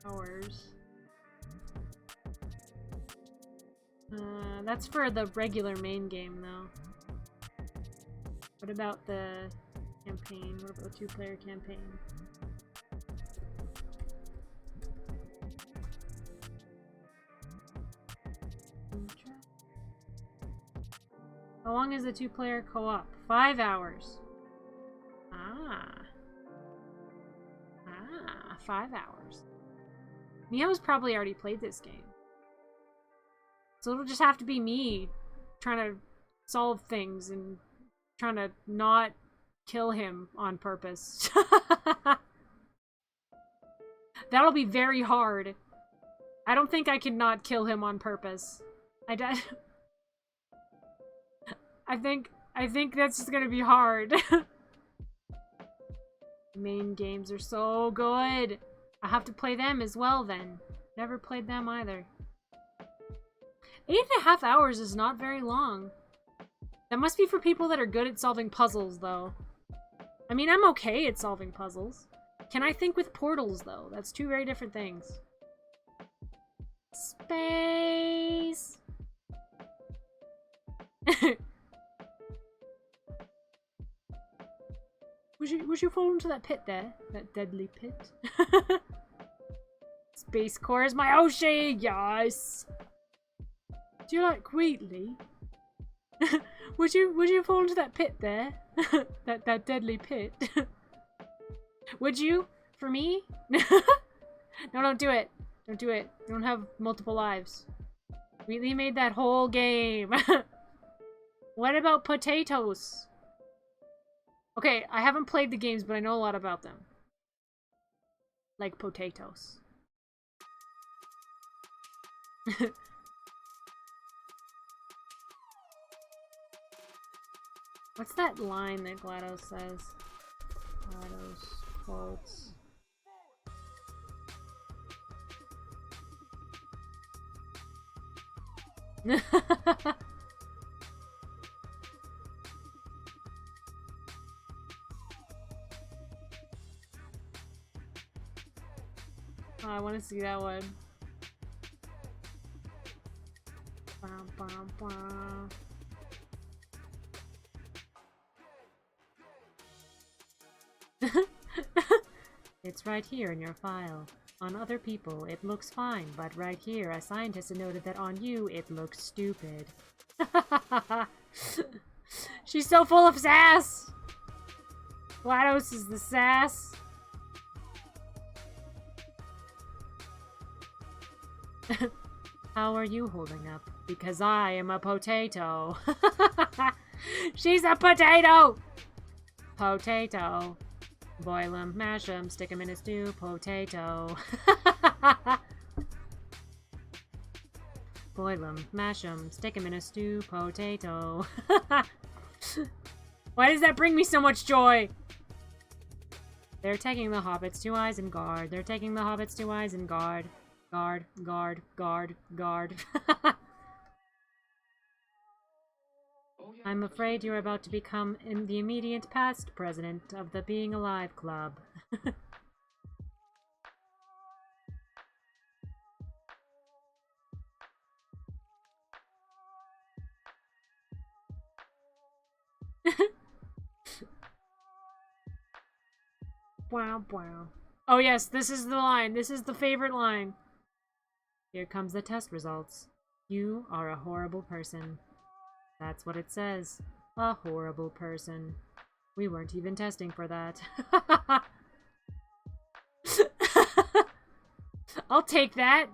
hours. That's for the regular main game, though. What about the campaign? What about the two-player campaign? How long is the two-player co-op? 5 hours. 5 hours. Miho's probably already played this game. So it'll just have to be me trying to solve things and trying to not kill him on purpose. That'll be very hard. I don't think I can not kill him on purpose. I think that's just gonna be hard. Main games are so good. I have to play them as well then. Never played them either. 8.5 hours is not very long. That must be for people that are good at solving puzzles, though. I mean, I'm okay at solving puzzles. Can I think with portals, though? That's two very different things. Space! Would you fall into that pit there? That deadly pit? Space Core is my Oshi! Yes! Do you like Wheatley? Would you fall into that pit there? that deadly pit? Would you? For me? No, don't do it. Don't do it. You don't have multiple lives. Wheatley made that whole game. What about potatoes? Okay, I haven't played the games, but I know a lot about them. Like potatoes. What's that line that GLaDOS says? GLaDOS quotes. Oh, I want to see that one. Bum, bum, bum. It's right here in your file. On other people, it looks fine, but right here, a scientist had noted that on you, it looks stupid. She's so full of sass! GLaDOS is the sass. How are you holding up? Because I am a potato. She's a potato! Potato. Boil 'em, mash 'em, stick 'em in a stew. Potato. boil 'em, mash 'em, stick 'em in a stew potato. Why does that bring me so much joy? They're taking the hobbits to Isengard. They're taking the hobbits to Isengard. Guard, guard, guard, guard. I'm afraid you're about to become in the immediate past president of the Being Alive Club. Wow, wow. Oh yes, this is the line. This is the favorite line. Here comes the test results. You are a horrible person. That's what it says. A horrible person. We weren't even testing for that. I'll take that.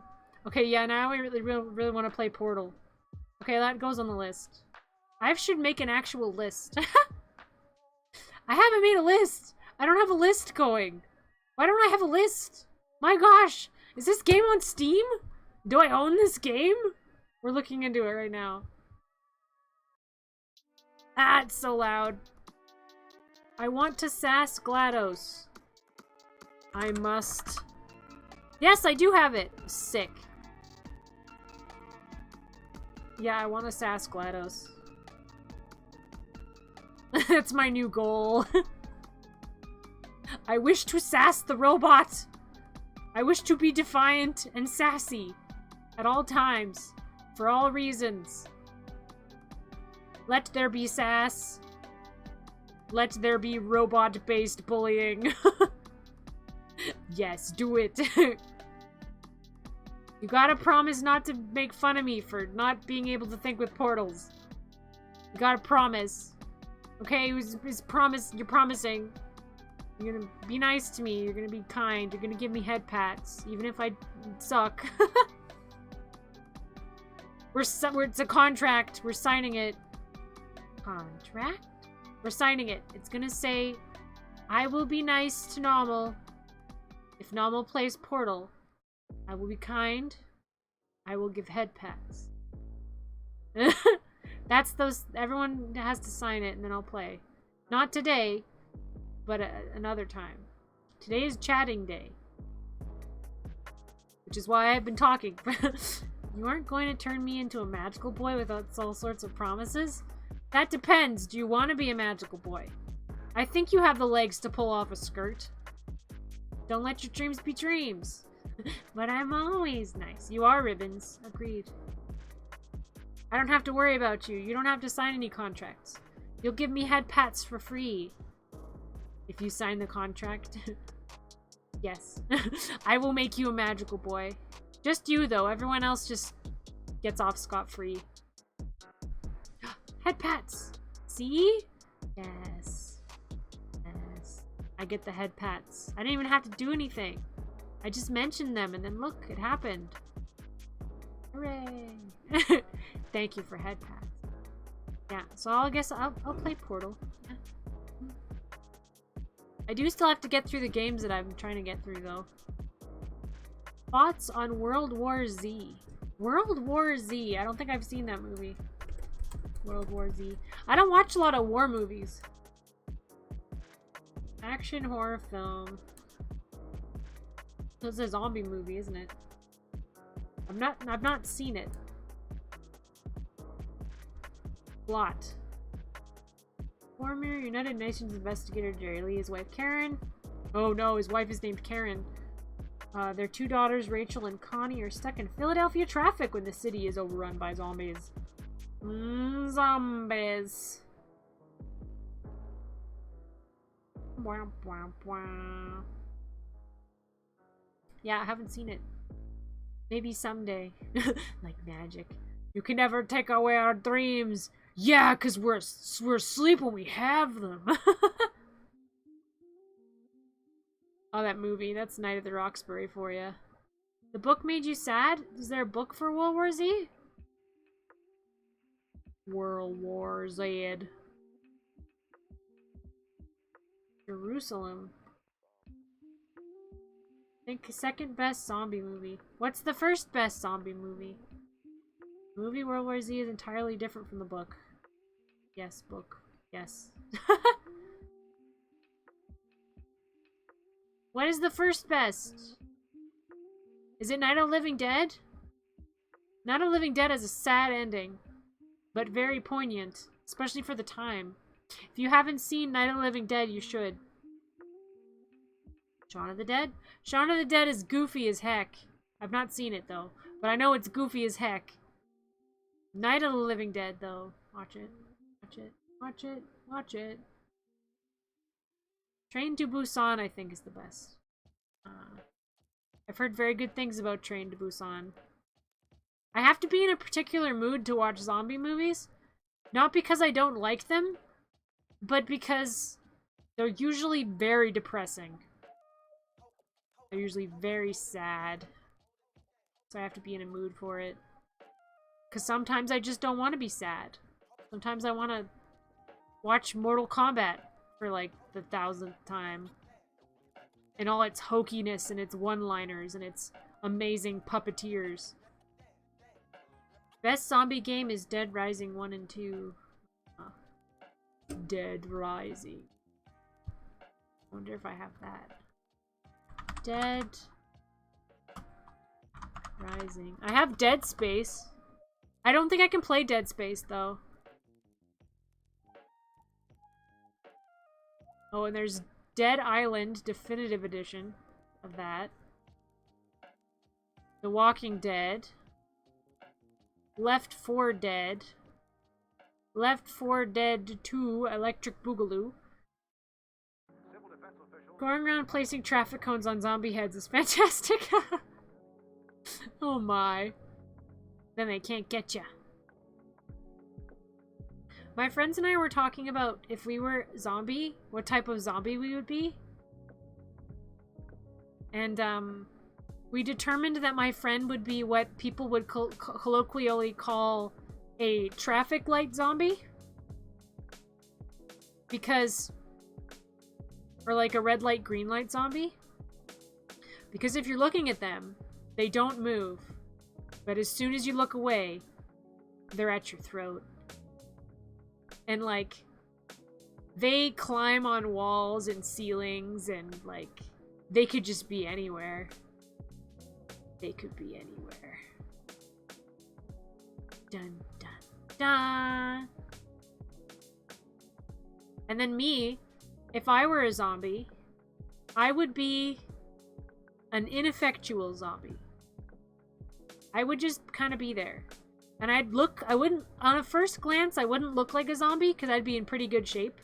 Okay, yeah, now we really want to play Portal. Okay, that goes on the list. I should make an actual list. I haven't made a list. I don't have a list going. Why don't I have a list? My gosh, is this game on Steam? Do I own this game? We're looking into it right now. Ah, it's so loud. I want to sass GLaDOS. I must. Yes, I do have it. Sick. Yeah, I want to sass GLaDOS. That's my new goal. I wish to sass the robot. I wish to be defiant and sassy at all times, for all reasons. Let there be sass. Let there be robot-based bullying. Yes, do it. You gotta promise not to make fun of me for not being able to think with portals. You gotta promise. Okay, it's promise. You're promising. You're gonna be nice to me. You're gonna be kind. You're gonna give me head pats, even if I suck. It's a contract. We're signing it. Contract? We're signing it. It's gonna say, I will be nice to Nommle. If Nommle plays Portal, I will be kind. I will give head pats. That's those. Everyone has to sign it, and then I'll play. Not today, but another time. Today is chatting day, which is why I've been talking. You aren't going to turn me into a magical boy without all sorts of promises? That depends. Do you want to be a magical boy? I think you have the legs to pull off a skirt. Don't let your dreams be dreams. But I'm always nice. You are Ribbons. Agreed. I don't have to worry about you. You don't have to sign any contracts. You'll give me head pats for free. If you sign the contract. Yes. I will make you a magical boy. Just you, though. Everyone else just gets off scot-free. Head pats. See? Yes. Yes. I get the head pats. I didn't even have to do anything. I just mentioned them, and then look, it happened. Hooray. Thank you for head pats. Yeah, so I guess I'll play Portal. Yeah. I do still have to get through the games that I'm trying to get through, though. Thoughts on World War Z? World War Z. I don't think I've seen that movie. World War Z. I don't watch a lot of war movies. Action horror film. It's a zombie movie, isn't it? I've not seen it. Plot. Former United Nations investigator Jerry Lee, his wife Karen. Oh no, his wife is named Karen. Their two daughters, Rachel and Connie, are stuck in Philadelphia traffic when the city is overrun by zombies. Zombies. Wah, wah, wah. Yeah, I haven't seen it. Maybe someday. Like magic. You can never take away our dreams. Yeah, because we're asleep when we have them. Oh, that movie. That's Night at the Roxbury for you. The book made you sad? Is there a book for World War Z? World War Z. Jerusalem. I think second best zombie movie. What's the first best zombie movie? The movie World War Z is entirely different from the book. Yes, book. Yes. What is the first best? Is it Night of the Living Dead? Night of the Living Dead has a sad ending, but very poignant, especially for the time. If you haven't seen Night of the Living Dead, you should. Shaun of the Dead? Shaun of the Dead is goofy as heck. I've not seen it, though, but I know it's goofy as heck. Night of the Living Dead, though. Watch it. Watch it. Watch it. Watch it. Train to Busan, I think, is the best. I've heard very good things about Train to Busan. I have to be in a particular mood to watch zombie movies. Not because I don't like them, but because they're usually very depressing. They're usually very sad. So I have to be in a mood for it. Because sometimes I just don't want to be sad. Sometimes I want to watch Mortal Kombat for like the 1000th time. And all its hokiness and its one-liners and its amazing puppeteers. Best zombie game is Dead Rising 1 and 2. Dead Rising. Wonder if I have that. Dead Rising. I have Dead Space. I don't think I can play Dead Space, though. Oh, and there's Dead Island Definitive Edition of that. The Walking Dead. Left 4 Dead. Left 4 Dead 2 Electric Boogaloo. Going around placing traffic cones on zombie heads is fantastic. Oh my. Then they can't get ya. My friends and I were talking about if we were zombie, what type of zombie we would be. And, we determined that my friend would be what people would colloquially call a traffic light zombie. Because... Or like a red light, green light zombie. Because if you're looking at them, they don't move. But as soon as you look away, they're at your throat. And like, they climb on walls and ceilings and like, they could just be anywhere. They could be anywhere. Dun, dun, dun. And then me, if I were a zombie, I would be an ineffectual zombie. I would just kind of be there. And I wouldn't, on a first glance, I wouldn't look like a zombie because I'd be in pretty good shape.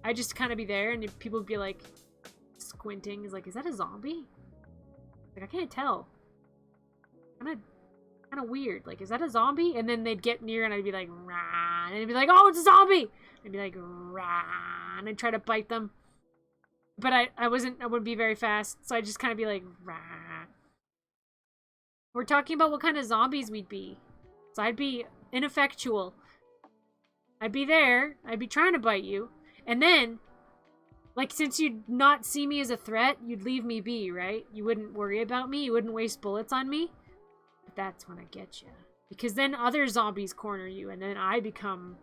I'd just kind of be there and people would be like squinting. Is like, is that a zombie? Like, I can't tell. Kind of weird. Like, is that a zombie? And then they'd get near and I'd be like, rah. And they'd be like, oh, it's a zombie! I'd be like, rah. And I'd try to bite them. But I wouldn't be very fast. So I'd just kind of be like, rah. We're talking about what kind of zombies we'd be. So I'd be ineffectual. I'd be there. I'd be trying to bite you. And then, like, since you'd not see me as a threat, you'd leave me be, right? You wouldn't worry about me. You wouldn't waste bullets on me. But that's when I get you. Because then other zombies corner you, and then I become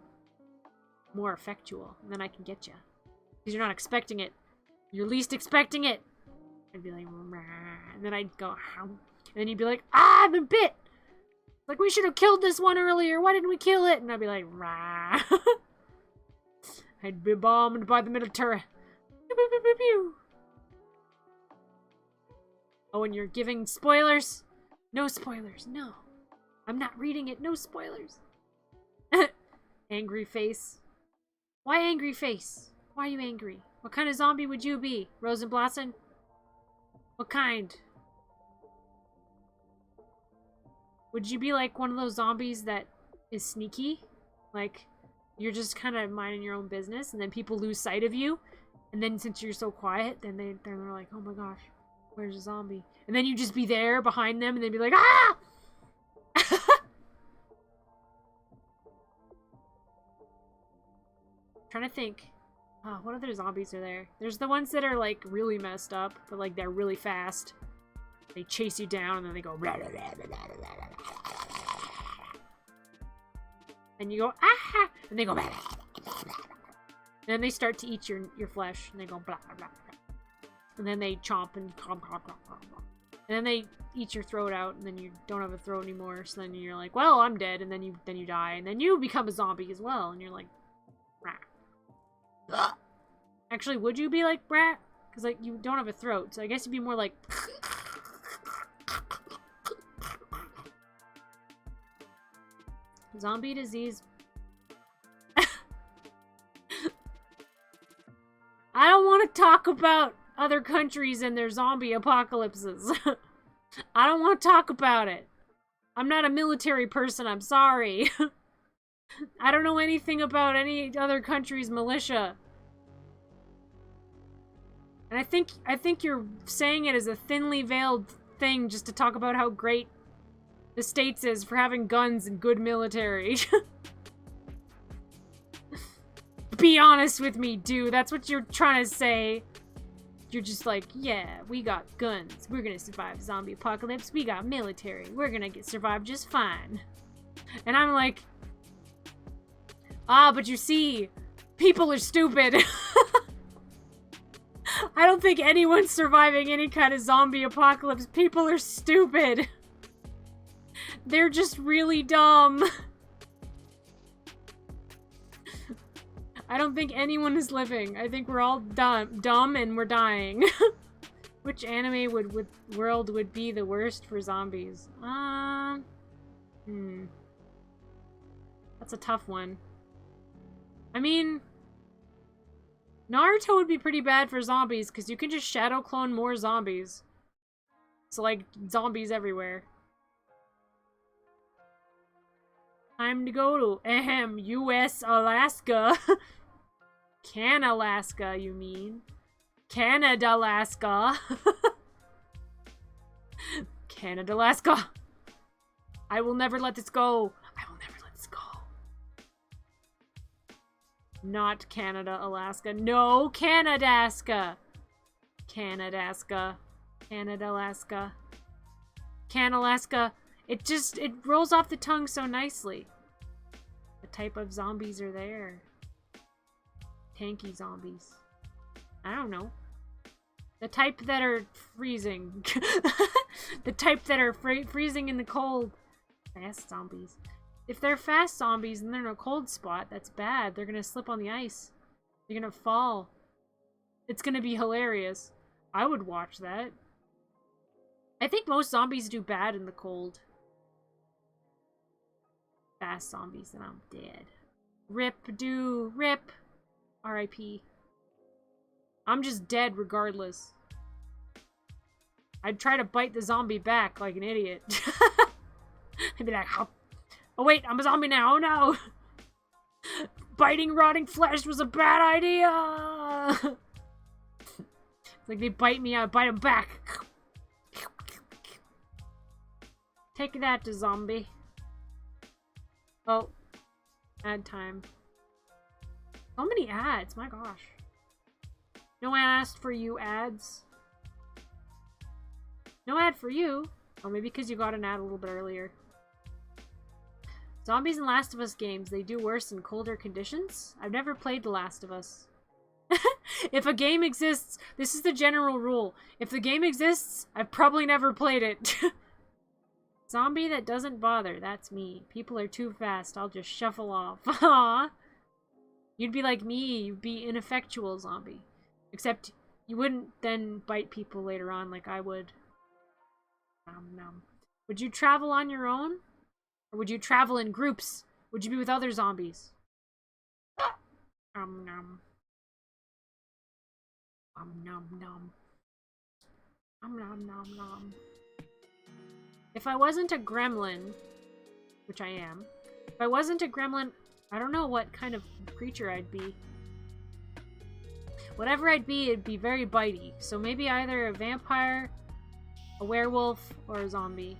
more effectual. And then I can get you. Because you're not expecting it. You're least expecting it. I'd be like, rah. And then I'd go, how? And then you'd be like, ah, I've been bit! Like, we should have killed this one earlier. Why didn't we kill it? And I'd be like, rah. I'd be bombed by the military. Oh, and you're giving spoilers? No spoilers, no. I'm not reading it, no spoilers. Angry face. Why angry face? Why are you angry? What kind of zombie would you be, Rosenblasen? What kind? Would you be like one of those zombies that is sneaky? Like, you're just kind of minding your own business, and then people lose sight of you, and then since you're so quiet, then they're like, oh my gosh, where's the zombie? And then you just be there behind them, and they'd be like, ah! Trying to think. Oh, what other zombies are there? There's the ones that are like really messed up, but like they're really fast. They chase you down, and then they go. And you go, ah! And they go, blah, blah, blah, blah, blah. And then they start to eat your flesh, and they go, blah, blah, blah. And then they chomp and chomp, chomp, chomp, chomp, chomp. And then they eat your throat out, and then you don't have a throat anymore. So then you're like, well, I'm dead, and then you die, and then you become a zombie as well, and you're like, Brah. Actually, would you be like Brat? Because like you don't have a throat, so I guess you'd be more like. Zombie disease. I don't want to talk about other countries and their zombie apocalypses. I don't want to talk about it. I'm not a military person, I'm sorry. I don't know anything about any other country's militia. And I think you're saying it as a thinly veiled thing just to talk about how great the States is for having guns and good military. Be honest with me, dude. That's what you're trying to say. You're just like, yeah, we got guns. We're gonna survive zombie apocalypse. We got military. We're gonna survive just fine. And I'm like, but you see, people are stupid. I don't think anyone's surviving any kind of zombie apocalypse. People are stupid. They're just really dumb. I don't think anyone is living. I think we're all dumb and we're dying. Which anime world would be the worst for zombies? That's a tough one. I mean, Naruto would be pretty bad for zombies because you can just shadow clone more zombies. So like zombies everywhere. Time to go to US Alaska. Alaska, you mean? Canada, Alaska. Canada, Alaska. I will never let this go. I will never let this go. Not Canada, Alaska. No, Canadaska. Canadaska. Canada, Alaska. Canalaska. It rolls off the tongue so nicely. The type of zombies are there. Tanky zombies. I don't know. The type that are freezing. The type that are freezing in the cold. Fast zombies. If they're fast zombies and they're in a cold spot, that's bad. They're gonna slip on the ice. They're gonna fall. It's gonna be hilarious. I would watch that. I think most zombies do bad in the cold. Fast zombies, and I'm dead. Rip. R.I.P. I'm just dead regardless. I'd try to bite the zombie back like an idiot. I'd be like, oh wait, I'm a zombie now, oh no! Biting rotting flesh was a bad idea! It's like they bite me, I bite them back. Take that, to zombie. Oh. Ad time. So many ads, my gosh. No ad asked for you, ads. No ad for you. Or maybe because you got an ad a little bit earlier. Zombies in Last of Us games, they do worse in colder conditions? I've never played The Last of Us. If a game exists, this is the general rule. If the game exists, I've probably never played it. Zombie that doesn't bother, that's me. People are too fast, I'll just shuffle off. Aww. You'd be like me, you'd be ineffectual zombie. Except you wouldn't then bite people later on like I would. Nom nom. Would you travel on your own? Or would you travel in groups? Would you be with other zombies? Nom nom. Nom nom nom. Nom nom nom nom. If I wasn't a gremlin, which I am, if I wasn't a gremlin, I don't know what kind of creature I'd be. Whatever I'd be, it'd be very bitey. So maybe either a vampire, a werewolf, or a zombie.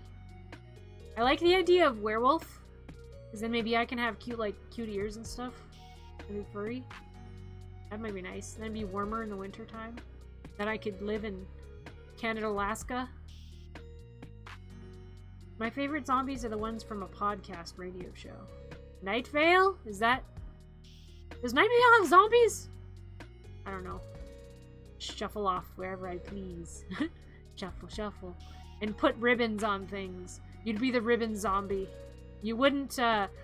I like the idea of werewolf, because then maybe I can have cute ears and stuff. Maybe furry. That might be nice. And then be warmer in the winter time. Then I could live in Canada, Alaska. My favorite zombies are the ones from a podcast radio show. Night Vale? Is that... Does Night Vale have zombies? I don't know. Shuffle off wherever I please. Shuffle, shuffle. And put ribbons on things. You'd be the ribbon zombie. You wouldn't,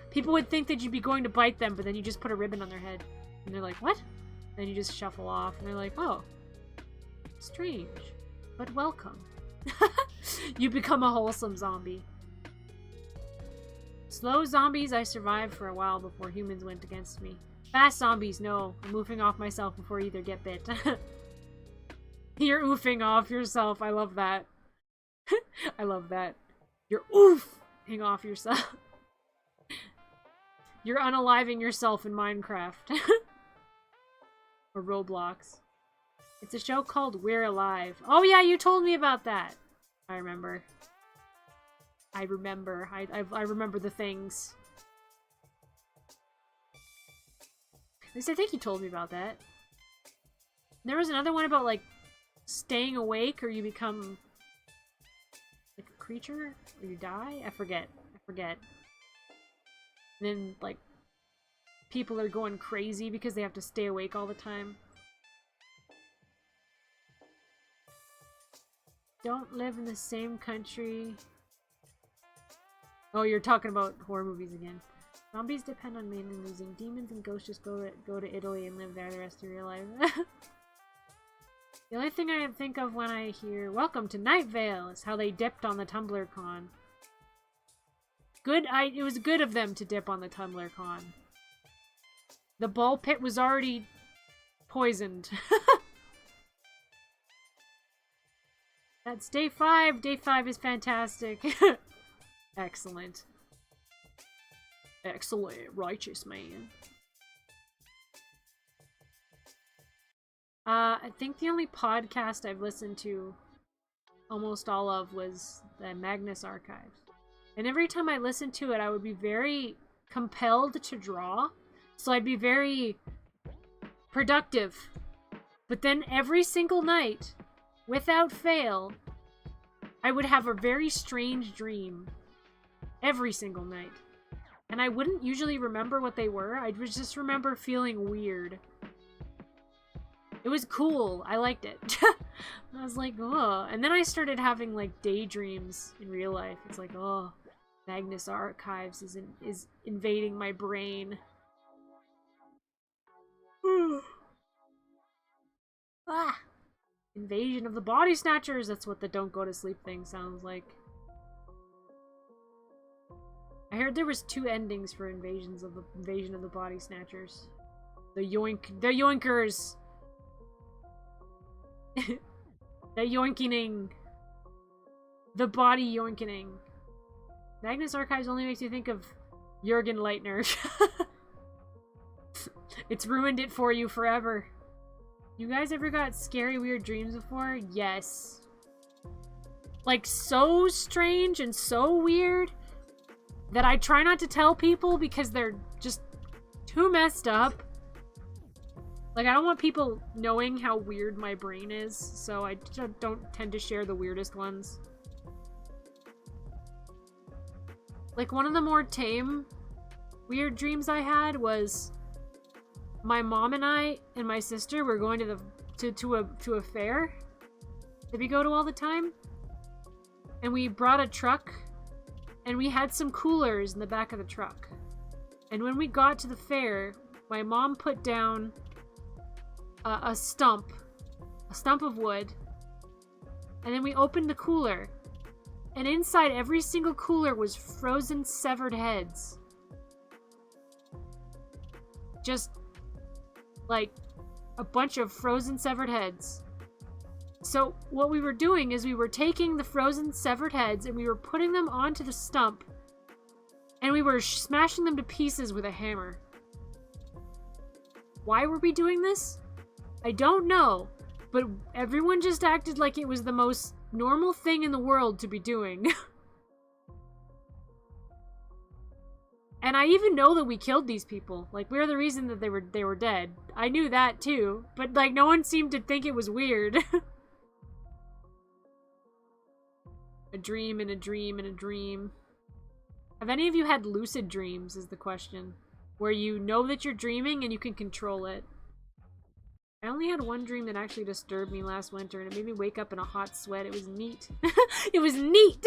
people would think that you'd be going to bite them, but then you just put a ribbon on their head. And they're like, what? Then you just shuffle off, and they're like, oh. Strange. But welcome. You become a wholesome zombie. Slow zombies, I survived for a while before humans went against me. Fast zombies, no. I'm oofing off myself before you either get bit. You're oofing off yourself. I love that. I love that. You're oofing off yourself. You're unaliving yourself in Minecraft. Or Roblox. It's a show called We're Alive. Oh yeah, you told me about that. I remember. I remember the things. At least I think you told me about that. There was another one about, like, staying awake or you become, like, a creature? Or you die? I forget. And then, like, people are going crazy because they have to stay awake all the time. Don't live in the same country. Oh, you're talking about horror movies again. Zombies depend on mainly losing. Demons and ghosts just go to Italy and live there the rest of your life. The only thing I think of when I hear "Welcome to Night Vale" is how they dipped on the Tumblr con. It was good of them to dip on the Tumblr con. The ball pit was already poisoned. That's day 5. Day 5 is fantastic. Excellent. Excellent. Righteous man. I think the only podcast I've listened to almost all of was the Magnus Archives. And every time I listened to it, I would be very compelled to draw. So I'd be very productive. But then every single night, without fail, I would have a very strange dream. Every single night. And I wouldn't usually remember what they were. I would just remember feeling weird. It was cool. I liked it. I was like, oh. And then I started having, like, daydreams in real life. It's like, oh, Magnus Archives is invading my brain. Ah! Invasion of the Body Snatchers! That's what the don't go to sleep thing sounds like. I heard there was 2 endings for Invasion of the Body Snatchers. The yoinkers! The yoinkening. The body yoinkening. Magnus Archives only makes you think of Jürgen Leitner. It's ruined it for you forever. You guys ever got scary, weird dreams before? Yes. Like, so strange and so weird that I try not to tell people because they're just too messed up. Like, I don't want people knowing how weird my brain is, so I don't tend to share the weirdest ones. Like, one of the more tame weird dreams I had was my mom and I and my sister were going to a fair that we go to all the time. And we brought a truck and we had some coolers in the back of the truck. And when we got to the fair, my mom put down a stump of wood, and then we opened the cooler, and inside every single cooler was frozen severed heads. Just like a bunch of frozen severed heads. So what we were doing is we were taking the frozen severed heads and we were putting them onto the stump, and we were smashing them to pieces with a hammer. Why were we doing this? I don't know, but everyone just acted like it was the most normal thing in the world to be doing. And I even know that we killed these people. Like, we're the reason that they were dead. I knew that too, but like no one seemed to think it was weird. A dream and a dream and a dream. Have any of you had lucid dreams is the question. Where you know that you're dreaming and you can control it. I only had one dream that actually disturbed me last winter and it made me wake up in a hot sweat. It was neat. It was neat!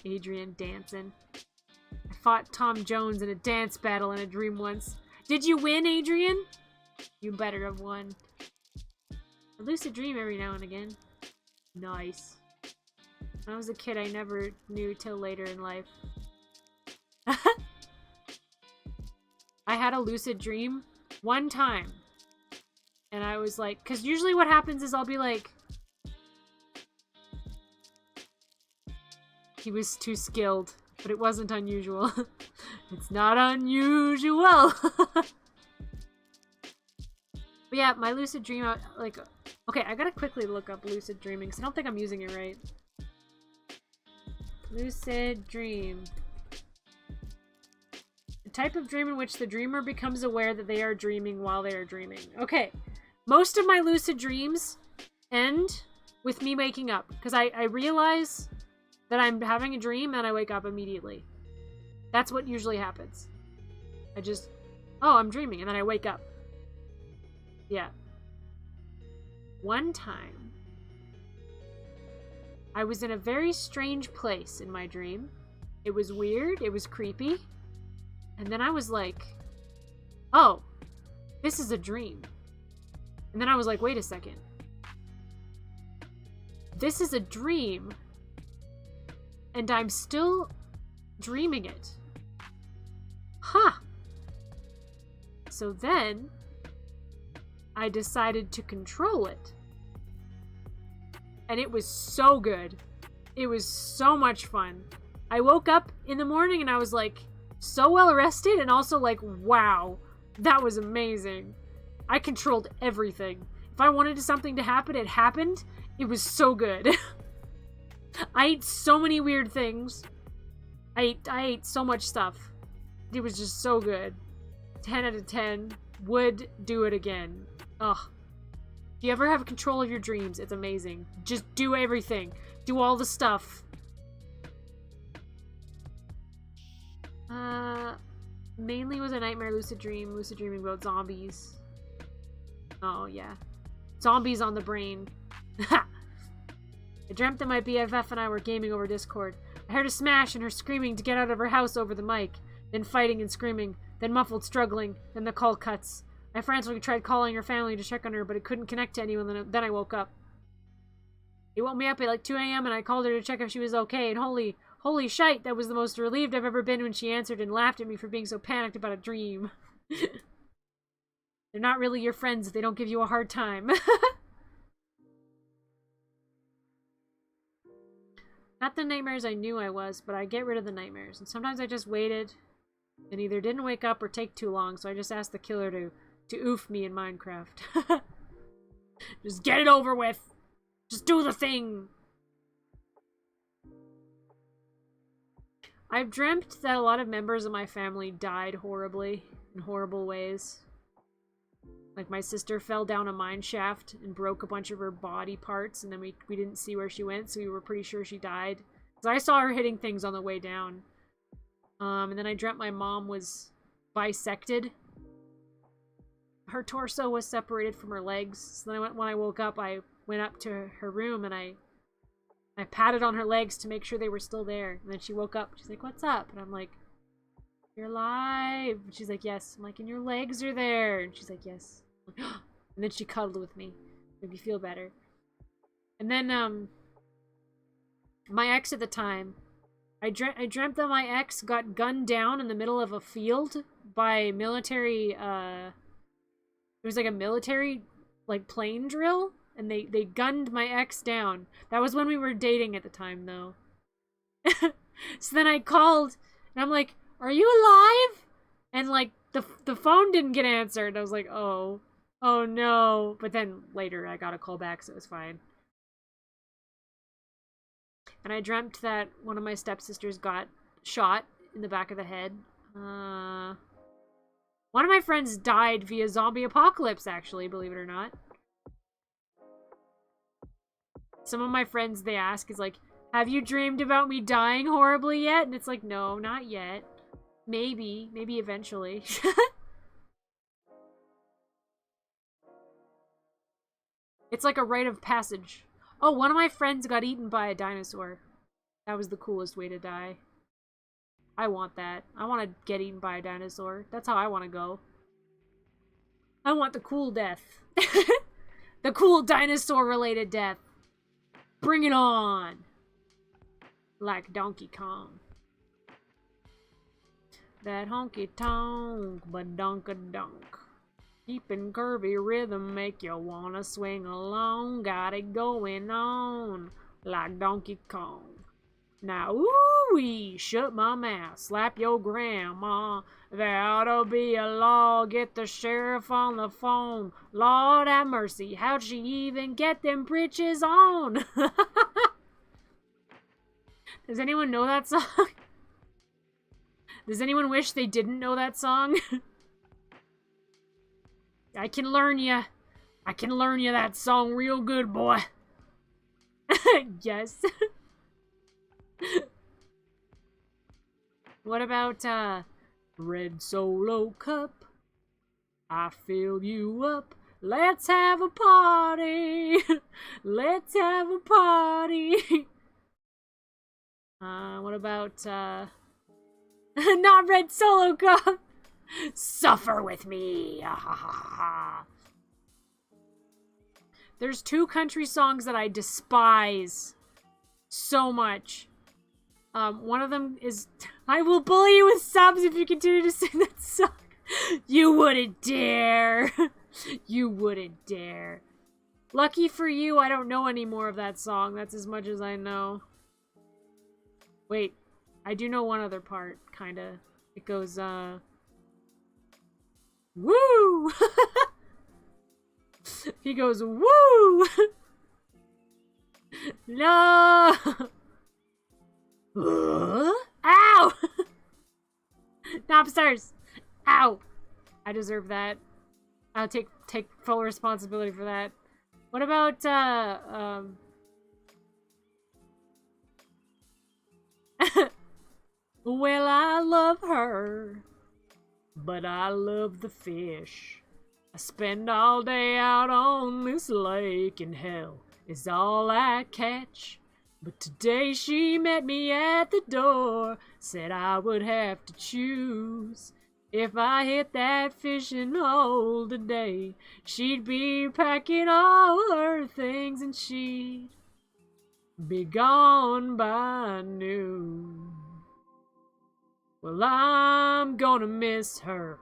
Adrian dancing. I fought Tom Jones in a dance battle in a dream once. Did you win, Adrian? You better have won. I lucid dream every now and again. Nice. When I was a kid, I never knew till later in life. I had a lucid dream one time. And I was like, because usually what happens is I'll be like, he was too skilled, but it wasn't unusual. It's not unusual. But yeah, my lucid dream, like, okay, I gotta quickly look up lucid dreaming, because I don't think I'm using it right. Lucid dream. The type of dream in which the dreamer becomes aware that they are dreaming while they are dreaming. Okay, most of my lucid dreams end with me waking up, because I realize that I'm having a dream and I wake up immediately. That's what usually happens. I just, oh, I'm dreaming, and then I wake up. Yeah. One time, I was in a very strange place in my dream. It was weird, it was creepy, and then I was like, oh, this is a dream. And then I was like, wait a second. This is a dream, and I'm still dreaming it. Huh. So then, I decided to control it. And it was so good. It was so much fun. I woke up in the morning and I was like, so well rested and also like, wow, that was amazing. I controlled everything. If I wanted something to happen, it happened. It was so good. I ate so many weird things. I ate so much stuff. It was just so good. 10 out of 10. Would do it again. Ugh. If you ever have control of your dreams, it's amazing. Just do everything. Do all the stuff. Mainly was a nightmare lucid dream. Lucid dreaming about zombies. Oh, yeah. Zombies on the brain. I dreamt that my BFF and I were gaming over Discord. I heard a smash and her screaming to get out of her house over the mic. Then fighting and screaming. Then muffled struggling. Then the call cuts. I frantically tried calling her family to check on her, but it couldn't connect to anyone. Then I woke up. It woke me up at like 2 a.m. and I called her to check if she was okay. And holy shite, that was the most relieved I've ever been when she answered and laughed at me for being so panicked about a dream. They're not really your friends if they don't give you a hard time. Not the nightmares I knew I was, but I get rid of the nightmares. And sometimes I just waited and either didn't wake up or take too long, so I just asked the killer to oof me in Minecraft. Just get it over with. Just do the thing. I've dreamt that a lot of members of my family died horribly, in horrible ways. Like my sister fell down a mine shaft and broke a bunch of her body parts, and then we didn't see where she went, so we were pretty sure she died. Because I saw her hitting things on the way down. And then I dreamt my mom was bisected. Her torso was separated from her legs. So then when I woke up, I went up to her room and I patted on her legs to make sure they were still there. And then she woke up. She's like, what's up? And I'm like, you're alive. And she's like, yes. I'm like, and your legs are there. And she's like, yes. I'm like, and then she cuddled with me. Made me feel better. And then, my ex at the time, I dreamt that my ex got gunned down in the middle of a field by military, it was like a military, like, plane drill, and they gunned my ex down. That was when we were dating at the time, though. So then I called, and I'm like, are you alive? And, like, the phone didn't get answered. I was like, oh no. But then later I got a call back, so it was fine. And I dreamt that one of my stepsisters got shot in the back of the head. One of my friends died via zombie apocalypse, actually, believe it or not. Some of my friends, they ask, is like, Have you dreamed about me dying horribly yet? And it's like, no, not yet. Maybe eventually. It's like a rite of passage. Oh, one of my friends got eaten by a dinosaur. That was the coolest way to die. I want that. I want to get eaten by a dinosaur. That's how I want to go. I want the cool death. The cool dinosaur-related death. Bring it on. Like Donkey Kong. That honky-tonk, badonka-donk. Keeping curvy rhythm make you wanna swing along. Got it going on like Donkey Kong. Now, ooh-wee, shut my mouth, slap your grandma. There ought to be a law, get the sheriff on the phone. Lord have mercy, how'd she even get them britches on? Does anyone know that song? Does anyone wish they didn't know that song? I can learn ya that song real good, boy. Yes. What about, Red Solo Cup? I fill you up. Let's have a party. Let's have a party. What about, not Red Solo Cup. Suffer with me. There's two country songs that I despise so much. One of them is I Will Bully You With Subs if you continue to sing that song. You wouldn't dare. You wouldn't dare. Lucky for you, I don't know any more of that song. That's as much as I know. Wait, I do know one other part, kinda. It goes, woo! He goes, woo! No! Ow! Nommsters! Ow! I deserve that. I'll take full responsibility for that. What about, well, I love her, but I love the fish. I spend all day out on this lake, and hell is all I catch. But today she met me at the door, said I would have to choose. If I hit that fishing hole today, she'd be packing all her things and she'd be gone by noon. Well, I'm gonna miss her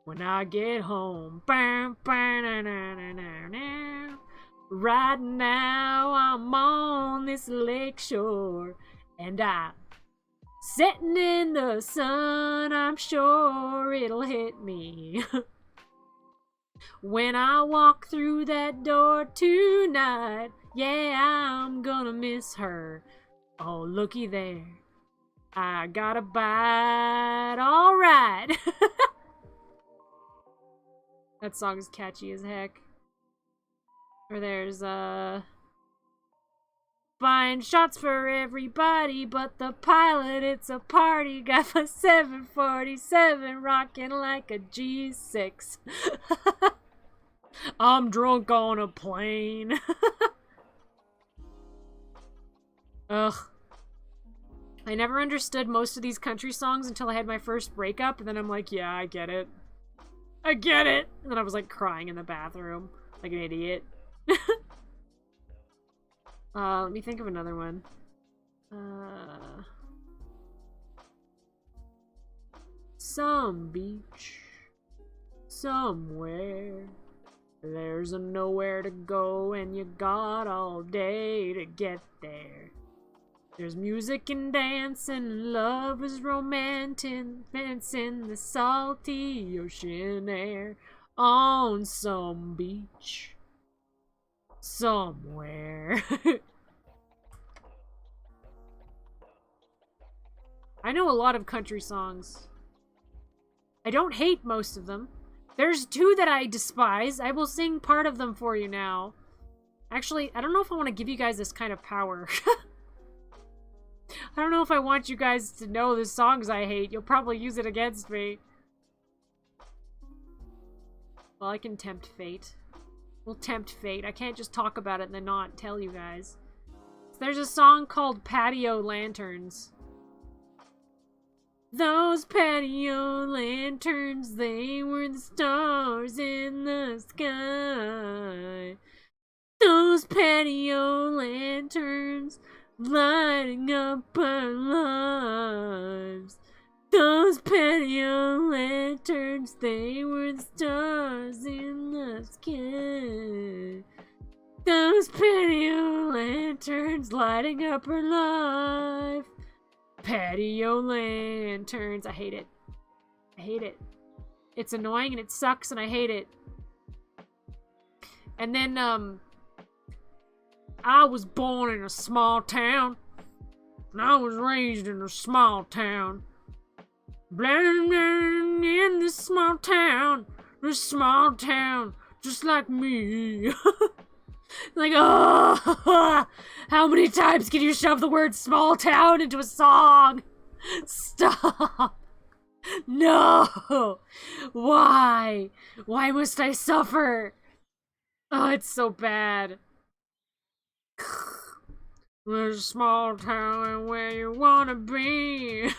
when I get home. Right now I'm on this lake shore, and I'm sitting in the sun. I'm sure it'll hit me when I walk through that door tonight. Yeah, I'm gonna miss her. Oh, looky there, I got a bite. All right. That song is catchy as heck. Or there's, buying shots for everybody but the pilot. It's a party. Got my 747 rocking like a G6. I'm drunk on a plane. Ugh. I never understood most of these country songs until I had my first breakup, and then I'm like, yeah, I get it. I get it! And then I was like crying in the bathroom like an idiot. Let me think of another one. Some beach, somewhere. There's a nowhere to go, and you got all day to get there. There's music and dance, and love is romantic. It's in the salty ocean air on some beach somewhere. I know a lot of country songs. I don't hate most of them. There's two that I despise. I will sing part of them for you now. Actually, I don't know if I want to give you guys this kind of power. I don't know if I want you guys to know the songs I hate. You'll probably use it against me. Well, I can tempt fate. We'll tempt fate. I can't just talk about it and then not tell you guys. There's a song called Patio Lanterns. Those patio lanterns, they were the stars in the sky. Those patio lanterns, lighting up our lives. Those patio lanterns, they were the stars in the sky. Those patio lanterns, lighting up our life. Patio lanterns. I hate it. I hate it. It's annoying and it sucks and I hate it. And then, I was born in a small town. And I was raised in a small town. In this small town. Just like me. Like, oh, how many times can you shove the word small town into a song? Stop. No. Why? Why must I suffer? Oh, it's so bad. There's a small town where you wanna be.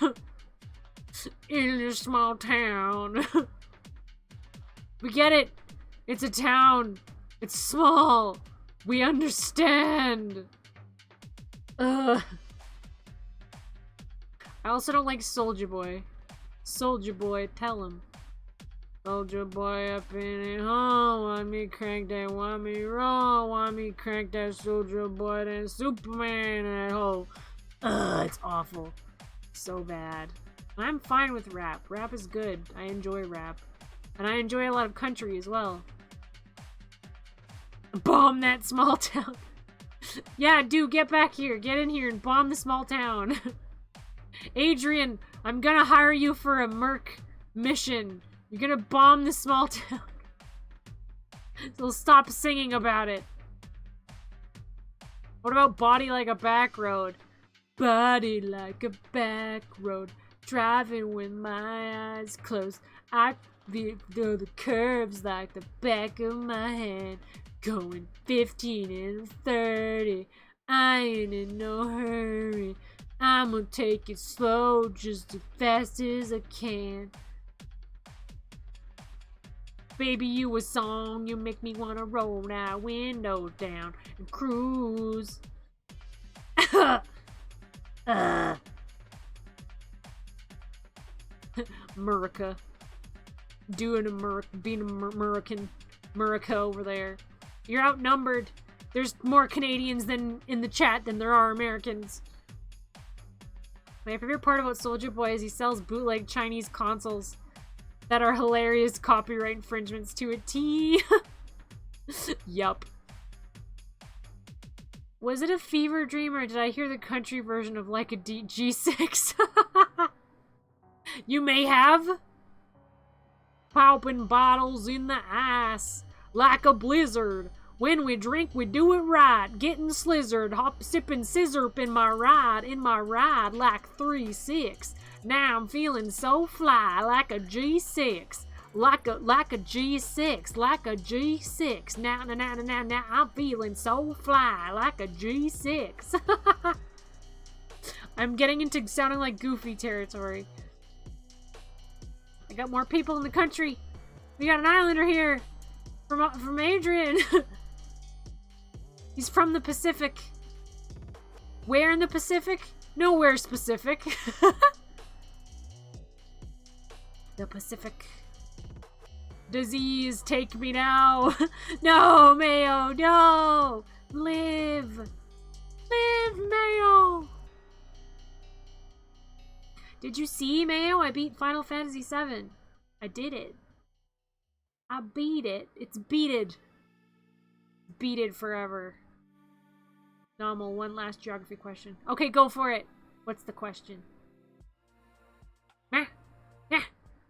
In your small town. We get it. It's a town. It's small. We understand. Ugh. I also don't like Soulja Boy. Soulja Boy, tell him. Soulja Boy up in it home. Want me crank that, want me roll. Want me crank that Soulja Boy, then Superman at home. Ugh, it's awful. So bad. I'm fine with rap. Rap is good. I enjoy rap. And I enjoy a lot of country as well. Bomb that small town. Yeah, dude, get back here. Get in here and bomb the small town. Adrian, I'm gonna hire you for a Merc mission. You're gonna bomb the small town. So stop singing about it. What about Body Like a Back Road? Body like a back road. Driving with my eyes closed. I feel the curves like the back of my hand. Going 15 and 30. I ain't in no hurry. I'ma take it slow, just as fast as I can. Baby, you a song, you make me wanna roll that window down and cruise. America. Doing being American. America over there. You're outnumbered. There's more Canadians than in the chat than there are Americans. My favorite part about Soulja Boy is he sells bootleg Chinese consoles that are hilarious copyright infringements to a T. Yup. Was it a fever dream or did I hear the country version of like a G6? You may have. Popping bottles in the ice like a blizzard. When we drink, we do it right. Getting slizzard, hop sipping scissor in my ride like 3-6. Now I'm feeling so fly like a G6. Like a G6, like a G6. Now I'm feeling so fly like a G6. I'm getting into sounding like Goofy territory. I got more people in the country. We got an islander here. From Adrian. He's from the Pacific. Where in the Pacific? Nowhere specific. The Pacific. Disease, take me now. No, Mayo, no. Live. Live, Mayo. Did you see, Mayo? I beat Final Fantasy VII. I did it. I beat it. It's beated. Beated forever. Nommle, one last geography question. Okay, go for it. What's the question?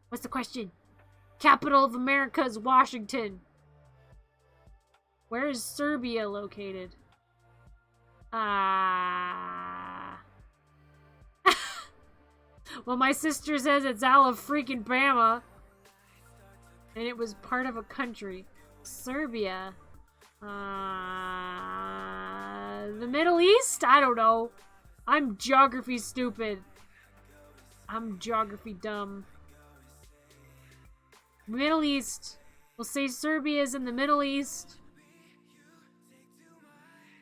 What's the question? Capital of America is Washington. Where is Serbia located? Ah. Well, my sister says it's out of freaking Bama. And it was part of a country. Serbia. The Middle East? I don't know. I'm geography stupid. I'm geography dumb. Middle East. We'll say Serbia is in the Middle East.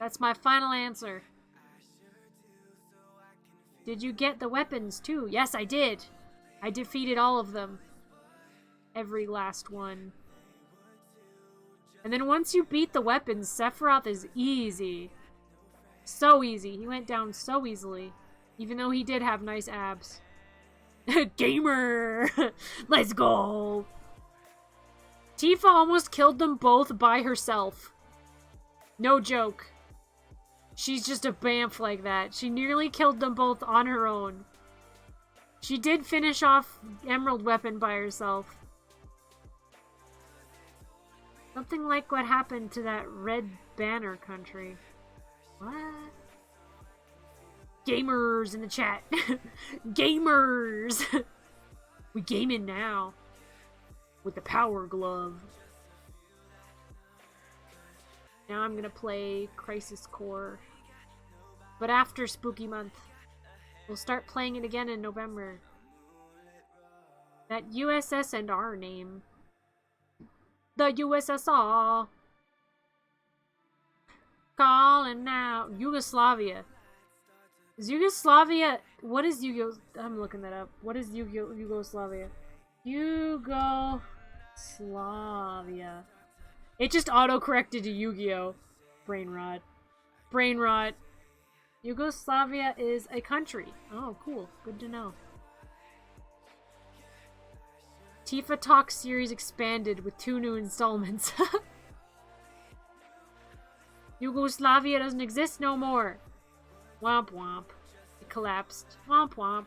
That's my final answer. Did you get the weapons too? Yes, I did. I defeated all of them. Every last one. And then once you beat the weapons, Sephiroth is easy. So easy. He went down so easily. Even though he did have nice abs. Gamer! Let's go! Tifa almost killed them both by herself. No joke. She's just a bamf like that. She nearly killed them both on her own. She did finish off Emerald Weapon by herself. Something like what happened to that Red Banner country. What? Gamers in the chat. Gamers! We gaming now. With the power glove. Now I'm gonna play Crisis Core. But after Spooky Month. We'll start playing it again in November. That USSR name. The USSR. Calling now. Yugoslavia. Is Yugoslavia... What is I'm looking that up. What is Yugoslavia? Yugoslavia. It just auto-corrected to Yu-Gi-Oh! Brain rot. Brain rot. Yugoslavia is a country. Oh, cool. Good to know. Tifa Talk series expanded with 2 new installments. Yugoslavia doesn't exist no more. Womp womp. It collapsed. Womp womp.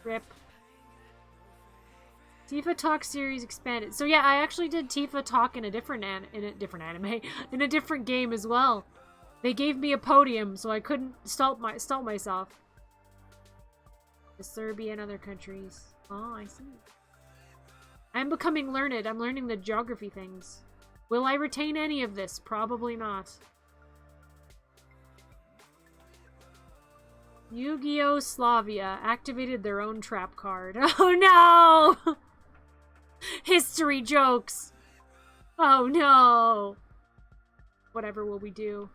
Rip. Tifa Talk series expanded. So yeah, I actually did Tifa Talk in a different anime, in a different game as well. They gave me a podium, so I couldn't stall myself. The Serbia and other countries. Oh, I see. I'm becoming learned. I'm learning the geography things. Will I retain any of this? Probably not. Yu-Gi-Oh! Slavia activated their own trap card. Oh no! History jokes! Oh no! Whatever will we do?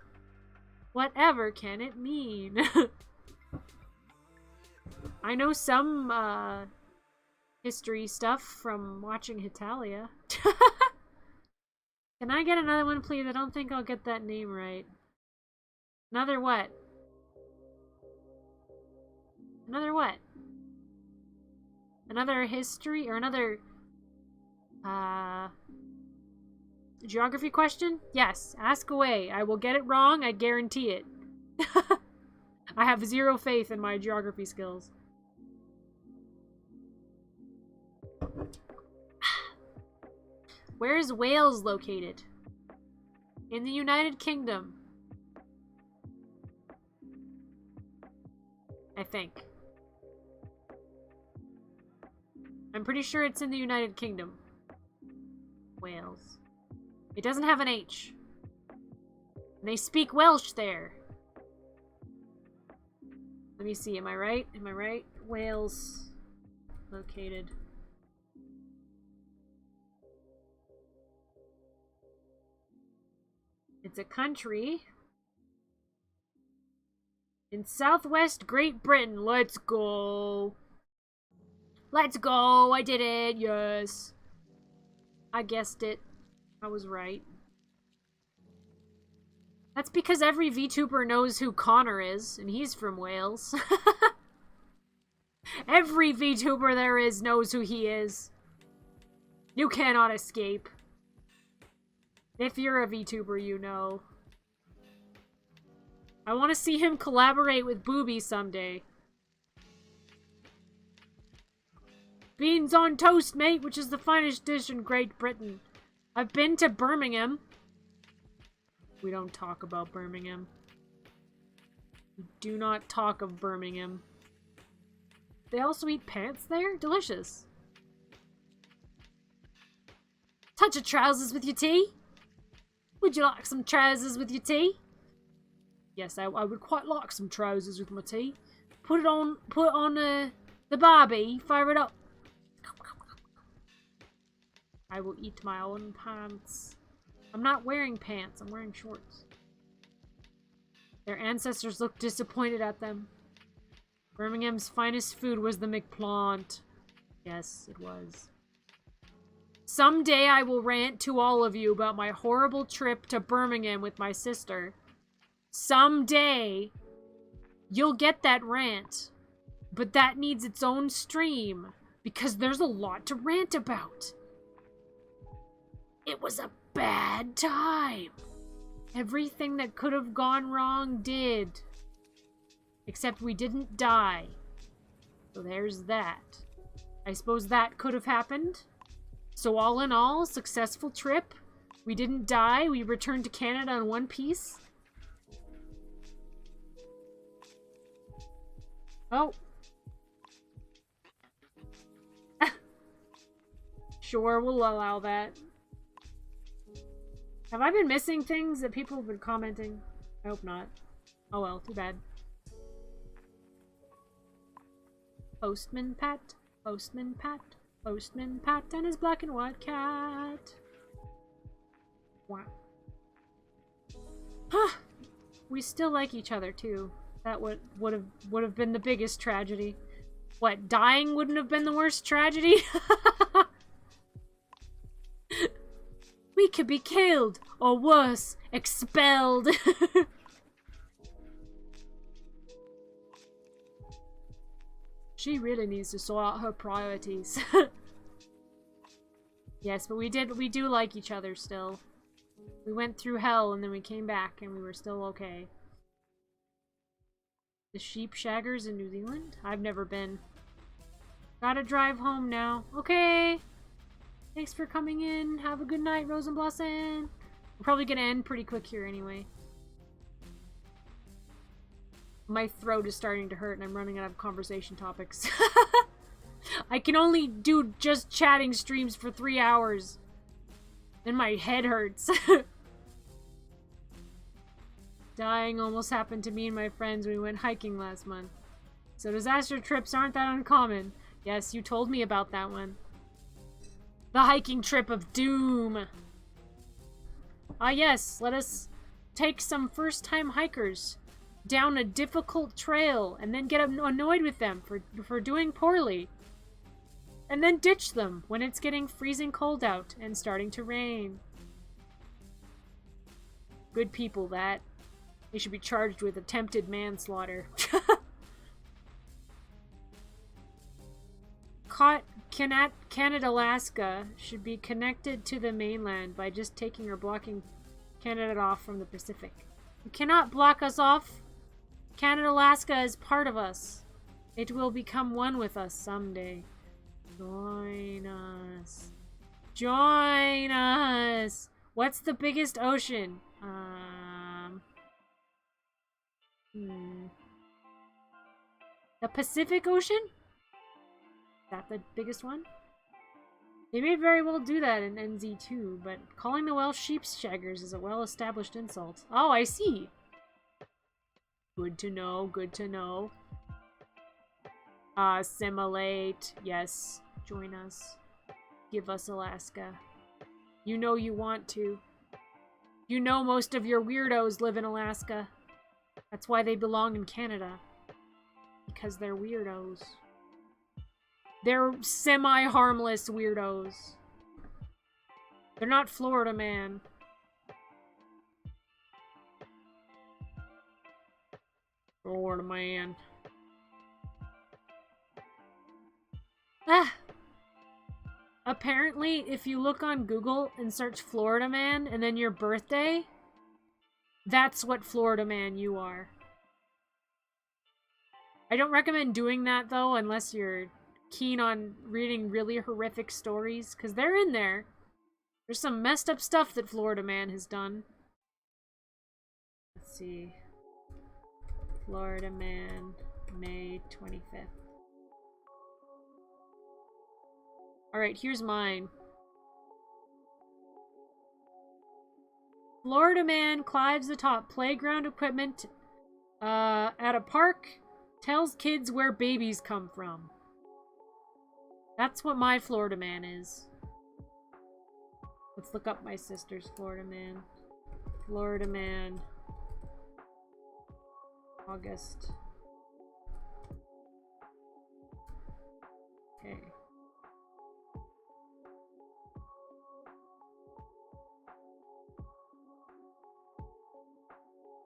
Whatever can it mean? I know some, history stuff from watching Hitalia. Can I get another one, please? I don't think I'll get that name right. Another what? Another what? Another history? Or another... geography question? Yes, ask away. I will get it wrong, I guarantee it. I have 0 faith in my geography skills. Where is Wales located? In the United Kingdom. I think. I'm pretty sure it's in the United Kingdom. Wales. It doesn't have an H. And they speak Welsh there. Let me see, am I right? Am I right? Wales located. It's a country in southwest Great Britain. Let's go. Let's go. I did it. Yes. I guessed it. I was right. That's because every VTuber knows who Connor is, and he's from Wales. Every VTuber there is knows who he is. You cannot escape. If you're a VTuber, you know. I want to see him collaborate with Booby someday. Beans on toast, mate, which is the finest dish in Great Britain. I've been to Birmingham. We don't talk about Birmingham. We do not talk of Birmingham. They also eat pants there? Delicious. Touch of trousers with your tea? Would you like some trousers with your tea? Yes, I would quite like some trousers with my tea. Put it on the barbie, fire it up. I will eat my own pants. I'm not wearing pants, I'm wearing shorts. Their ancestors looked disappointed at them. Birmingham's finest food was the McPlant. Yes, it was. Someday I will rant to all of you about my horrible trip to Birmingham with my sister. Someday you'll get that rant. But that needs its own stream, because there's a lot to rant about. It was a bad time. Everything that could have gone wrong did. Except we didn't die. So there's that. I suppose that could have happened. So all in all, successful trip. We didn't die. We returned to Canada in one piece. Oh. Sure, we'll allow that. Have I been missing things that people have been commenting? I hope not. Oh well, too bad. Postman Pat, Postman Pat, Postman Pat and his black and white cat. Wow. Huh. We still like each other too. That would have been the biggest tragedy. What, dying wouldn't have been the worst tragedy? We could be killed, or worse, expelled. She really needs to sort out her priorities. Yes, but we do like each other still. We went through hell and then we came back and we were still okay. The sheep shaggers in New Zealand? I've never been. Gotta drive home now. Okay. Thanks for coming in. Have a good night, Rosenblossom. We're probably gonna end pretty quick here anyway. My throat is starting to hurt and I'm running out of conversation topics. I can only do just chatting streams for 3 hours. Then my head hurts. Dying almost happened to me and my friends when we went hiking last month. So disaster trips aren't that uncommon. Yes, you told me about that one. The hiking trip of doom. Ah yes, let us take some first-time hikers down a difficult trail and then get annoyed with them for doing poorly. And then ditch them when it's getting freezing cold out and starting to rain. Good people, that. They should be charged with attempted manslaughter. Canada, Alaska should be connected to the mainland by just taking or blocking Canada off from the Pacific. You cannot block us off. Canada, Alaska is part of us. It will become one with us someday. Join us. Join us! What's the biggest ocean? The Pacific Ocean? Is that the biggest one? They may very well do that in NZ2, but calling the Welsh sheep shaggers is a well-established insult. Oh, I see! Good to know, good to know. Assimilate. Yes, join us. Give us Alaska. You know you want to. You know most of your weirdos live in Alaska. That's why they belong in Canada. Because they're weirdos. They're semi-harmless weirdos. They're not Florida man. Florida man. Ah! Apparently, if you look on Google and search Florida man and then your birthday, that's what Florida man you are. I don't recommend doing that, though, unless you're keen on reading really horrific stories, because they're in there. There's some messed up stuff that Florida man has done. let's see. Florida man, May 25th. Alright, here's mine. Florida man climbs atop playground equipment at a park, tells kids where babies come from. That's what my Florida man is. Let's look up my sister's Florida man. Florida man. August. Okay.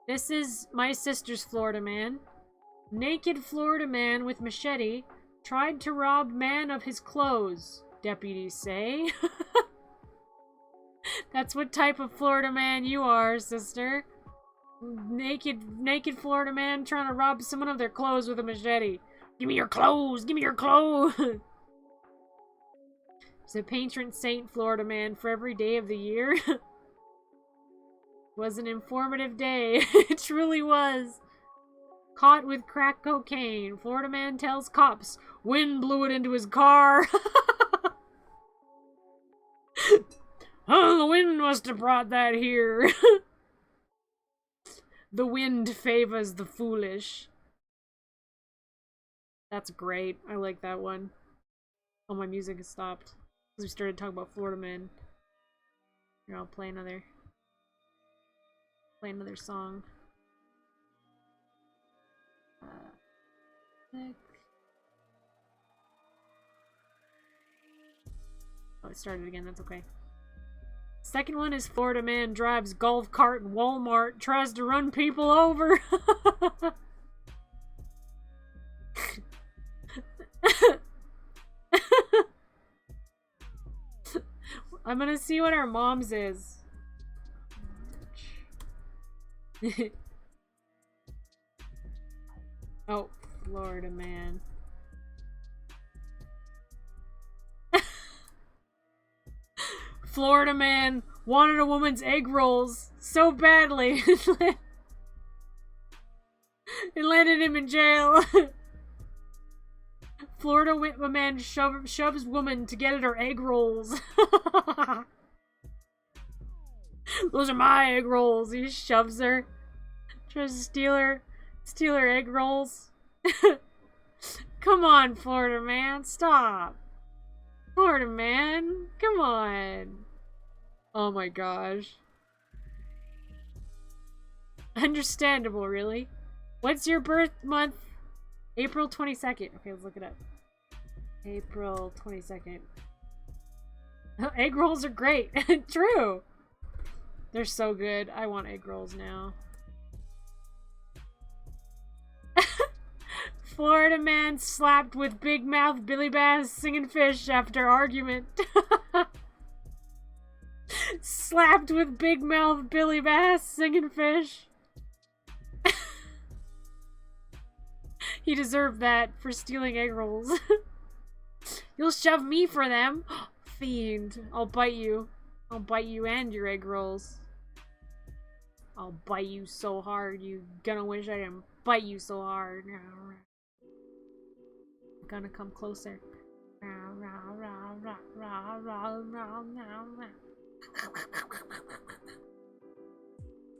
This is my sister's Florida man. Naked Florida man with machete tried to rob man of his clothes, deputies say. That's what type of Florida man you are, sister. Naked Florida man trying to rob someone of their clothes with a machete. Give me your clothes! Give me your clothes! He's a patron saint Florida man for every day of the year. Was an informative day. It truly was. Caught with crack cocaine. Florida man tells cops wind blew it into his car. Oh, the wind must have brought that here. The wind favors the foolish. That's great. I like that one. Oh, my music has stopped. Because we started talking about Florida man. Here, I'll play another song. Oh, it started again. That's okay. Second one is Florida man drives golf cart in Walmart, tries to run people over. I'm gonna see what our mom's is. Oh, Florida man. Florida man wanted a woman's egg rolls so badly it landed him in jail. Florida man shoves woman to get at her egg rolls. Those are my egg rolls. He shoves her. Tries to steal her egg rolls. Come on, Florida man. Stop. Florida man. Come on. Oh my gosh. Understandable, really. What's your birth month? April 22nd. Okay, let's look it up. April 22nd. Egg rolls are great. True. They're so good. I want egg rolls now. Florida man slapped with big mouth Billy Bass singing fish after argument. Slapped with big mouth Billy Bass singing fish. He deserved that for stealing egg rolls. You'll shove me for them. Fiend. I'll bite you. I'll bite you and your egg rolls. I'll bite you so hard, you gonna wish I didn't bite you so hard. I'm gonna come closer.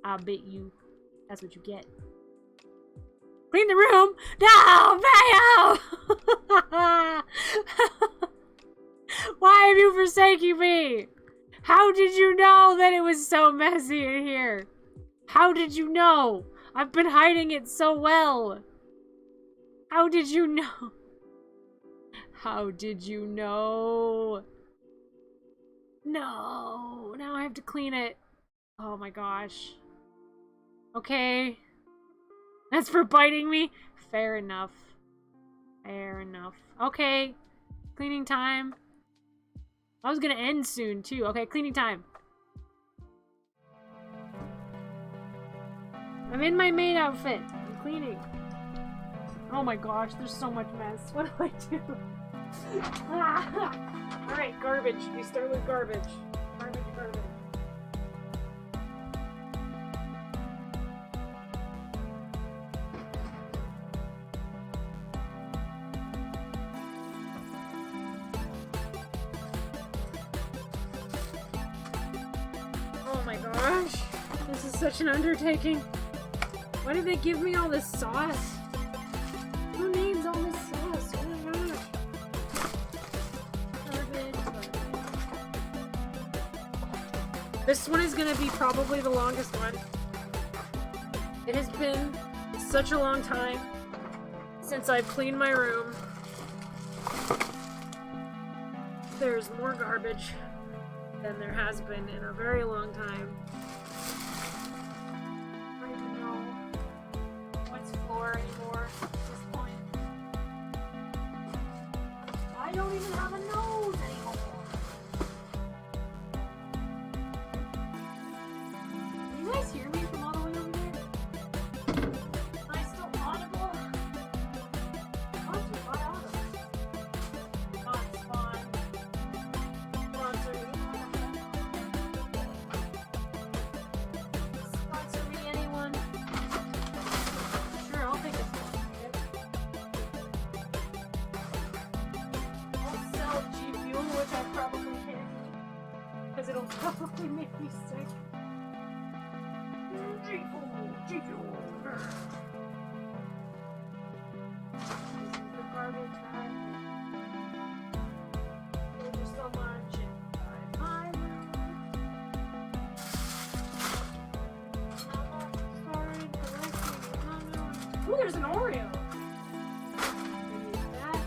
I'll bit you. That's what you get. Clean the room! No! Mayo! Why have you forsaken me? How did you know that it was so messy in here? How did you know? I've been hiding it so well. How did you know? How did you know? No. Now I have to clean it. Oh my gosh. Okay. That's for biting me? Fair enough. Fair enough. Okay. Cleaning time. I was gonna end soon too. Okay, cleaning time. I'm in my maid outfit. I'm cleaning. Oh my gosh, there's so much mess. What do I do? Alright, garbage. We start with garbage. Garbage. gosh. This is such an undertaking. Why did they give me all this sauce? Who needs all this sauce? Oh my gosh. This one is gonna be probably the longest one. It has been such a long time since I've cleaned my room. There's more garbage than there has been in a very long time. I don't even know what's floor anymore at this point. I don't even have a nose anymore. Can you guys hear me from all the way over there? Am I still audible? Not too far audible. Not spawn. Sponsor me, anyone? Sure, I'll take a sponsorship. I'll sell G Fuel, which I probably can't eat, because it'll probably make me sick. G Fuel. This is the garbage bag. Thank you so much. Ooh, there's an Oreo. Use that.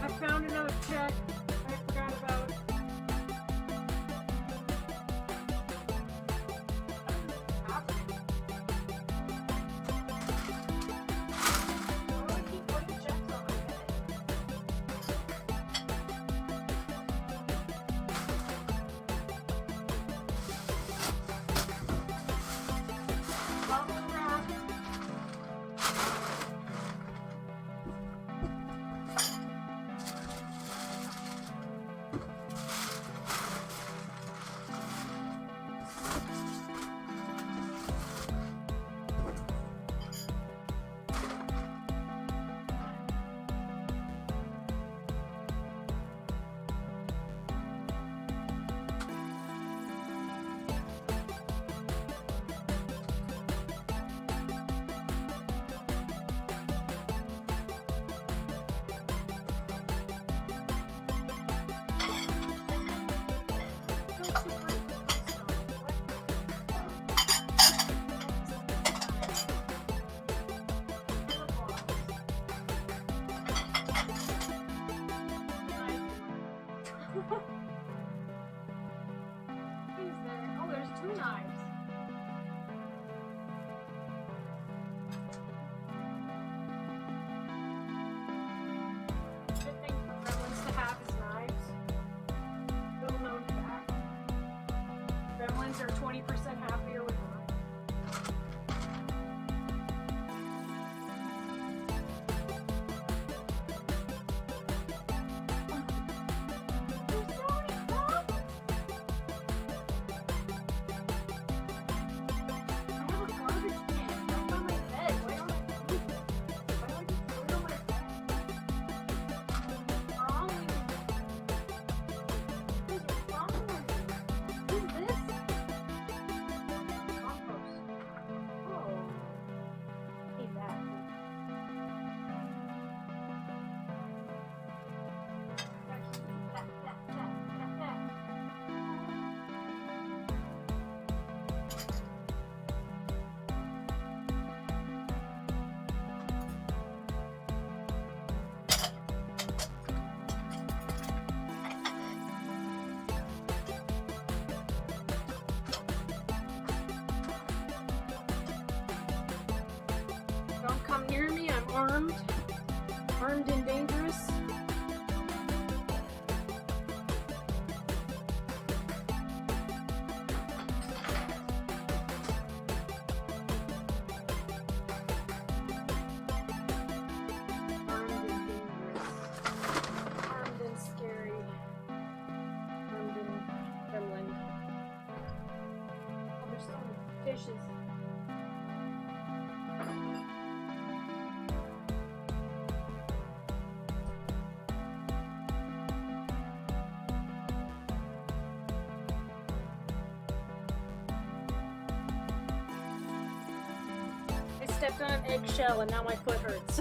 I found another check I forgot about. Why do I keep putting checks on my bed? Bubble wrap. Oh, there's two knives. Good thing for gremlins to have is knives. Little known fact. Gremlins are 20% happier with knives. armed. Armed and dangerous. Stepped on an eggshell and now my foot hurts.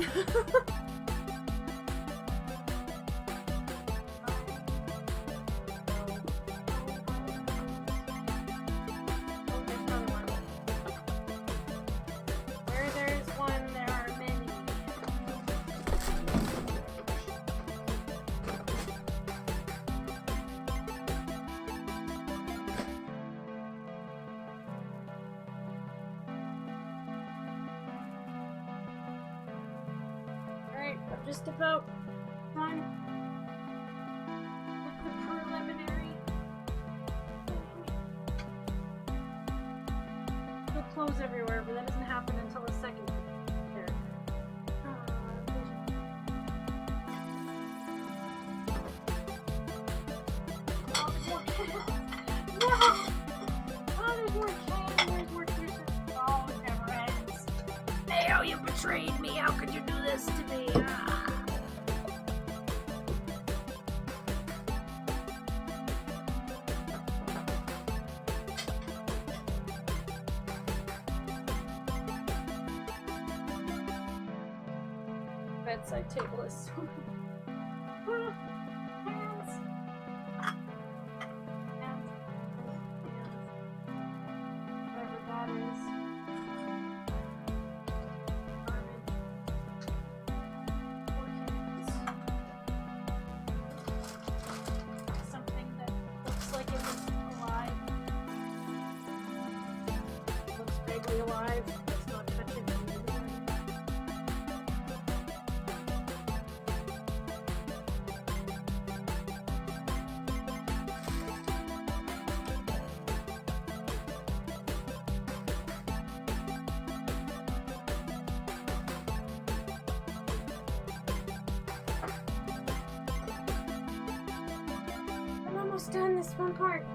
Where there's one, there are many. I'm just about done with the preliminary. Still clothes everywhere, but that doesn't happen until the second. There. Oh, there's more cans. No! Oh, there's more cans. There's more dishes. Oh, it never ends. Theo, you betrayed me. How could you do this to me? Bedside table is so hands. Whatever that is. Something that looks like it was alive. Looks vaguely alive. It's not touching anything. Almost done this one part.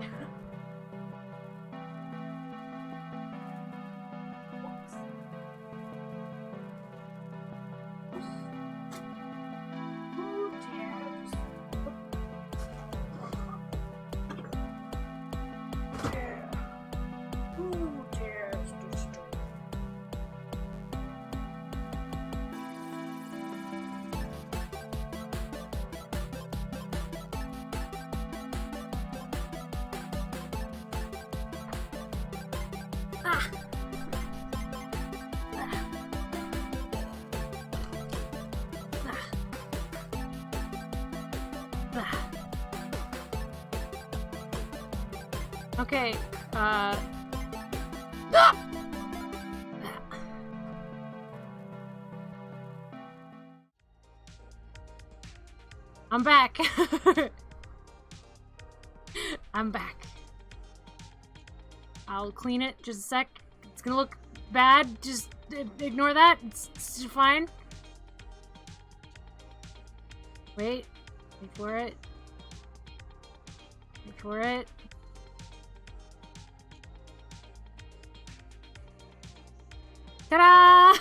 Okay, I'm back. I'm back. I'll clean it just a sec. It's gonna look bad. Just ignore that. It's fine. Wait for it. Wait for it. Ta-da!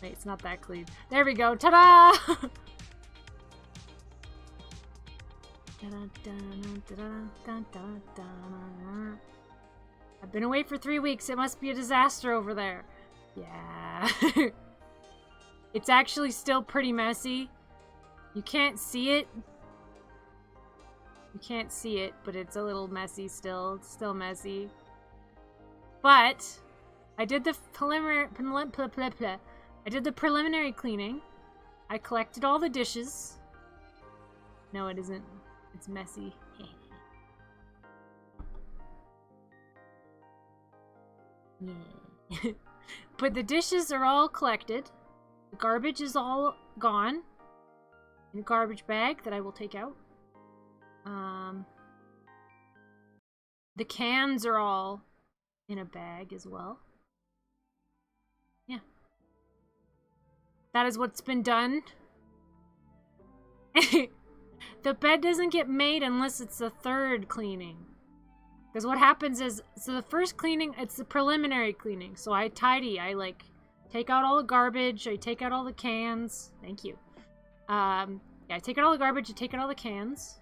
Wait, it's not that clean. There we go. Ta-da! I've been away for 3 weeks. It must be a disaster over there. Yeah. It's actually still pretty messy. You can't see it. You can't see it, but it's a little messy still. It's still messy. But I did the preliminary cleaning. I collected all the dishes. No, it isn't. It's messy. Yeah. But the dishes are all collected. The garbage is all gone. In a garbage bag that I will take out. The cans are all in a bag as well. Yeah. That is what's been done. The bed doesn't get made unless it's the third cleaning. Because what happens is, so the first cleaning, it's the preliminary cleaning. So I tidy, I like take out all the garbage, I take out all the cans. Thank you. Yeah, I take out all the garbage, I take out all the cans.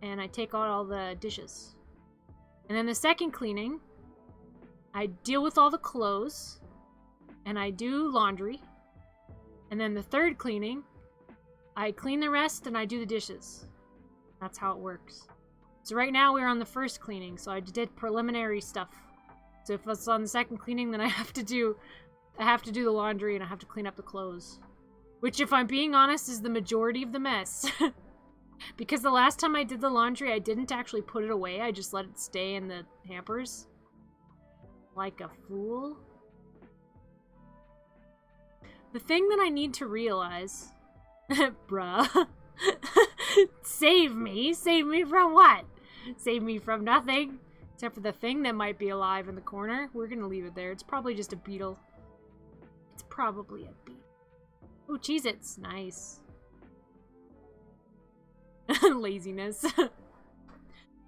And I take out all the dishes. And then the second cleaning, I deal with all the clothes. And I do laundry. And then the third cleaning, I clean the rest and I do the dishes. That's how it works. So right now we're on the first cleaning, so I did preliminary stuff. So if it's on the second cleaning, then I have to do the laundry and I have to clean up the clothes. Which, if I'm being honest, is the majority of the mess. Because the last time I did the laundry, I didn't actually put it away. I just let it stay in the hampers. Like a fool. The thing that I need to realize... Bruh. Save me? Save me from what? Save me from nothing. Except for the thing that might be alive in the corner. We're gonna leave it there. It's probably just a beetle. It's probably a beetle. Oh, Cheez-Its. Nice. Laziness.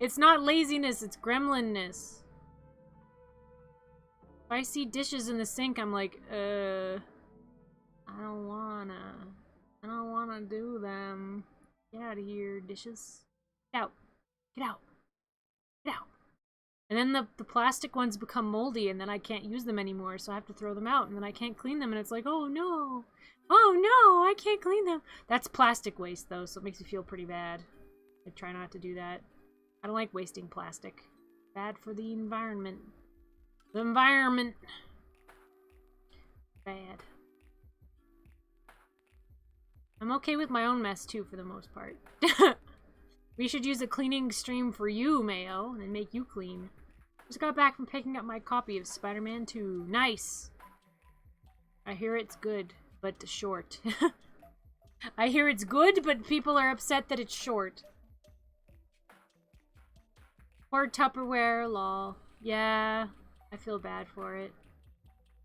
It's not laziness, it's gremlinness. If I see dishes in the sink, I'm like, I don't wanna do them. Get out of here, dishes. Get out. Get out. Get out. And then the plastic ones become moldy and then I can't use them anymore, so I have to throw them out and then I can't clean them and it's like, oh no. Oh no, I can't clean them. That's plastic waste though, so it makes me feel pretty bad. I try not to do that. I don't like wasting plastic. Bad for the environment. The environment. Bad. I'm okay with my own mess too, for the most part. We should use a cleaning stream for you, Mayo, and make you clean. Just got back from picking up my copy of Spider-Man 2. Nice! I hear it's good, but short. I hear it's good, but people are upset that it's short. Poor Tupperware, lol. Yeah, I feel bad for it.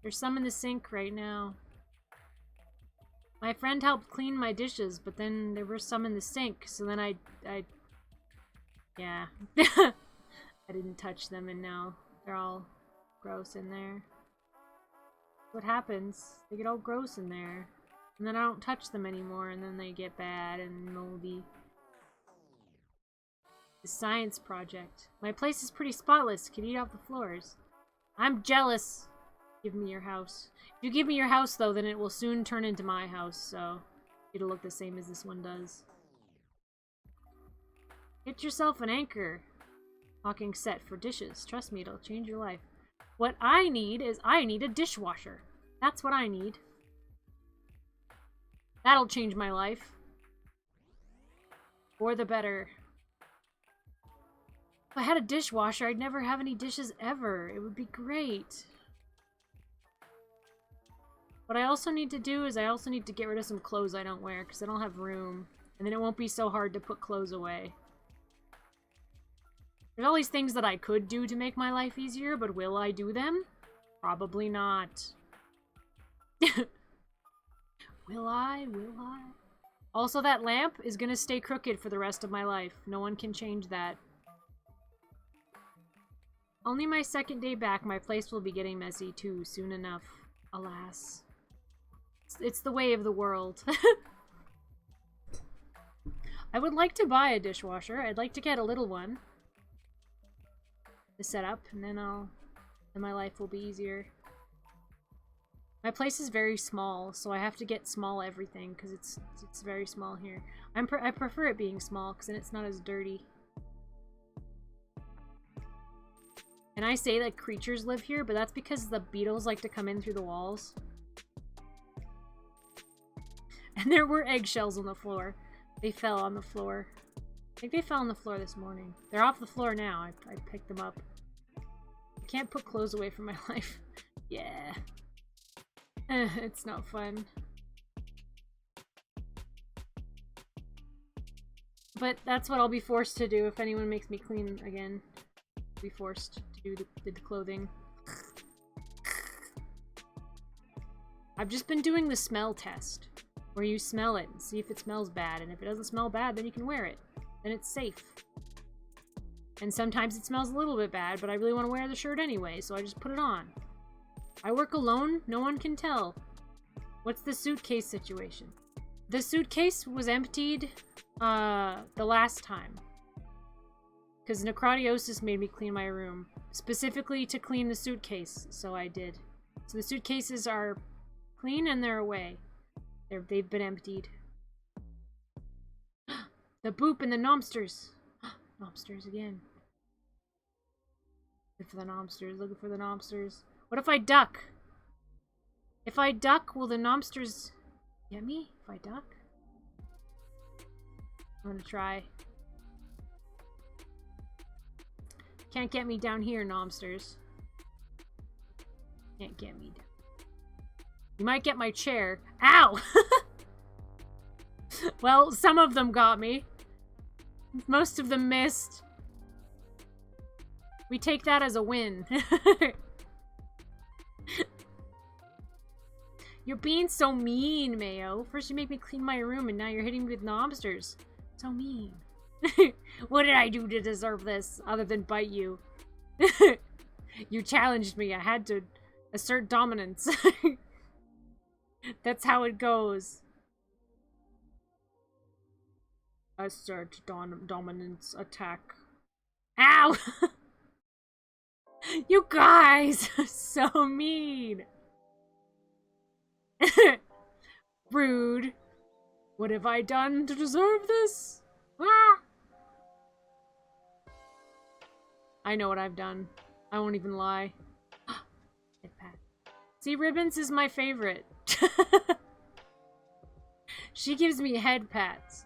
There's some in the sink right now. My friend helped clean my dishes, but then there were some in the sink, so then yeah. I didn't touch them, and now they're all gross in there. What happens? They get all gross in there. And then I don't touch them anymore, and then they get bad and moldy. The science project. My place is pretty spotless. Can eat off the floors. I'm jealous. Give me your house. If you give me your house, though, then it will soon turn into my house, so it'll look the same as this one does. Get yourself an anchor. Talking set for dishes. Trust me, it'll change your life. What I need is I need a dishwasher. That's what I need. That'll change my life. For the better. If I had a dishwasher, I'd never have any dishes ever. It would be great. What I also need to do is I also need to get rid of some clothes I don't wear because I don't have room. And then it won't be so hard to put clothes away. There's all these things that I could do to make my life easier, but will I do them? Probably not. Will I? Will I? Also, that lamp is gonna stay crooked for the rest of my life. No one can change that. Only my second day back, my place will be getting messy too, soon enough. Alas. It's the way of the world. I would like to buy a dishwasher. I'd like to get a little one to set up, and then my life will be easier. My place is very small, so I have to get small everything because it's very small here. I prefer it being small because then it's not as dirty. And I say that creatures live here, but that's because the beetles like to come in through the walls. And there were eggshells on the floor. They fell on the floor. I think they fell on the floor this morning. They're off the floor now. I picked them up. I can't put clothes away from my life. Yeah. It's not fun. But that's what I'll be forced to do if anyone makes me clean again. I'll be forced to do the clothing. I've just been doing the smell test, where you smell it and see if it smells bad, and if it doesn't smell bad, then you can wear it. Then it's safe. And sometimes it smells a little bit bad, but I really want to wear the shirt anyway, so I just put it on. I work alone, no one can tell. What's the suitcase situation? The suitcase was emptied the last time. Because necrotiosis made me clean my room. Specifically to clean the suitcase, so I did. So the suitcases are clean and they're away. They've been emptied. The boop and the Nommsters. Nommsters again. Look for the Nommsters, looking for the Nommsters. What if I duck? If I duck, will the Nommsters get me? If I duck? I'm gonna try. Can't get me down here, Nommsters. Can't get me down. You might get my chair. Ow! Well, some of them got me. Most of them missed. We take that as a win. You're being so mean, Mayo. First you make me clean my room and now you're hitting me with Nommsters. So mean. What did I do to deserve this other than bite you? You challenged me. I had to assert dominance. That's how it goes. Assert dominance attack. Ow! You guys are so mean. Rude. What have I done to deserve this? Ah! I know what I've done. I won't even lie. Head pat. See, Ribbons is my favorite. She gives me head pats.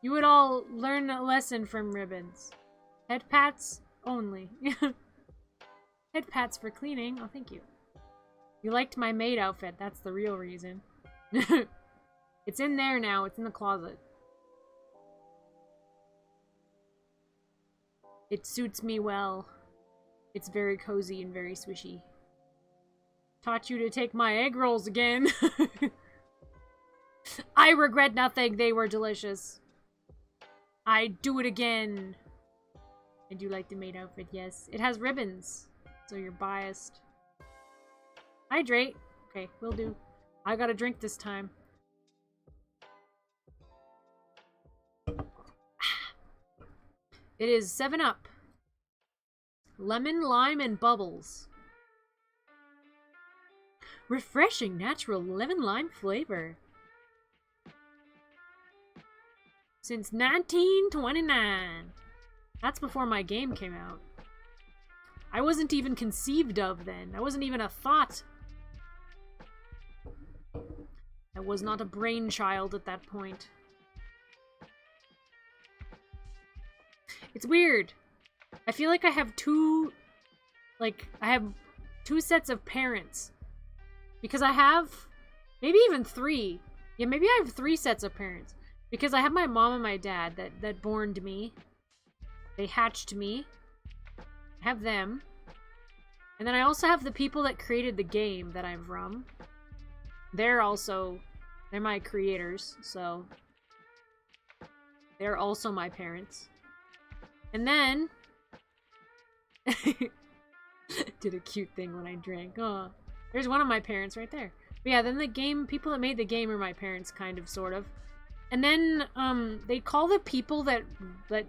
You would all learn a lesson from Ribbons. Head pats only. Head pats for cleaning. Oh, thank you. You liked my maid outfit. That's the real reason. It's in there now. It's in the closet. It suits me well. It's very cozy and very swishy. Taught you to take my egg rolls again. I regret nothing. They were delicious. I'd do it again. I do like the maid outfit, yes. It has ribbons, so you're biased. Hydrate. Okay, will do. I got a drink this time. It is 7-Up. Lemon, lime, and bubbles. Refreshing natural lemon lime flavor. Since 1929. That's before my game came out. I wasn't even conceived of then. I wasn't even a thought. I was not a brainchild at that point. It's weird. I feel like I have two sets of parents. Because I have, maybe even 3. Yeah, maybe I have 3 sets of parents. Because I have my mom and my dad that borned me. They hatched me. I have them. And then I also have the people that created the game that I'm from. They're my creators, so they're also my parents. And then did a cute thing when I drank. Oh, there's one of my parents right there. But yeah, then the game, people that made the game are my parents, kind of, sort of. And then they call the people that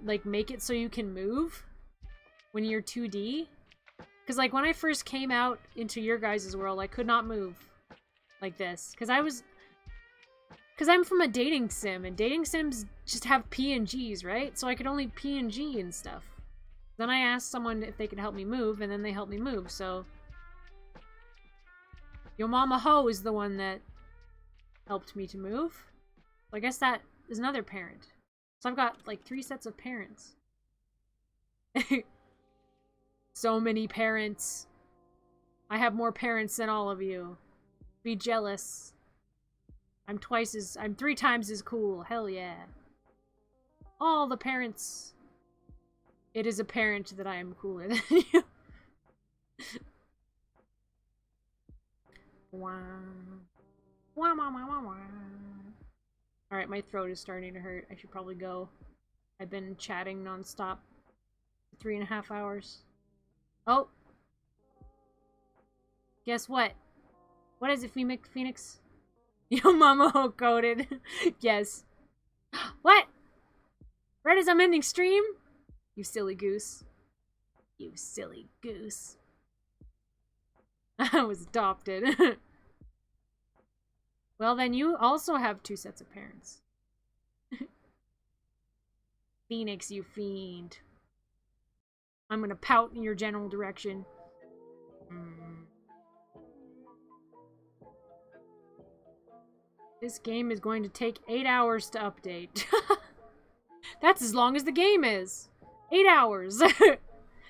like make it so you can move when you're 2D. Because like when I first came out into your guys' world, I could not move like this. Because I'm from a dating sim, and dating sims just have PNGs, right? So I could only PNG and stuff. Then I asked someone if they could help me move, and then they helped me move, so... Yo Mama Ho is the one that helped me to move. So I guess that is another parent. So I've got, like, 3 sets of parents. So many parents. I have more parents than all of you. Be jealous. I'm 3 times as cool. Hell yeah. All the parents. It is apparent that I am cooler than you. Wow. Wow, wow, wow, wow, wow. Alright, my throat is starting to hurt. I should probably go. I've been chatting nonstop for 3.5 hours. Oh! Guess what? What is it, Phoenix? Yo, mama coded. Yes. What? Right as I'm ending stream? You silly goose. You silly goose. I was adopted. Well, then you also have 2 sets of parents. Phoenix, you fiend. I'm gonna pout in your general direction. This game is going to take 8 hours to update. That's as long as the game is. 8 hours.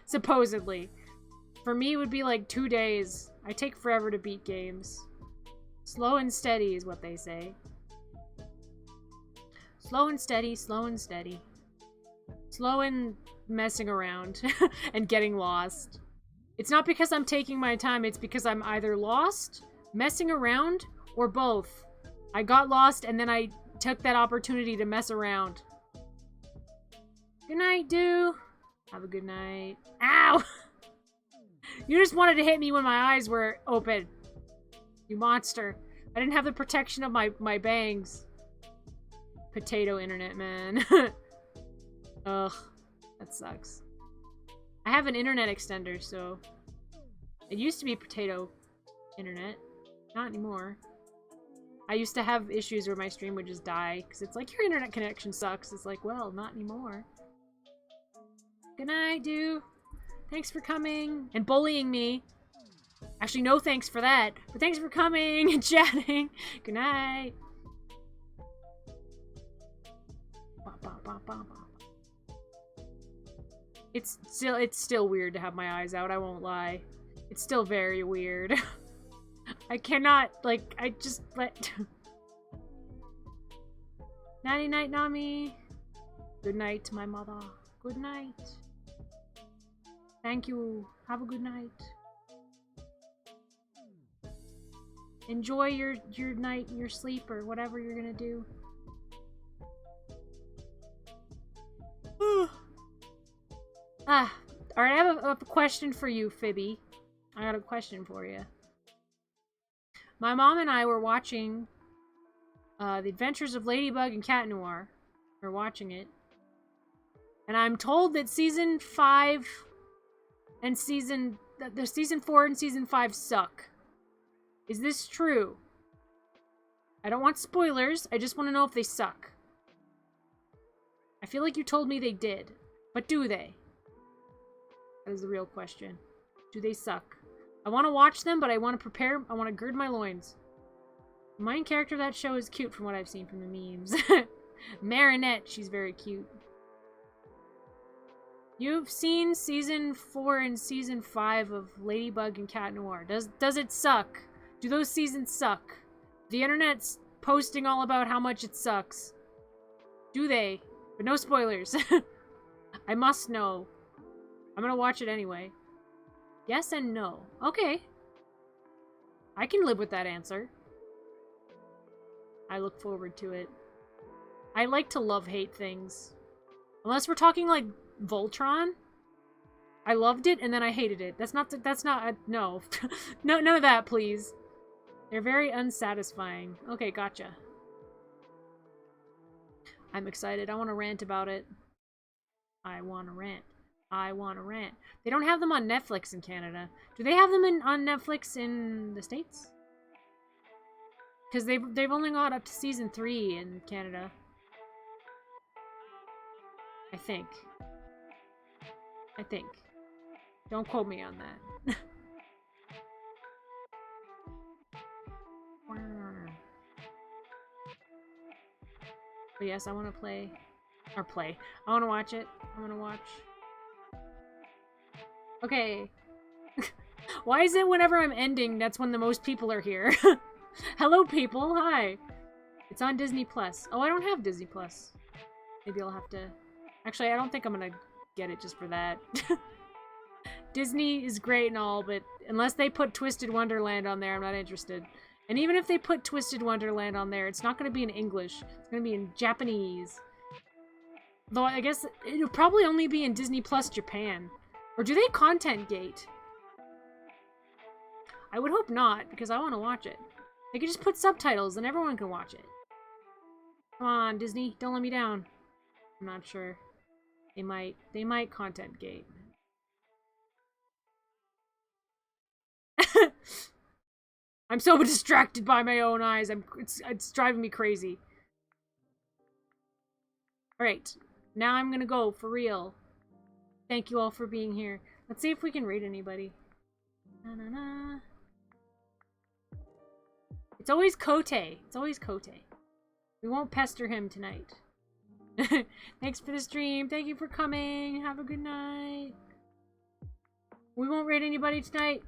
Supposedly. For me, it would be like 2 days. I take forever to beat games. Slow and steady is what they say. Slow and steady, slow and steady. Slow and messing around and getting lost. It's not because I'm taking my time, it's because I'm either lost, messing around, or both. I got lost and then I took that opportunity to mess around. Good night, Do. Have a good night. Ow! You just wanted to hit me when my eyes were open. You monster. I didn't have the protection of my bangs. Potato internet, man. Ugh. That sucks. I have an internet extender, so... It used to be potato internet. Not anymore. I used to have issues where my stream would just die, because it's like, your internet connection sucks. It's like, well, not anymore. Good night, Do. Thanks for coming and bullying me. Actually, no thanks for that, but thanks for coming and chatting. Good night. It's still weird to have my eyes out, I won't lie. It's still very weird. I cannot, like, I just let... Nighty night, Nami. Good night to my mother. Good night. Thank you. Have a good night. Enjoy your night and your sleep or whatever you're gonna do. Alright, I have a question for you, Phoebe. I got a question for you. My mom and I were watching The Adventures of Ladybug and Cat Noir. We're watching it. And I'm told that season 5 and season 4 and season 5 suck. Is this true? I don't want spoilers. I just want to know if they suck. I feel like you told me they did. But do they? That is the real question. Do they suck? I want to watch them, but I want to prepare. I want to gird my loins. The main character of that show is cute from what I've seen from the memes. Marinette, she's very cute. You've seen season 4 and season 5 of Ladybug and Cat Noir. Does it suck? Do those seasons suck? The internet's posting all about how much it sucks. Do they? But no spoilers. I must know. I'm gonna watch it anyway. Yes and no. Okay. I can live with that answer. I look forward to it. I like to love-hate things. Unless we're talking like Voltron. I loved it and then I hated it. That's not no. No, none of that, please. They're very unsatisfying. Okay, gotcha. I'm excited. I want to rant about it. I want to rant. I want to rant. They don't have them on Netflix in Canada. Do they have them on Netflix in the States? Because they've only got up to season 3 in Canada. I think. Don't quote me on that. But yes, I want to play. Or play. I want to watch it. I want to watch. Okay. Why is it whenever I'm ending, that's when the most people are here? Hello, people. Hi. It's on Disney Plus. Oh, I don't have Disney Plus. Maybe I'll have to... Actually, I don't think I'm gonna get it just for that. Disney is great and all, but unless they put Twisted Wonderland on there, I'm not interested. And even if they put Twisted Wonderland on there, it's not going to be in English. It's going to be in Japanese. Though I guess it'll probably only be in Disney Plus Japan. Or do they content gate? I would hope not, because I want to watch it. They could just put subtitles and everyone can watch it. Come on, Disney, don't let me down. I'm not sure. They might content gate. I'm so distracted by my own eyes. It's driving me crazy. Alright. Now I'm gonna go, for real. Thank you all for being here. Let's see if we can read anybody. Na-na-na. It's always Kote. It's always Kote. We won't pester him tonight. Thanks for the stream. Thank you for coming. Have a good night. We won't raid anybody tonight.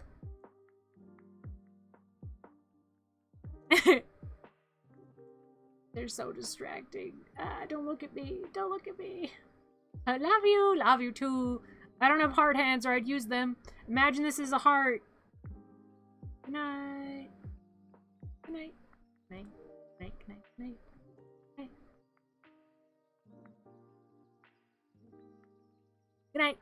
They're so distracting. Don't look at me. Don't look at me. I love you. Love you too. I don't have heart hands or I'd use them. Imagine this is a heart. Good night. Good night. Good night. Good night. Good night. Good night. Good night. Good night.